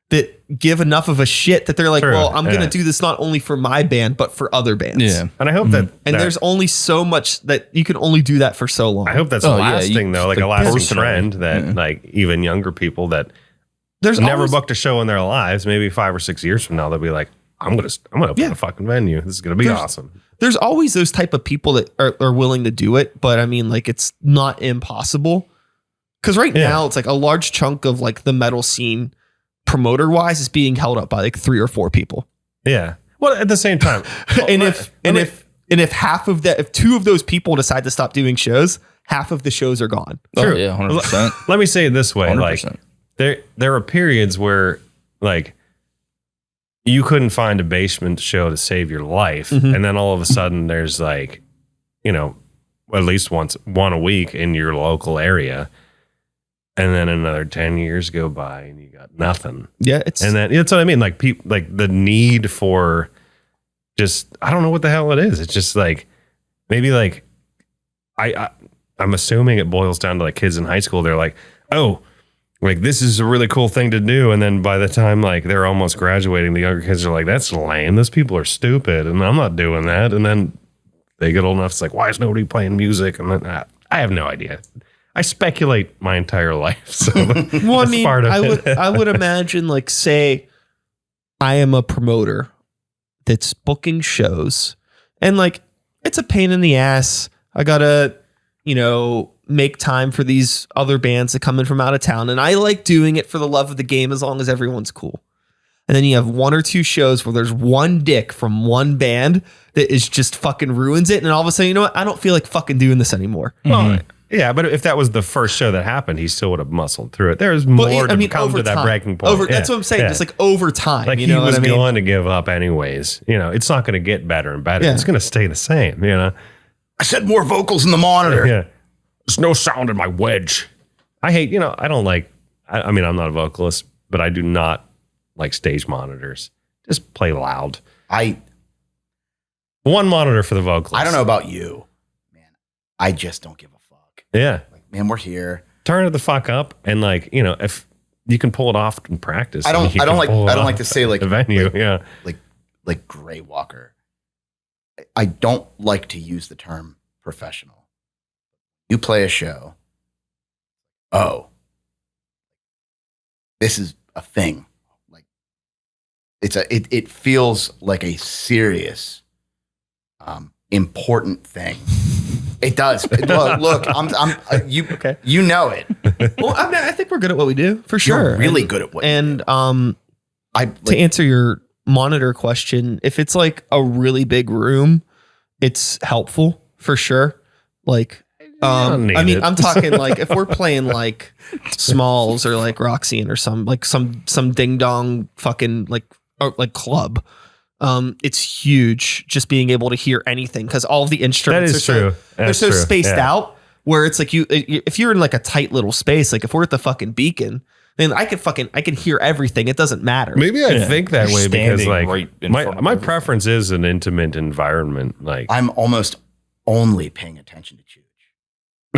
that give enough of a shit that they're like, True, well, I'm going yeah. to do this not only for my band, but for other bands. Yeah. And I hope that, And that- there's only so much that you can only do that for so long. I hope that's Oh, yeah, lasting though, like a like lasting personally. trend that like even younger people that There's never always- booked a show in their lives, maybe 5 or 6 years from now, they'll be like, I'm gonna open Yeah. a fucking venue. This is gonna be There's- awesome. There's always those type of people that are willing to do it, but I mean, like, it's not impossible. Because right Yeah. now, it's like a large chunk of like the metal scene, promoter wise, is being held up by like 3 or 4 people. Yeah. Well, at the same time, and if half of that, if 2 of those people decide to stop doing shows, half of the shows are gone. True. Oh, yeah, 100%. let me say it this way: 100%. like there are periods where like you couldn't find a basement show to save your life, Mhm. and then all of a sudden there's like, at least one a week in your local area, and then another 10 years go by and you got nothing. Yeah, it's And then that's what I mean. Like people, like the need for just, I don't know what the hell it is. It's just like, maybe like I'm assuming it boils down to like kids in high school. They're like, oh, like this is a really cool thing to do. And then by the time like they're almost graduating, the younger kids are like, that's lame. Those people are stupid. And I'm not doing that. And then they get old enough. It's like, why is nobody playing music? And then I have no idea. I speculate my entire life. So well, I that's mean, part of it. I would imagine, like, say I am a promoter that's booking shows, and like it's a pain in the ass. I gotta, make time for these other bands that come in from out of town, and I like doing it for the love of the game as long as everyone's cool. And then you have 1 or 2 shows where there's one dick from one band that is just fucking ruins it, and all of a sudden, you know what? I don't feel like fucking doing this anymore. Well, yeah, but if that was the first show that happened, he still would have muscled through it. There's more to come over to that time. breaking point. That's what I'm saying. Yeah. Just like over time, Like you know he was what I mean? going to give up anyways. It's not going to get better and better. Yeah. It's going to stay the same. I said more vocals in the monitor. Yeah. There's no sound in my wedge. I hate. I don't like. I mean, I'm not a vocalist, but I do not like stage monitors. Just play loud. One monitor for the vocalist. I don't know about you, man. I just don't give a fuck. Yeah. Like, man, we're here. Turn it the fuck up, and like if you can pull it off in practice. I don't you can like pull it I don't off like to say like the venue. like, like gray walker. I don't like to use the term professional. You play a show. Oh, this is a thing. Like it feels like a serious, important thing. It does. Look, you. Okay. You know it. Well, I mean, I think we're good at what we do for sure. You're really good at what. And I to answer your monitor question, if it's like a really big room it's helpful for sure. Like, don't need I mean, it. I'm talking like if we're playing like Smalls or like Roxanne or some ding dong fucking like club. It's huge just being able to hear anything because all of the instruments That is true. they're That's so true. spaced Yeah. out where it's like if you're in like a tight little space, like if we're at the fucking Beacon, then I can hear everything. It doesn't matter. Maybe I think that You're way because standing like right in front of my everything. preference is an intimate environment. Like I'm almost only paying attention to Chooch.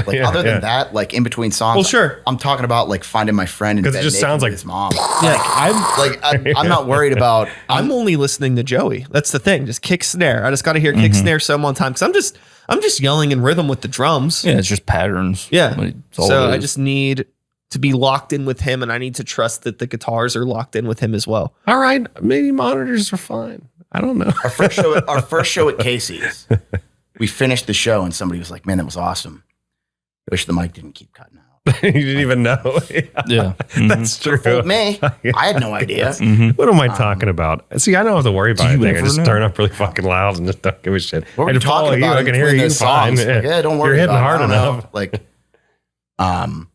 Like Yeah, other than yeah. that, like in between songs, Well, sure. I'm talking about like finding my friend in 'Cause it bed just naked sounds with like- his mom. I'm I'm not worried about. I'm only listening to Joey. That's the thing. Just kick snare. I just got to hear kick snare some on time because I'm just yelling in rhythm with the drums. Yeah, it's just patterns. Yeah. Like, it's all So it I is. just need to be locked in with him, and I need to trust that the guitars are locked in with him as well. all right, maybe monitors are fine. I don't know. Our first show at Casey's, we finished the show and somebody was like, "Man, that was awesome. Wish the mic didn't keep cutting out." You didn't even know. Yeah. Mhm. That's true. Fooled me. I had no idea. What am I talking about? See, I don't have to worry about you anything. I ever just know? turn up really fucking loud and just don't give a shit. What were I you just follow talking about? I can hear between you the fine. songs? Like, yeah, don't worry. You're hitting about it. hard I don't know. enough. Like,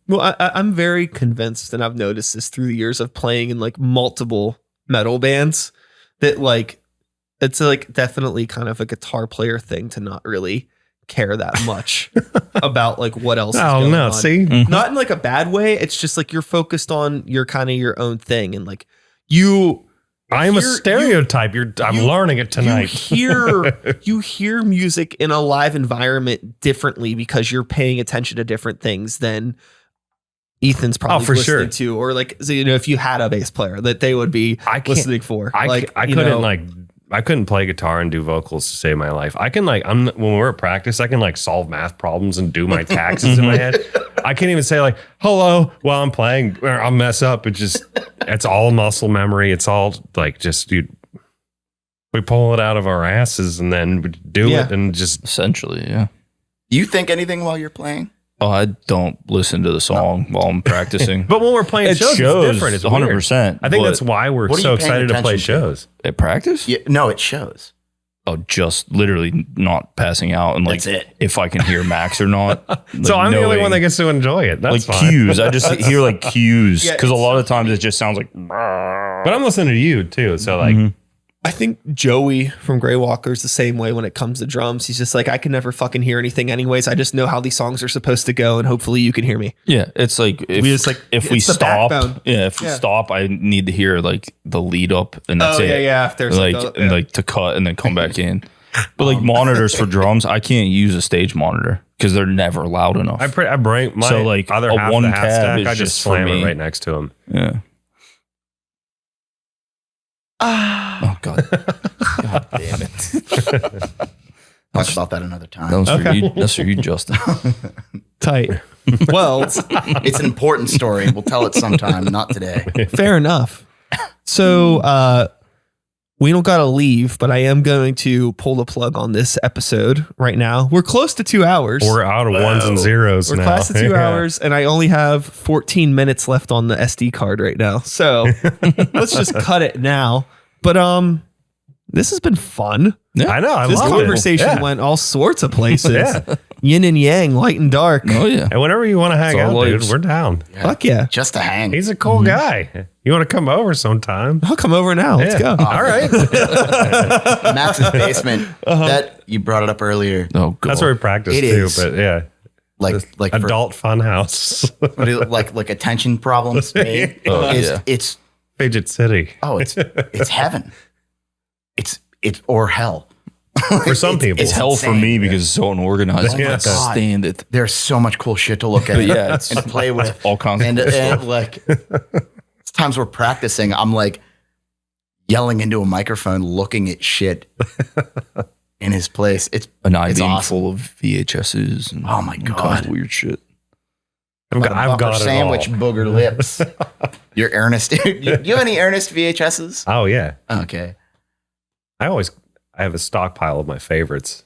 Well, I'm very convinced, and I've noticed this through the years of playing in like multiple metal bands, that like it's like definitely kind of a guitar player thing to not really care that much about like what else is Oh going no! on. See, Not in like a bad way. It's just like you're focused on your kind of your own thing, and like you I'm a You're- stereotype. I'm learning it tonight. you hear music in a live environment differently because you're paying attention to different things than Ethan's probably for listening sure. to, or like, so, you know, if you had a bass player that they would be I can't- listening for. I you couldn't know, I couldn't play guitar and do vocals to save my life. I can when we're at practice, I can like solve math problems and do my taxes in my head. I can't even say like hello while I'm playing or I'll mess up. It's all muscle memory. It's all like we pull it out of our asses and then we do Yeah. it and just Essentially, yeah. do you think anything while you're playing? Oh, I don't listen to the song while I'm practicing. but when we're playing It shows, shows it's different. It's 100%, 100%. I think but- that's why we're What are so you paying excited to play attention to? shows. At practice? Yeah, no, it shows. Oh, just literally not passing out and like That's it. if I can hear Max or not. So I'm the only knowing- one that gets to enjoy it. That's like fine. cues. I just hear like cues Yeah, because a it's lot so of times it just sounds like. But I'm listening to you too. So like, I think Joey from Grey Walker is the same way when it comes to drums. He's just like, I can never fucking hear anything anyways. I just know how these songs are supposed to go, and hopefully you can hear me. Yeah, it's like if We just, like, if we it's the stop. backbone. Yeah, if we Yeah. stop, I need to hear like the lead up, and that's it. If there's Like like, and like to cut and then come back in. But like monitors for drums, I can't use a stage monitor because they're never loud enough. I bring my So, like, other a half one of the half cab stack. is I just just for slam it me. right next to him. Yeah. Oh god. God damn it. Talk about that another time. That was for Okay. you. That's for you, Justin. tight. Well, It's an important story. We'll tell it sometime, not today. fair enough. So we don't gotta leave, but I am going to pull the plug on this episode right now. We're close to 2 hours. We're out of ones and zeros We're now. close to 2 Yeah. hours, and I only have 14 minutes left on the SD card right now. So let's just cut it now. But this has been fun. I know. I This love conversation it. Yeah. went all sorts of places. Yeah. Yin and yang, light and dark. Oh yeah. And whenever you want to hang It's all out, dude, lives. we're down. Fuck yeah. Just to hang. He's a cool guy. You want to come over sometime? I'll come over now. Let's Yeah. go. All right. Max's basement. That you brought it up earlier. Oh god. That's where we practice It too. is. But yeah, Like for- adult fun house, what is it, like attention problems. Me. Oh, it's, yeah. it's Fidget City. it's heaven. It's or hell. For some people. It's hell for insane. me because it's so unorganized. I Yeah. can't stand it. There's so much cool shit to look at. But yeah, it's and play with. all kinds And, of and like, it's times we're practicing, I'm like yelling into a microphone, looking at shit in his place. It's an it's iBeam awesome. full of VHSs and Oh my all kinds God. of weird shit. I've got Butter it sandwich, all. booger lips. Your Ernest. Do you have any Ernest VHSs? Oh yeah. Okay. I have a stockpile of my favorites.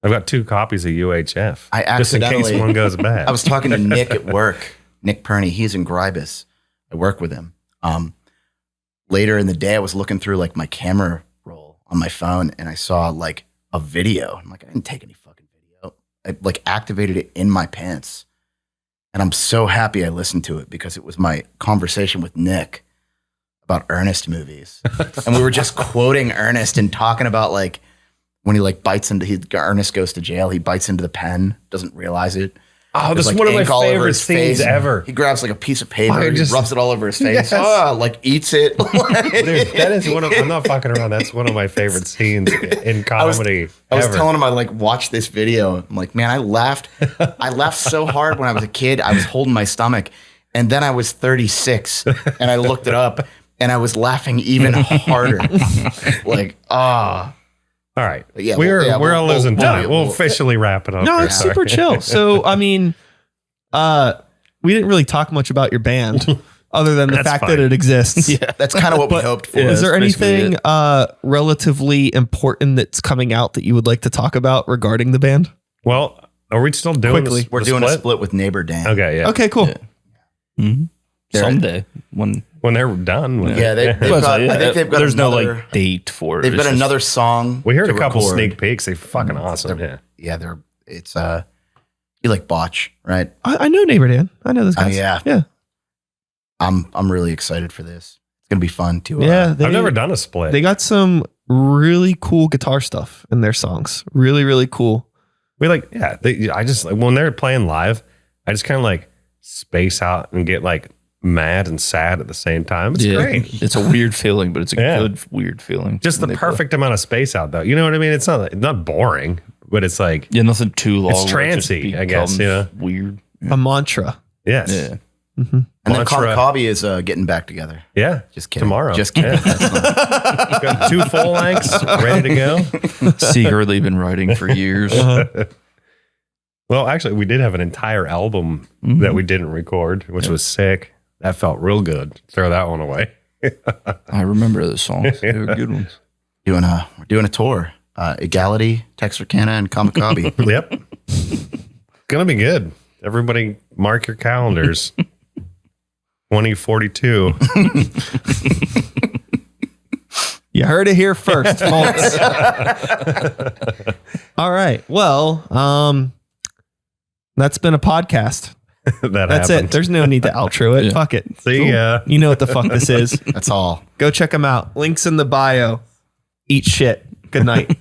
I've got 2 copies of UHF. I just in case accidentally- one goes bad. I was talking to Nick at work, Nick Perney. He's in Gribus. I work with him. Later in the day, I was looking through like my camera roll on my phone, and I saw like a video. I'm like, I didn't take any fucking video. I like activated it in my pants. And I'm so happy I listened to it because it was my conversation with Nick about Ernest movies. And we were just quoting Ernest and talking about like when he like bites into, Ernest goes to jail, he bites into the pen, doesn't realize it. Oh, this There's, is like, one of my ink all over favorite his scenes face. ever. He grabs like a piece of paper, I he just- rubs it all over his face. Yes. Like eats it. Dude, that is one of, I'm not fucking around. That's one of my favorite scenes in comedy. I was ever. telling him I like watched this video. I'm like, man, I laughed so hard when I was a kid. I was holding my stomach. And then I was 36 and I looked it up and I was laughing even harder. Like, All right. Yeah, we're all losing time. We'll we'll- officially wrap it up. No, here. it's super chill. So, I mean, we didn't really talk much about your band other than the That's fact fine. that it exists. Yeah. that's kind of what we hoped for. Is there that's basically anything relatively important that's coming out that you would like to talk about regarding the band? Well, are we still doing Quickly. this? We're doing a split with Neighbor Dan. Okay, yeah. Okay, cool. Yeah. Mhm. Someday when When they're done. With Yeah, it. they've got, I think they've got there's no another, like date for it. they've It's got just- another song. We heard to a couple record. sneak peeks. They're fucking awesome. Yeah. Yeah, it's you like Botch, right? I know Neighbor Dan. I know this guy. yeah. Yeah. I'm really excited for this. It's gonna be fun to Yeah. I've never done a split. They got some really cool guitar stuff in their songs. Really, really cool. We like, yeah. I just when they're playing live, I just kind of like space out and get like mad and sad at the same time. It's great. It's a weird feeling, but it's a Yeah. good weird feeling. Just the when they play. perfect amount of space out though. You know what I mean? It's not boring, but it's like Yeah, nothing too long. It's where it just trancy, I guess, becomes you know? Weird. A mantra. yes, Yeah. And then Mantra. Cobby is getting back together. yeah. Just kidding. Tomorrow. Just kidding. Yeah. That's not- Got 2 full lengths ready to go. Secretly been writing for years. Well, actually, we did have an entire album that we didn't record, which was sick. That felt real good. Throw that one away. I remember the songs. They were good ones. we're doing a tour. Egality, Texarkana, and Kamakabi. Yep. Gonna be good. Everybody mark your calendars. 2042. You heard it here first, folks. All right. Well, that's been a podcast. That's happened. it. There's no need to outro it. Yeah. Fuck it. See ya. You know what the fuck this is. That's all. Go check them out. Links in the bio. Eat shit. Good night.